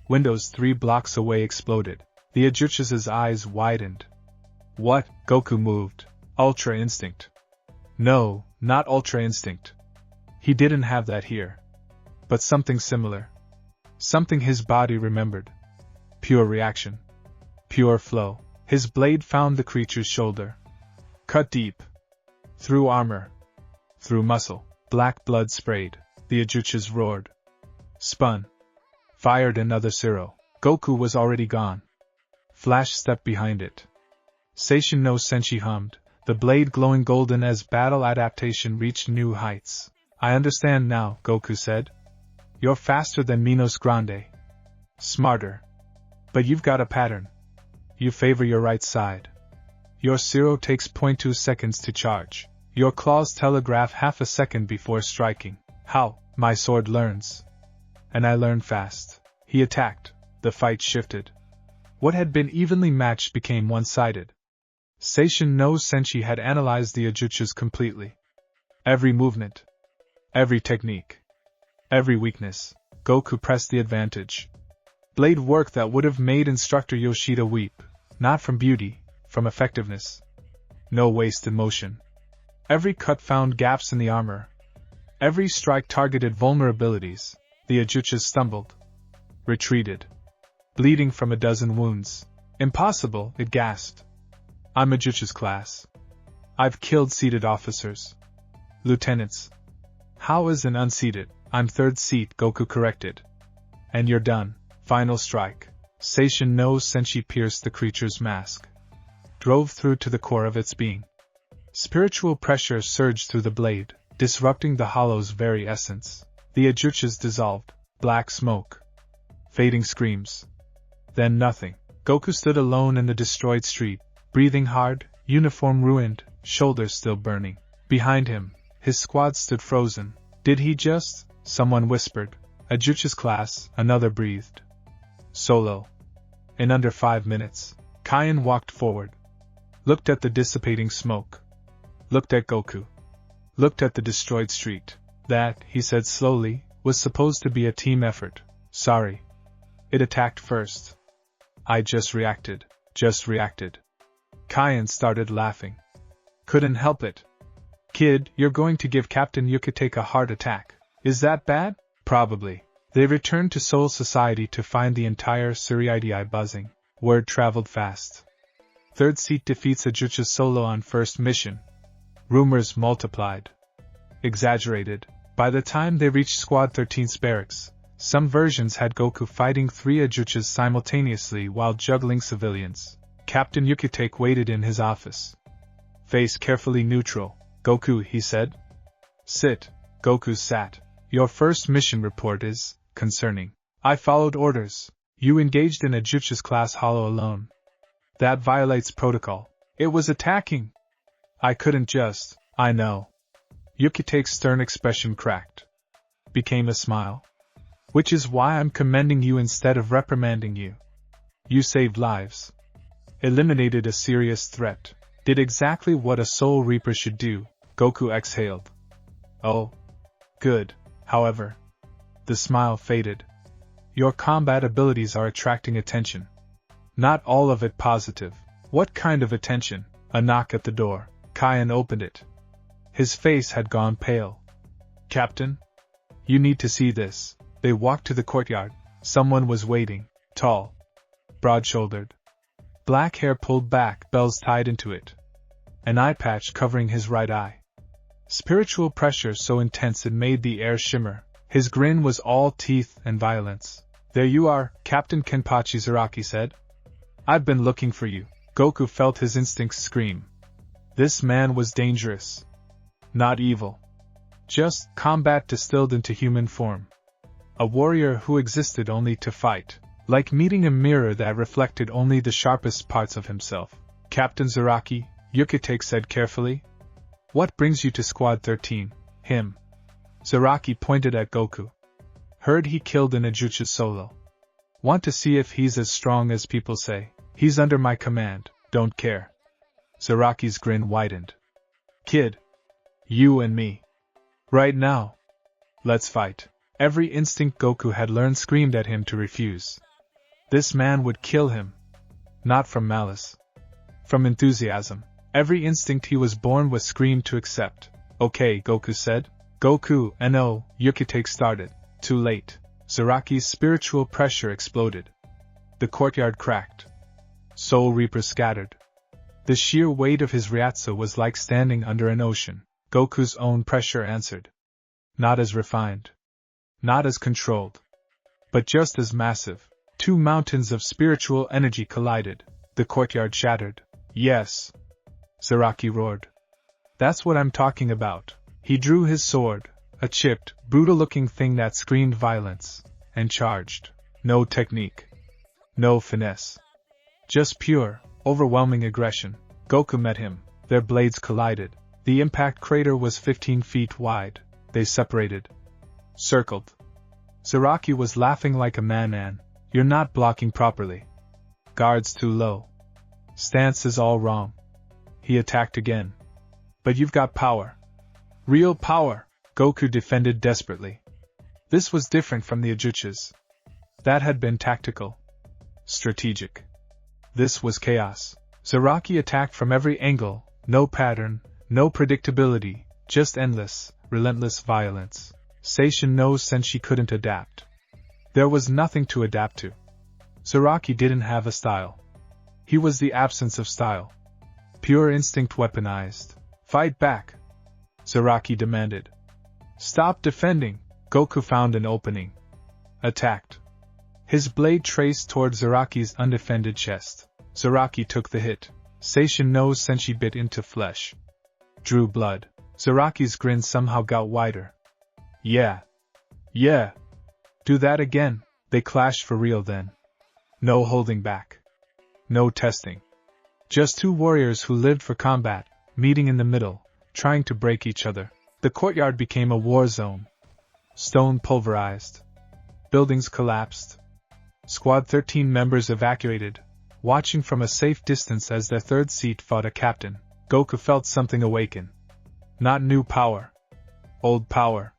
Windows 3 blocks away exploded. The Ajuchas' eyes widened. What? Goku moved. Ultra Instinct. No, not Ultra Instinct. He didn't have that here. But something similar. Something his body remembered. Pure reaction. Pure flow. His blade found the creature's shoulder. Cut deep. Through armor. Through muscle. Black blood sprayed. The Ajuchas roared. Spun. Fired another Zero. Goku was already gone. Flash stepped behind it. Saiyan no Senshi hummed, the blade glowing golden as battle adaptation reached new heights. I understand now, Goku said. You're faster than Minos Grande. Smarter. But you've got a pattern. You favor your right side. Your Zero takes 0.2 seconds to charge. Your claws telegraph half a second before striking. How? My sword learns. And I learn fast. He attacked. The fight shifted. What had been evenly matched became one-sided. Saiyan no Senshi had analyzed the Ajuchas completely. Every movement. Every technique. Every weakness. Goku pressed the advantage. Blade work that would have made Instructor Yoshida weep. Not from beauty, from effectiveness. No wasted motion. Every cut found gaps in the armor. Every strike targeted vulnerabilities. The Ajuchas stumbled. retreated, bleeding from a dozen wounds. Impossible, it gasped. I'm a Jutsu's class. I've killed seated officers. Lieutenants. How is an unseated? I'm third seat, Goku corrected. And you're done. Final strike. Saiyan no Senshi pierced the creature's mask. Drove through to the core of its being. Spiritual pressure surged through the blade, disrupting the hollow's very essence. The Ajuchas dissolved. Black smoke. Fading screams. Then nothing. Goku stood alone in the destroyed street, breathing hard, uniform ruined, shoulders still burning. Behind him, his squad stood frozen. Did he just? Someone whispered. Ajucha's class, another breathed. Solo. In under 5 minutes, Kaiyan walked forward. Looked at the dissipating smoke. Looked at Goku. Looked at the destroyed street. That, he said slowly, was supposed to be a team effort. Sorry. It attacked first. I just reacted. Kaiyan started laughing. Couldn't help it. Kid, you're going to give Captain Yukitake a heart attack. Is that bad? Probably. They returned to Soul Society to find the entire Suriidii buzzing. Word traveled fast. Third seat defeats Ajucha's solo on first mission. Rumors multiplied. Exaggerated. By the time they reached Squad 13's barracks, some versions had Goku fighting 3 Ajuchas simultaneously while juggling civilians. Captain Yukitake waited in his office. Face carefully neutral. Goku, he said. Sit. Goku sat. Your first mission report is concerning. I followed orders. You engaged in Ajucha's class hollow alone. That violates protocol. It was attacking. I couldn't just. I know. Yukitake's stern expression cracked. Became a smile. Which is why I'm commending you instead of reprimanding you. You saved lives. Eliminated a serious threat. Did exactly what a Soul Reaper should do. Goku exhaled. Oh. Good. However. The smile faded. Your combat abilities are attracting attention. Not all of it positive. What kind of attention? A knock at the door. Kaiyan opened it. His face had gone pale. Captain? You need to see this. They walked to the courtyard. Someone was waiting. Tall. Broad-shouldered. Black hair pulled back, bells tied into it. An eye patch covering his right eye. Spiritual pressure so intense it made the air shimmer. His grin was all teeth and violence. There you are, Captain Kenpachi Zaraki said. I've been looking for you. Goku felt his instincts scream. This man was dangerous. Not evil. Just combat distilled into human form. A warrior who existed only to fight. Like meeting a mirror that reflected only the sharpest parts of himself. Captain Zaraki, Yukitake said carefully. What brings you to Squad 13? Him. Zaraki pointed at Goku. Heard he killed an Ajucha solo. Want to see if he's as strong as people say. He's under my command, don't care. Zaraki's grin widened. Kid. You and me. Right now. Let's fight. Every instinct Goku had learned screamed at him to refuse. This man would kill him. Not from malice. From enthusiasm. Every instinct he was born with screamed to accept. Okay, Goku said. Goku, no, Yukitake started. Too late. Zaraki's spiritual pressure exploded. The courtyard cracked. Soul Reapers scattered. The sheer weight of his Ryatsu was like standing under an ocean. Goku's own pressure answered. Not as refined. Not as controlled. But just as massive. 2 mountains of spiritual energy collided. The courtyard shattered. Yes. Zaraki roared. That's what I'm talking about. He drew his sword, a chipped, brutal-looking thing that screamed violence, and charged. No technique. No finesse. Just pure, overwhelming aggression. Goku met him. Their blades collided. The impact crater was 15 feet wide. They separated. Circled. Zaraki was laughing like a madman. You're not blocking properly. Guards too low. Stance is all wrong. He attacked again. But you've got power. Real power, Goku defended desperately. This was different from the Ajuchas. That had been tactical. Strategic. This was chaos. Zaraki attacked from every angle, no pattern, no predictability, just endless, relentless violence. Saiyan no Senshi couldn't adapt. There was nothing to adapt to. Zaraki didn't have a style. He was the absence of style. Pure instinct weaponized. Fight back! Zaraki demanded. Stop defending! Goku found an opening. Attacked. His blade traced toward Zaraki's undefended chest. Zaraki took the hit. Saiyan no Senshi bit into flesh. Drew blood. Zaraki's grin somehow got wider. Yeah. Yeah. Do that again. They clashed for real then. No holding back. No testing. Just two warriors who lived for combat, meeting in the middle, trying to break each other. The courtyard became a war zone. Stone pulverized. Buildings collapsed. Squad 13 members evacuated, watching from a safe distance as their third seat fought a captain. Goku felt something awaken. Not new power. Old power.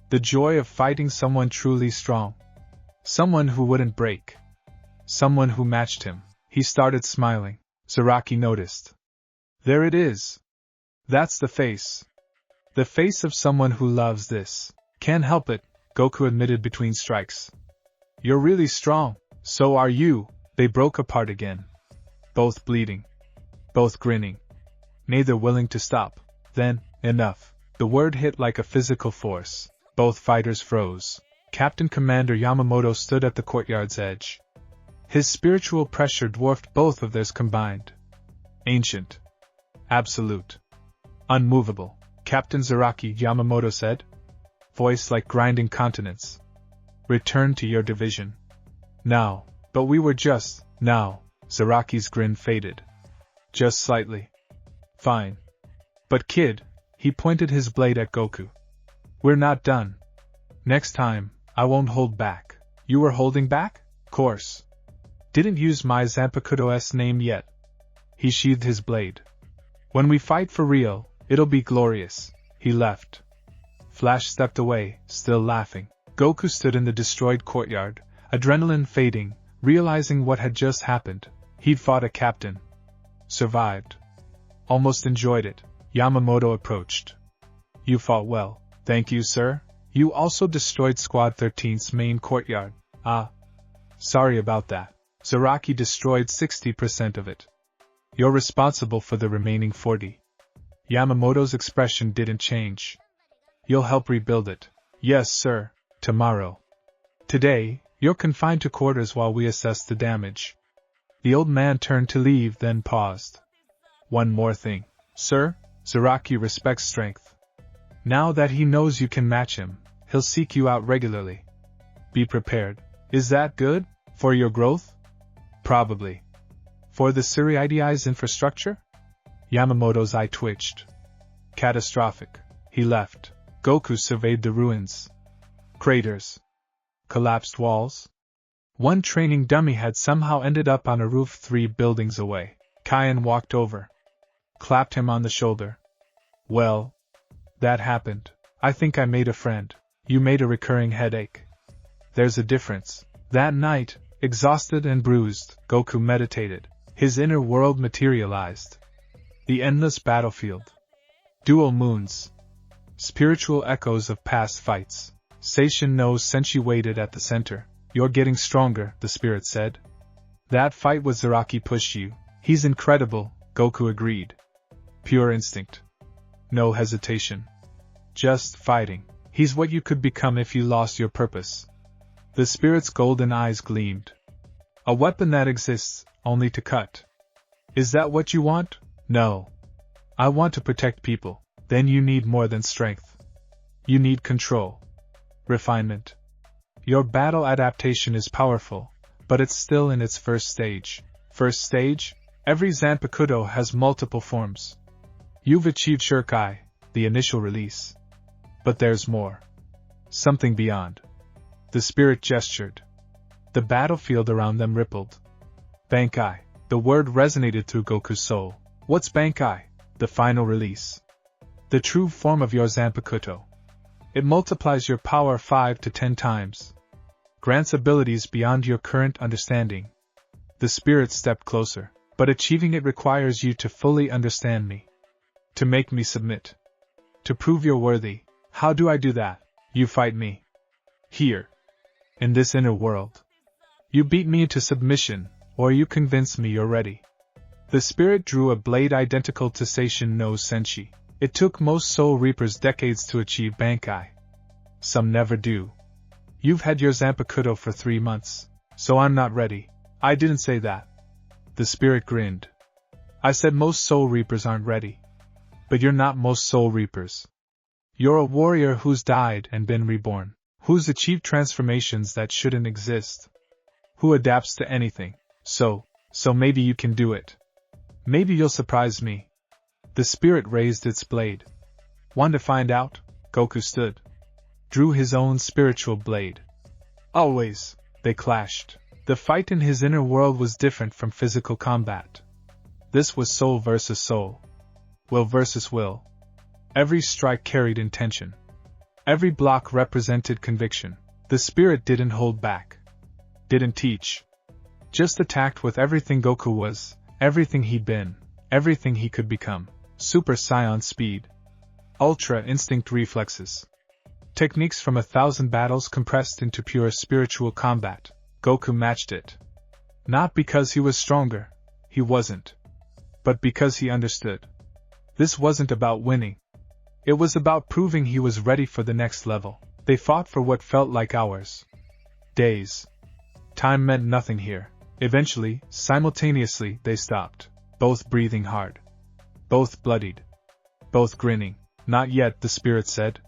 The joy of fighting someone truly strong. Someone who wouldn't break. Someone who matched him. He started smiling. Zaraki noticed. There it is. That's the face. The face of someone who loves this. Can't help it, Goku admitted between strikes. You're really strong. So are you. They broke apart again. Both bleeding. Both grinning. Neither willing to stop. Then, enough. The word hit like a physical force. Both fighters froze. Captain Commander Yamamoto stood at the courtyard's edge. His spiritual pressure dwarfed both of theirs combined. Ancient. Absolute. Unmovable. Captain Zaraki, Yamamoto said. Voice like grinding continents. Return to your division. Now. But we were just, now. Zaraki's grin faded. Just slightly. Fine. But kid, he pointed his blade at Goku. We're not done. Next time, I won't hold back. You were holding back? Course. Didn't use my Zanpakuto's name yet. He sheathed his blade. When we fight for real, it'll be glorious. He left. Flash stepped away, still laughing. Goku stood in the destroyed courtyard, adrenaline fading, realizing what had just happened. He'd fought a captain. Survived. Almost enjoyed it. Yamamoto approached. You fought well. Thank you, sir. You also destroyed Squad 13's main courtyard. Ah. Sorry about that. Zaraki destroyed 60% of it. You're responsible for the remaining 40. Yamamoto's expression didn't change. You'll help rebuild it. Yes, sir. Tomorrow. Today, you're confined to quarters while we assess the damage. The old man turned to leave, then paused. One more thing. Sir, Zaraki respects strength. Now that he knows you can match him, he'll seek you out regularly. Be prepared. Is that good? For your growth? Probably. For the Suriidi's infrastructure? Yamamoto's eye twitched. Catastrophic. He left. Goku surveyed the ruins. Craters. Collapsed walls. One training dummy had somehow ended up on a roof 3 buildings away. Kyan walked over. Clapped him on the shoulder. Well, that happened. I think I made a friend. You made a recurring headache. There's a difference. That night, exhausted and bruised, Goku meditated. His inner world materialized. The endless battlefield. Dual moons. Spiritual echoes of past fights. Saiyan no Senshi waited at the center. You're getting stronger, the spirit said. That fight with Zaraki pushed you. He's incredible, Goku agreed. Pure instinct. No hesitation. Just fighting. He's what you could become if you lost your purpose. The spirit's golden eyes gleamed. A weapon that exists, only to cut. Is that what you want? No. I want to protect people. Then you need more than strength. You need control. Refinement. Your battle adaptation is powerful, but it's still in its first stage. First stage? Every Zanpakuto has multiple forms. You've achieved Shurikai, the initial release. But there's more. Something beyond. The spirit gestured. The battlefield around them rippled. Bankai. The word resonated through Goku's soul. What's Bankai? The final release. The true form of your Zanpakuto. It multiplies your power 5 to 10 times. Grants abilities beyond your current understanding. The spirit stepped closer. But achieving it requires you to fully understand me. To make me submit. To prove you're worthy. How do I do that? You fight me. Here. in this inner world. You beat me into submission, or you convince me you're ready. The spirit drew a blade identical to Saiyan no Senshi. It took most Soul Reapers decades to achieve Bankai. Some never do. You've had your Zanpakuto for 3 months, so I'm not ready. I didn't say that. The spirit grinned. I said most Soul Reapers aren't ready. But you're not most Soul Reapers. You're a warrior who's died and been reborn, who's achieved transformations that shouldn't exist, who adapts to anything. So maybe you can do it. Maybe you'll surprise me. The spirit raised its blade. Want to find out? Goku stood. Drew his own spiritual blade. Always, they clashed. The fight in his inner world was different from physical combat. This was soul versus soul. Will versus will. Every strike carried intention. Every block represented conviction. The spirit didn't hold back. Didn't teach. Just attacked with everything Goku was, everything he'd been, everything he could become. Super Saiyan speed. Ultra instinct reflexes. Techniques from 1,000 battles compressed into pure spiritual combat. Goku matched it. Not because he was stronger, he wasn't. But because he understood. This wasn't about winning. It was about proving he was ready for the next level. They fought for what felt like hours. Days. Time meant nothing here. Eventually, simultaneously, they stopped. Both breathing hard. Both bloodied. Both grinning. Not yet, the spirit said.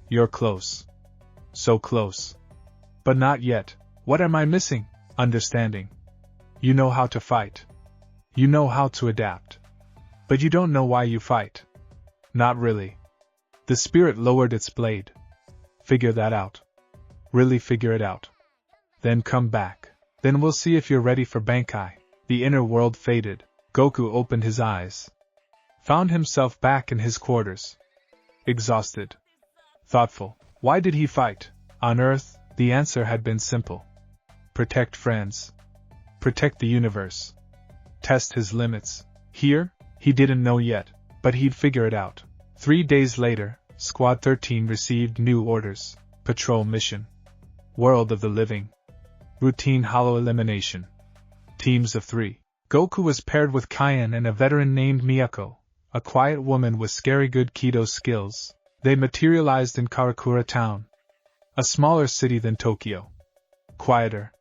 You're close. So close. But not yet. What am I missing? Understanding. You know how to fight. You know how to adapt. But you don't know why you fight. Not really. The spirit lowered its blade. Figure that out. Really figure it out. Then come back. Then we'll see if you're ready for Bankai. The inner world faded. Goku opened his eyes. Found himself back in his quarters. Exhausted. Thoughtful. Why did he fight? On Earth, the answer had been simple. Protect friends. Protect the universe. Test his limits. Here, he didn't know yet, but he'd figure it out. 3 days later, Squad 13 received new orders. Patrol mission. World of the living. Routine hollow elimination. Teams of 3. Goku was paired with Kaiyan and a veteran named Miyako, a quiet woman with scary good Kido skills. They materialized in Karakura town. A smaller city than Tokyo. Quieter.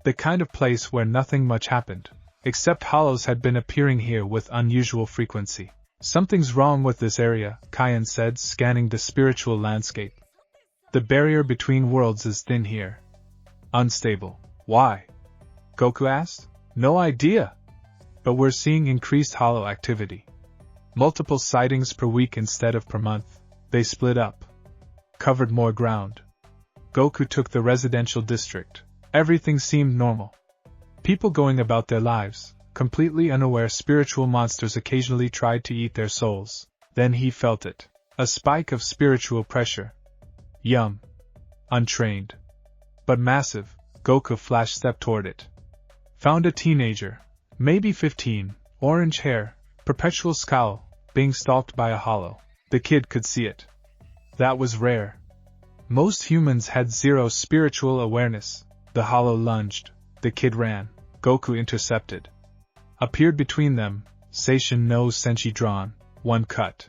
The kind of place where nothing much happened. Except hollows had been appearing here with unusual frequency. Something's wrong with this area, Kaiyan said, scanning the spiritual landscape. The barrier between worlds is thin here. Unstable. Why? Goku asked. No idea. But we're seeing increased hollow activity. Multiple sightings per week instead of per month. They split up. Covered more ground. Goku took the residential district. Everything seemed normal. People going about their lives, completely unaware spiritual monsters occasionally tried to eat their souls. Then he felt it. A spike of spiritual pressure. Yum. Untrained. But massive. Goku flashed step toward it. Found a teenager, maybe 15, orange hair, perpetual scowl, being stalked by a hollow. The kid could see it. That was rare. Most humans had zero spiritual awareness. The hollow lunged. The kid ran. Goku intercepted. Appeared between them, Saiyan no Senshi drawn, one cut.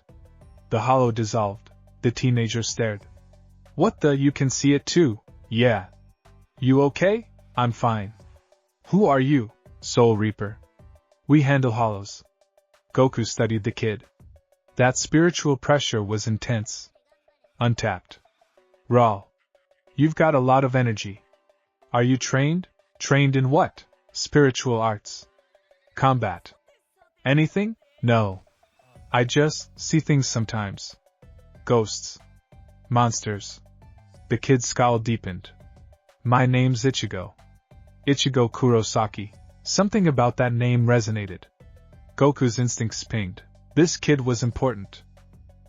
The hollow dissolved. The teenager stared. What the? You can see it too? Yeah. You okay? I'm fine. Who are you, Soul Reaper? We handle hollows. Goku studied the kid. That spiritual pressure was intense. Untapped. Raw. You've got a lot of energy. Are you trained? Trained in what? Spiritual arts. Combat. Anything? No. I just see things sometimes. Ghosts. Monsters. The kid's scowl deepened. My name's Ichigo. Ichigo Kurosaki. Something about that name resonated. Goku's instincts pinged. This kid was important.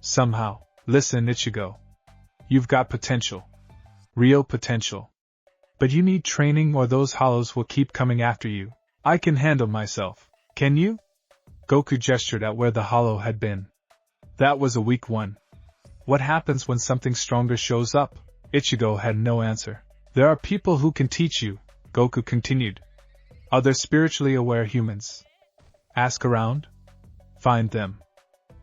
Somehow. Listen, Ichigo. You've got potential. Real potential. But you need training or those hollows will keep coming after you. I can handle myself. Can you? Goku gestured at where the hollow had been. That was a weak one. What happens when something stronger shows up? Ichigo had no answer. There are people who can teach you, Goku continued. Other spiritually aware humans. Ask around. Find them.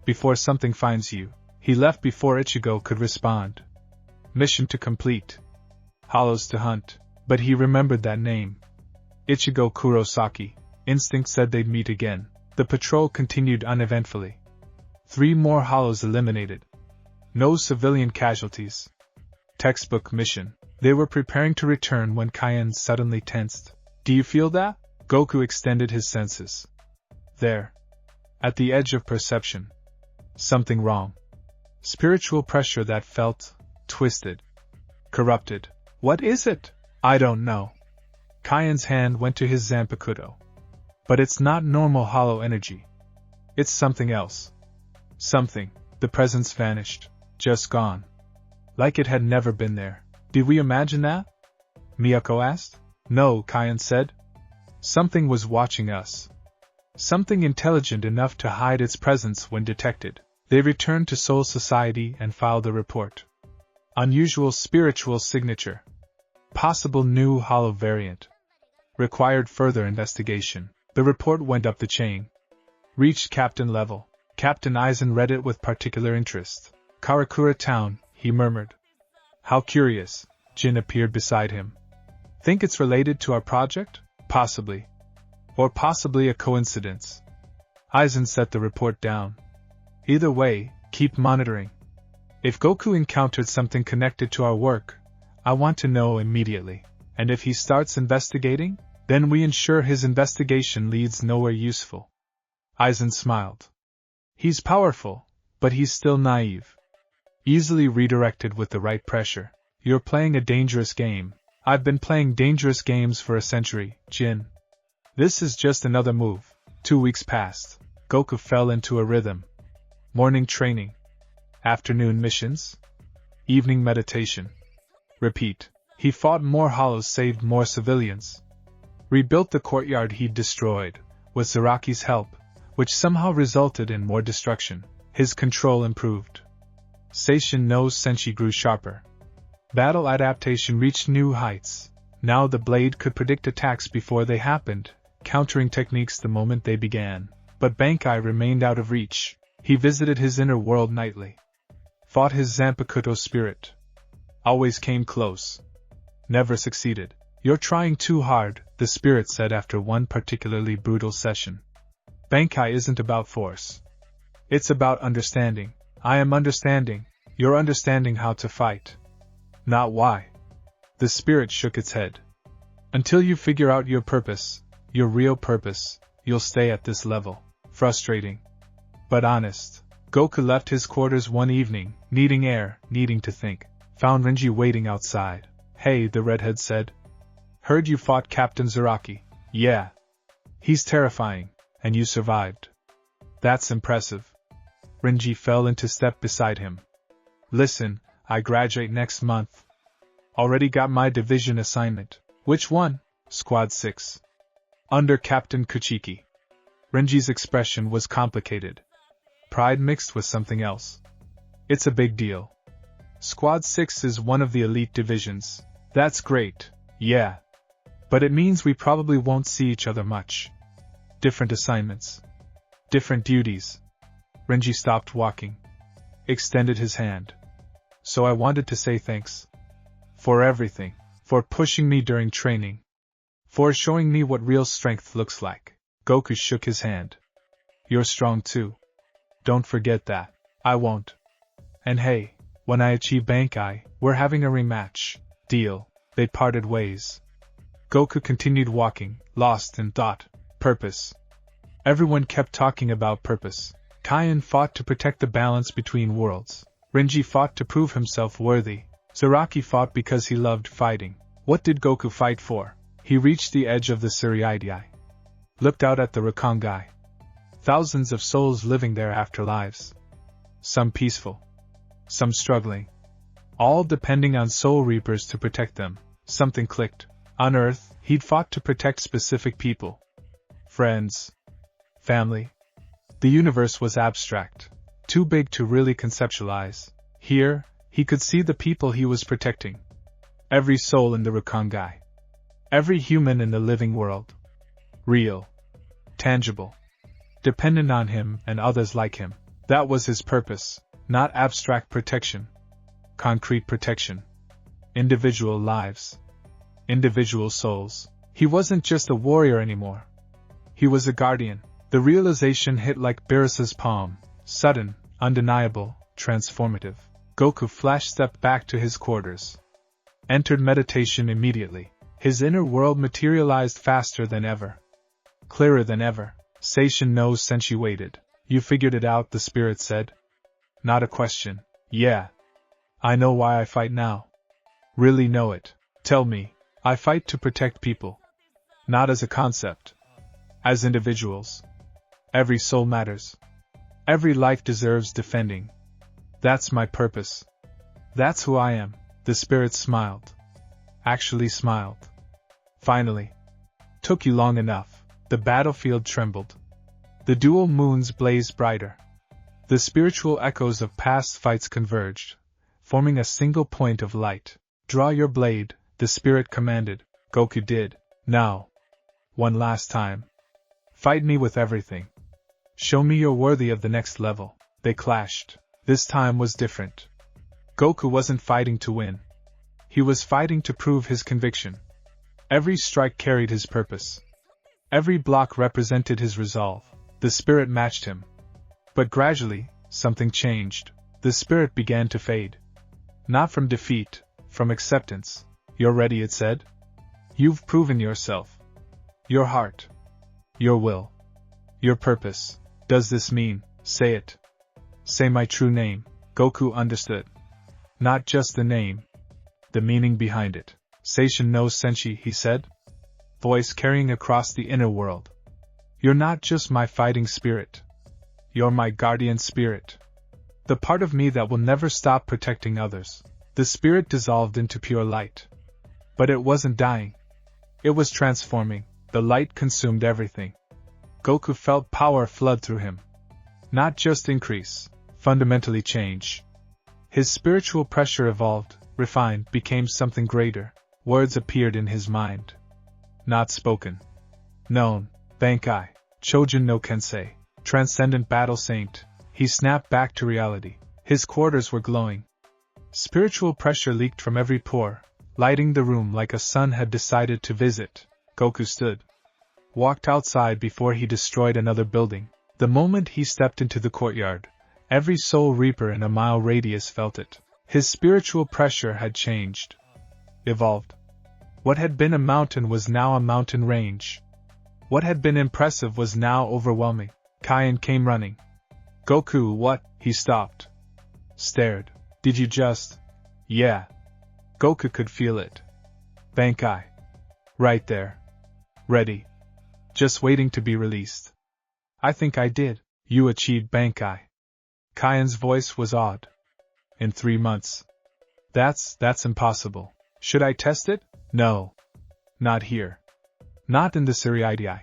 Before something finds you. He left before Ichigo could respond. Mission to complete. Hollows to hunt. But he remembered that name. Ichigo Kurosaki. Instinct said they'd meet again. The patrol continued uneventfully. 3 more hollows eliminated. No civilian casualties. Textbook mission. They were preparing to return when Cayenne suddenly tensed. Do you feel that? Goku extended his senses. There. At the edge of perception. Something wrong. Spiritual pressure that felt twisted. Corrupted. What is it? I don't know. Cayenne's hand went to his Zanpakuto. But it's not normal hollow energy. It's something else. Something. The presence vanished. Just gone. Like it had never been there. Did we imagine that? Miyako asked. No, Cayenne said. Something was watching us. Something intelligent enough to hide its presence when detected. They returned to Soul Society and filed a report. Unusual spiritual signature. Possible new hollow variant. Required further investigation. The report went up the chain. Reached captain level. Captain Aizen read it with particular interest. Karakura Town, he murmured. How curious. Jin appeared beside him. Think it's related to our project? Possibly. Or possibly a coincidence. Aizen set the report down. Either way, keep monitoring. If Goku encountered something connected to our work, I want to know immediately. And if he starts investigating, then we ensure his investigation leads nowhere useful. Aizen smiled. He's powerful, but he's still naive. Easily redirected with the right pressure. You're playing a dangerous game. I've been playing dangerous games for a century, Jin. This is just another move. 2 weeks passed. Goku fell into a rhythm. Morning training. Afternoon missions. Evening meditation. Repeat. He fought more hollows, saved more civilians. Rebuilt the courtyard he'd destroyed, with Zaraki's help, which somehow resulted in more destruction. His control improved. Seishin no Senshi grew sharper. Battle adaptation reached new heights. Now the blade could predict attacks before they happened, countering techniques the moment they began. But Bankai remained out of reach. He visited his inner world nightly. Fought his Zanpakuto spirit. Always came close. Never succeeded. You're trying too hard, the spirit said after one particularly brutal session. Bankai isn't about force. It's about understanding. I am understanding. You're understanding how to fight. Not why. The spirit shook its head. Until you figure out your purpose, your real purpose, you'll stay at this level. Frustrating. But honest. Goku left his quarters one evening, needing air, needing to think. Found Renji waiting outside. Hey, the redhead said. Heard you fought Captain Zaraki. Yeah. He's terrifying, and you survived. That's impressive. Renji fell into step beside him. Listen, I graduate next month. Already got my division assignment. Which one? Squad 6. Under Captain Kuchiki. Renji's expression was complicated. Pride mixed with something else. It's a big deal. Squad 6 is one of the elite divisions. That's great, yeah. But it means we probably won't see each other much. Different assignments. Different duties. Renji stopped walking. Extended his hand. So I wanted to say thanks. For everything. For pushing me during training. For showing me what real strength looks like. Goku shook his hand. You're strong too. Don't forget that. I won't. And hey, when I achieve Bankai, we're having a rematch. Deal. They parted ways. Goku continued walking, lost in thought. Purpose. Everyone kept talking about purpose. Cayenne fought to protect the balance between worlds. Renji fought to prove himself worthy. Zaraki fought because he loved fighting. What did Goku fight for? He reached the edge of the Suriidai. Looked out at the Rakongai. Thousands of souls living their afterlives. Some peaceful. Some struggling. All depending on soul reapers to protect them. Something clicked. On Earth, he'd fought to protect specific people. Friends. Family. The universe was abstract. Too big to really conceptualize. Here, he could see the people he was protecting. Every soul in the Rakangai. Every human in the living world. Real. Tangible. Dependent on him and others like him. That was his purpose, not abstract protection. Concrete protection. Individual lives. Individual souls. He wasn't just a warrior anymore. He was a guardian. The realization hit like Beerus's palm. Sudden, undeniable, transformative. Goku flash-stepped back to his quarters. Entered meditation immediately. His inner world materialized faster than ever. Clearer than ever. Saiyan no Senshi waited. You figured it out, the spirit said. Not a question. Yeah. I know why I fight now. Really know it. Tell me. I fight to protect people. Not as a concept. As individuals. Every soul matters. Every life deserves defending. That's my purpose. That's who I am. The spirit smiled. Actually smiled. Finally. Took you long enough. The battlefield trembled. The dual moons blazed brighter. The spiritual echoes of past fights converged, forming a single point of light. Draw your blade, the spirit commanded. Goku did. Now. One last time. Fight me with everything. Show me you're worthy of the next level. They clashed. This time was different. Goku wasn't fighting to win. He was fighting to prove his conviction. Every strike carried his purpose. Every block represented his resolve. The spirit matched him. But gradually, something changed. The spirit began to fade. Not from defeat, from acceptance. You're ready, it said. You've proven yourself. Your heart. Your will. Your purpose. Does this mean, say it. Say my true name. Goku understood. Not just the name. The meaning behind it. Saiyan no Senshi, he said. Voice carrying across the inner world. You're not just my fighting spirit. You're my guardian spirit. The part of me that will never stop protecting others. The spirit dissolved into pure light. But it wasn't dying. It was transforming. The light consumed everything. Goku felt power flood through him. Not just increase, fundamentally change. His spiritual pressure evolved, refined, became something greater. Words appeared in his mind. Not spoken. Known. Bankai. Chojin no Kensei. Transcendent battle saint. He snapped back to reality. His quarters were glowing. Spiritual pressure leaked from every pore, lighting the room like a sun had decided to visit. Goku stood. Walked outside before he destroyed another building. The moment he stepped into the courtyard, every soul reaper in a mile radius felt it. His spiritual pressure had changed. Evolved. What had been a mountain was now a mountain range. What had been impressive was now overwhelming. Kaian came running. Goku, what? He stopped. Stared. Did you just? Yeah. Goku could feel it. Bankai. Right there. Ready. Just waiting to be released. I think I did. You achieved Bankai. Kaian's voice was awed. In 3 months. That's impossible. Should I test it? No. Not here. Not in the Suriidii.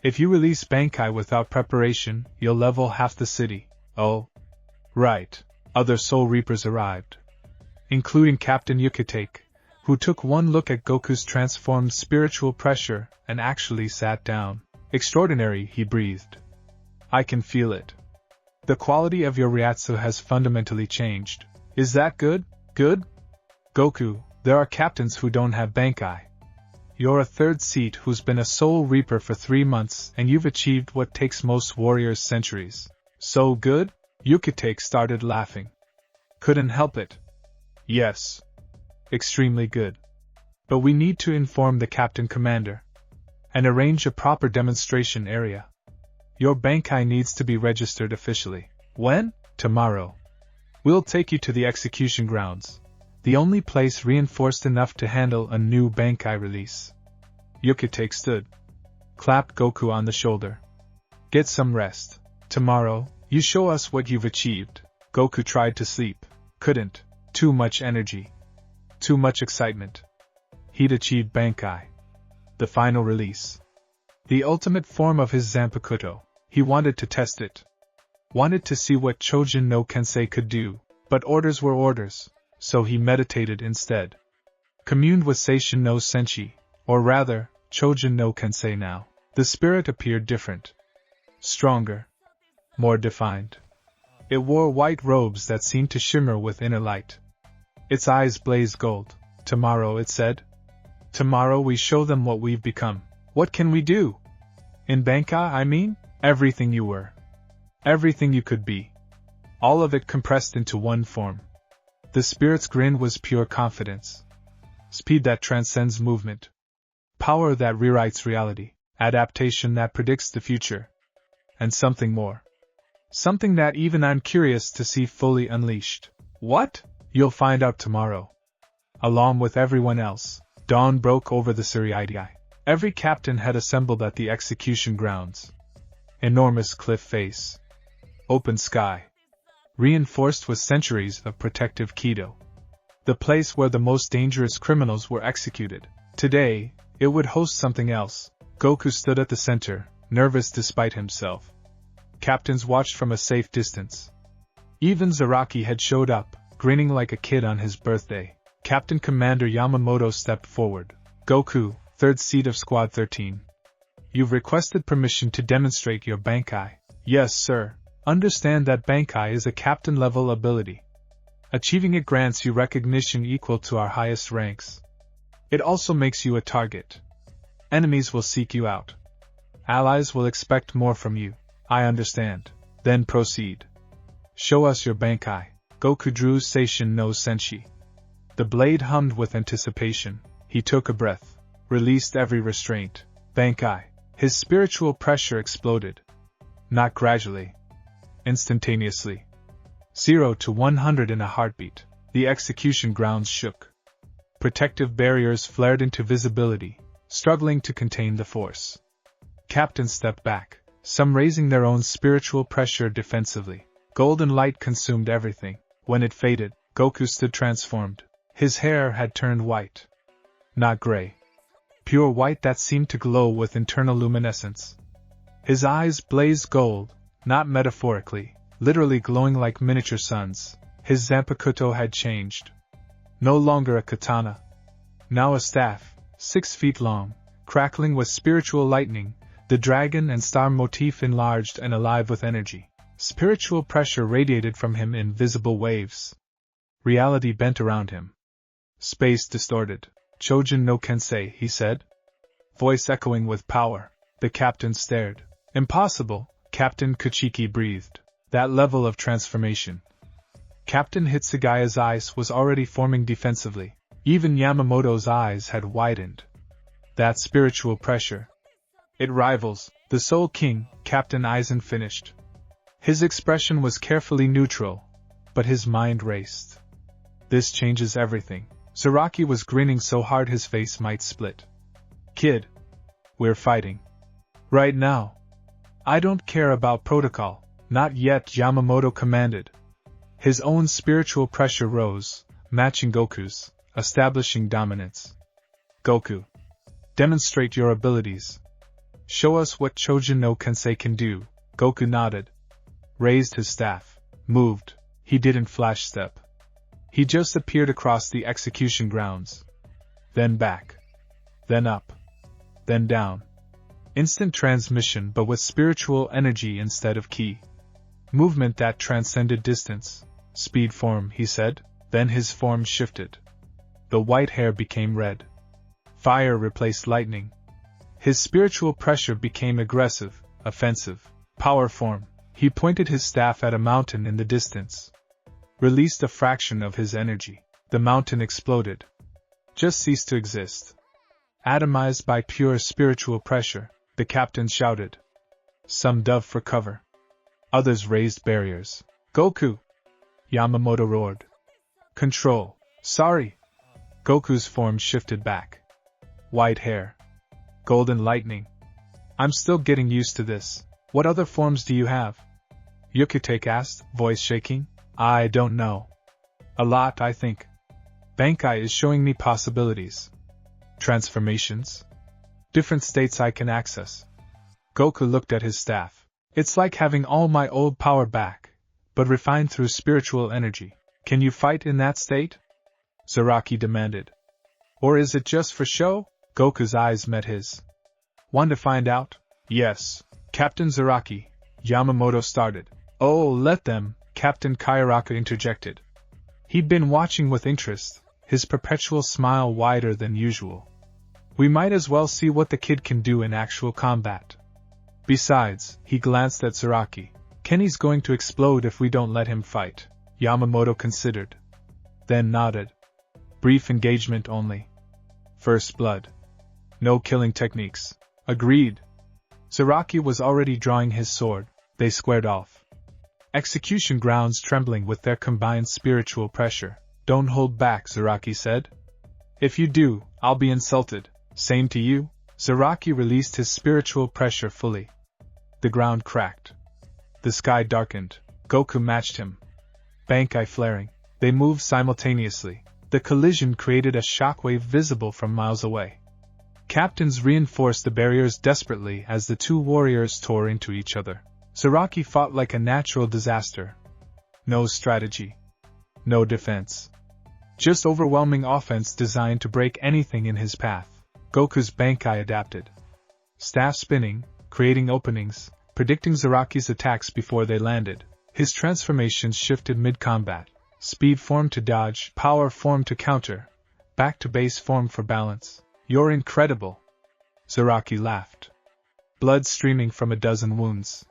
If you release Bankai without preparation, you'll level half the city. Oh. Right. Other Soul Reapers arrived. Including Captain Yukitake, who took one look at Goku's transformed spiritual pressure and actually sat down. Extraordinary, he breathed. I can feel it. The quality of your Ryatsu has fundamentally changed. Is that good? Good? Goku, there are captains who don't have Bankai. You're a third seat who's been a Soul Reaper for 3 months and you've achieved what takes most warriors centuries. So good? Yukitake started laughing. Couldn't help it. Yes. Extremely good. But we need to inform the Captain Commander. And arrange a proper demonstration area. Your Bankai needs to be registered officially. When? Tomorrow. We'll take you to the execution grounds. The only place reinforced enough to handle a new Bankai release. Yukitake stood. Clapped Goku on the shoulder. Get some rest. Tomorrow, you show us what you've achieved. Goku tried to sleep. Couldn't. Too much energy. Too much excitement. He'd achieved Bankai. The final release. The ultimate form of his Zanpakuto. He wanted to test it. Wanted to see what Chojin no Kensei could do. But orders were orders, so he meditated instead. communed with Seishin no Senshi, or rather, Chojin no Kensei now. The spirit appeared different. Stronger. More defined. It wore white robes that seemed to shimmer with inner light. Its eyes blazed gold. Tomorrow, it said. Tomorrow we show them what we've become. What can we do? In Bankai, I mean? Everything you were. Everything you could be. All of it compressed into one form. The spirit's grin was pure confidence. Speed that transcends movement. Power that rewrites reality. Adaptation that predicts the future. And something more. Something that even I'm curious to see fully unleashed. What? You'll find out tomorrow. Along with everyone else, dawn broke over the Suriidai. Every captain had assembled at the execution grounds. Enormous cliff face. Open sky. Reinforced with centuries of protective Kido. The place where the most dangerous criminals were executed. Today, it would host something else. Goku stood at the center, nervous despite himself. Captains watched from a safe distance. Even Zaraki had showed up, grinning like a kid on his birthday. Captain Commander Yamamoto stepped forward. Goku, third seat of Squad 13. You've requested permission to demonstrate your Bankai. Yes, sir. Understand that Bankai is a captain-level ability. Achieving it grants you recognition equal to our highest ranks. It also makes you a target. Enemies will seek you out. Allies will expect more from you. I understand. Then proceed. Show us your Bankai. Goku drew Seishin no Senshi. The blade hummed with anticipation. He took a breath. Released every restraint. Bankai. His spiritual pressure exploded. Not gradually. Instantaneously. 0 to 100 in a heartbeat. The execution grounds shook. Protective barriers flared into visibility, struggling to contain the force. Captains stepped back, some raising their own spiritual pressure defensively. Golden light consumed everything. When it faded, Goku stood transformed. His hair had turned white. Not gray. Pure white that seemed to glow with internal luminescence. His eyes blazed gold, not metaphorically, literally glowing like miniature suns. His Zanpakuto had changed. No longer a katana. Now a staff, 6 feet long, crackling with spiritual lightning, the dragon and star motif enlarged and alive with energy. Spiritual pressure radiated from him in visible waves. Reality bent around him. Space distorted. Chojin no Kensei, he said. Voice echoing with power. The captain stared. Impossible, Captain Kuchiki breathed. That level of transformation. Captain Hitsugaya's eyes was already forming defensively. Even Yamamoto's eyes had widened. That spiritual pressure. It rivals the Soul King, Captain Aizen finished. His expression was carefully neutral, but his mind raced. This changes everything. Zaraki was grinning so hard his face might split. Kid. We're fighting. Right now. I don't care about protocol. Not yet, Yamamoto commanded. His own spiritual pressure rose, matching Goku's, establishing dominance. Goku. Demonstrate your abilities. Show us what Chojin no Kensei can do. Goku nodded. Raised his staff. Moved. He didn't flash step. He just appeared across the execution grounds. Then back. Then up. Then down. Instant transmission but with spiritual energy instead of ki. Movement that transcended distance. Speed form, he said. Then his form shifted. The white hair became red. Fire replaced lightning. His spiritual pressure became aggressive, offensive. Power form. He pointed his staff at a mountain in the distance. Released a fraction of his energy. The mountain exploded. Just ceased to exist. Atomized by pure spiritual pressure, the captain shouted. Some dove for cover. Others raised barriers. Goku! Yamamoto roared. Control. Sorry. Goku's form shifted back. White hair. Golden lightning. I'm still getting used to this. What other forms do you have? Yukitake asked, voice shaking. I don't know. A lot, I think. Bankai is showing me possibilities. Transformations? Different states I can access. Goku looked at his staff. It's like having all my old power back, but refined through spiritual energy. Can you fight in that state? Zaraki demanded. Or is it just for show? Goku's eyes met his. Want to find out? Yes. Captain Zaraki, Yamamoto started. Oh, let them, Captain Kayaraka interjected. He'd been watching with interest, his perpetual smile wider than usual. We might as well see what the kid can do in actual combat. Besides, he glanced at Zaraki. Kenny's going to explode if we don't let him fight. Yamamoto considered. Then nodded. Brief engagement only. First blood. No killing techniques. Agreed. Zaraki was already drawing his sword. They squared off. Execution grounds trembling with their combined spiritual pressure. Don't hold back, Zaraki said. If you do, I'll be insulted. Same to you. Zaraki released his spiritual pressure fully. The ground cracked. The sky darkened. Goku matched him. Bankai flaring. They moved simultaneously. The collision created a shockwave visible from miles away. Captains reinforced the barriers desperately as the two warriors tore into each other. Zaraki fought like a natural disaster. No strategy. No defense. Just overwhelming offense designed to break anything in his path. Goku's Bankai adapted. Staff spinning, creating openings, predicting Zaraki's attacks before they landed. His transformations shifted mid-combat. Speed form to dodge, power form to counter, back to base form for balance. You're incredible. Zaraki laughed. Blood streaming from a dozen wounds.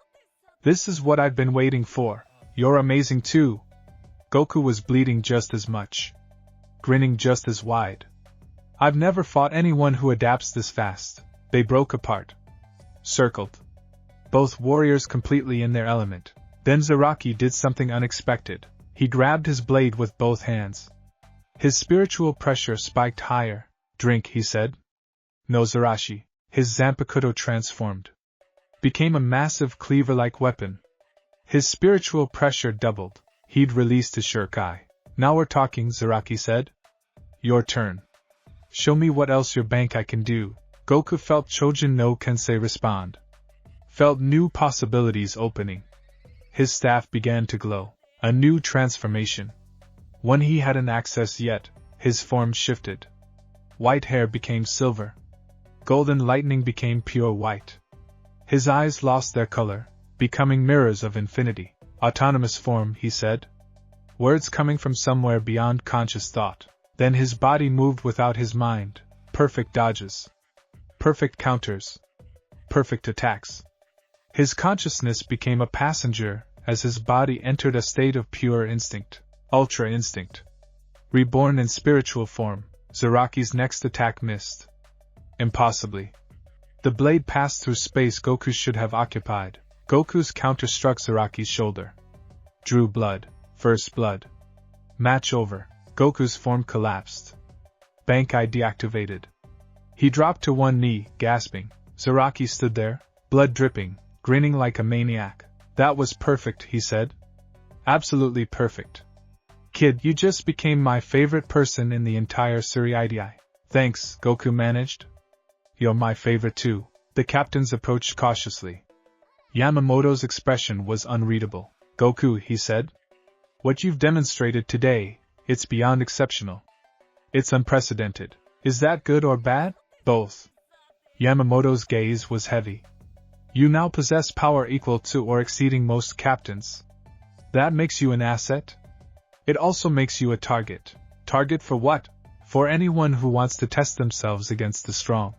This is what I've been waiting for. You're amazing too. Goku was bleeding just as much. Grinning just as wide. I've never fought anyone who adapts this fast. They broke apart. Circled. Both warriors completely in their element. Then Zaraki did something unexpected. He grabbed his blade with both hands. His spiritual pressure spiked higher. Drink, he said. No, Zarashi. His Zanpakuto transformed. Became a massive cleaver-like weapon. His spiritual pressure doubled. He'd released his Shurikai. Now we're talking, Zaraki said. Your turn. Show me what else your Bankai can do. Goku felt Chojin no Kensei respond. Felt new possibilities opening. His staff began to glow. A new transformation. One he hadn't accessed yet. His form shifted. White hair became silver. Golden lightning became pure white. His eyes lost their color, becoming mirrors of infinity. Autonomous form, he said. Words coming from somewhere beyond conscious thought. Then his body moved without his mind. Perfect dodges. Perfect counters. Perfect attacks. His consciousness became a passenger as his body entered a state of pure instinct. Ultra instinct. Reborn in spiritual form, Zaraki's next attack missed. Impossibly. The blade passed through space Goku should have occupied. Goku's counter struck Zaraki's shoulder. Drew blood. First blood. Match over. Goku's form collapsed. Bankai deactivated. He dropped to one knee, gasping. Zaraki stood there, blood dripping, grinning like a maniac. That was perfect, he said. Absolutely perfect. Kid, you just became my favorite person in the entire Suriidii. Thanks, Goku managed. You're my favorite too. The captains approached cautiously. Yamamoto's expression was unreadable. Goku, he said. What you've demonstrated today, it's beyond exceptional. It's unprecedented. Is that good or bad? Both. Yamamoto's gaze was heavy. You now possess power equal to or exceeding most captains. That makes you an asset? It also makes you a target. Target for what? For anyone who wants to test themselves against the strong.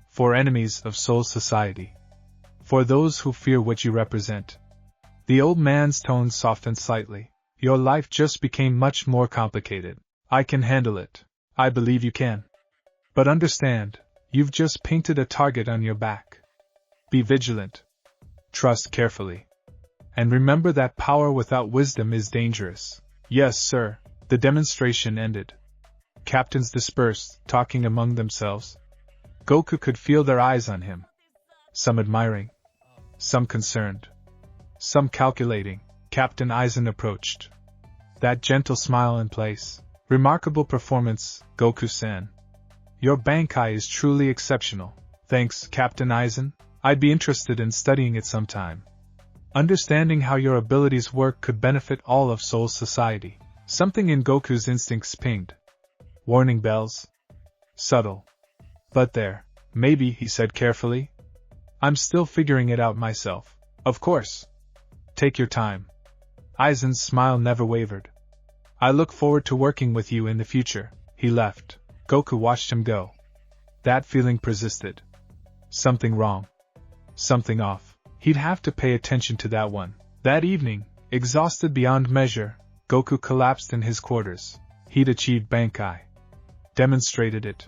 For enemies of Soul Society. For those who fear what you represent. The old man's tone softened slightly. Your life just became much more complicated. I can handle it. I believe you can. But understand, you've just painted a target on your back. Be vigilant. Trust carefully. And remember that power without wisdom is dangerous. Yes, sir. The demonstration ended. Captains dispersed, talking among themselves. Goku could feel their eyes on him. Some admiring. Some concerned. Some calculating. Captain Aizen approached. That gentle smile in place. Remarkable performance, Goku-san. Your Bankai is truly exceptional. Thanks, Captain Aizen. I'd be interested in studying it sometime. Understanding how your abilities work could benefit all of Soul Society. Something in Goku's instincts pinged. Warning bells. Subtle. But there. Maybe, he said carefully. I'm still figuring it out myself. Of course. Take your time. Aizen's smile never wavered. I look forward to working with you in the future. He left. Goku watched him go. That feeling persisted. Something wrong. Something off. He'd have to pay attention to that one. That evening, exhausted beyond measure, Goku collapsed in his quarters. He'd achieved Bankai. Demonstrated it.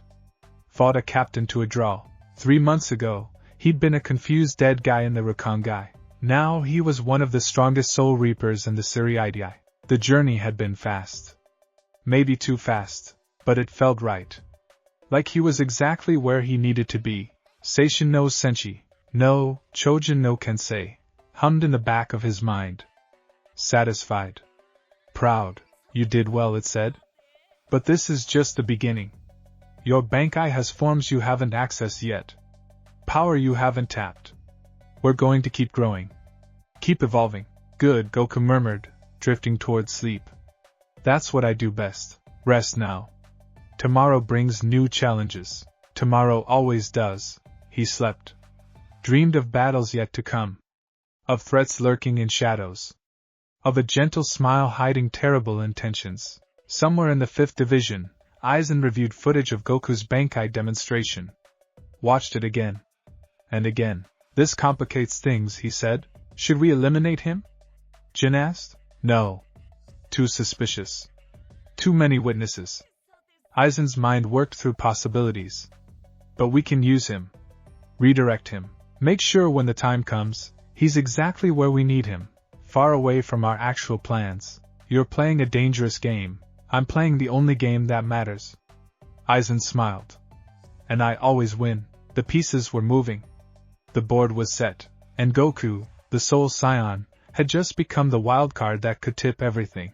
Fought a captain to a draw. 3 months ago, he'd been a confused dead guy in the Rakangai. Now he was one of the strongest Soul Reapers in the Suriidai. The journey had been fast. Maybe too fast, but it felt right. Like he was exactly where he needed to be. Seishin no Senshi, no, Chojin no Kensei, hummed in the back of his mind. Satisfied. Proud. You did well, it said. But this is just the beginning. Your Bankai has forms you haven't accessed yet. Power you haven't tapped. We're going to keep growing. Keep evolving. Good, Goku murmured, drifting towards sleep. That's what I do best. Rest now. Tomorrow brings new challenges. Tomorrow always does. He slept. Dreamed of battles yet to come. Of threats lurking in shadows. Of a gentle smile hiding terrible intentions. Somewhere in the 5th division, Aizen reviewed footage of Goku's Bankai demonstration. Watched it again. And again. This complicates things, he said. Should we eliminate him? Jin asked. No. Too suspicious. Too many witnesses. Aizen's mind worked through possibilities. But we can use him. Redirect him. Make sure when the time comes, he's exactly where we need him. Far away from our actual plans. You're playing a dangerous game. I'm playing the only game that matters. Aizen smiled. And I always win. The pieces were moving. The board was set. And Goku, the Soul Saiyan, had just become the wild card that could tip everything.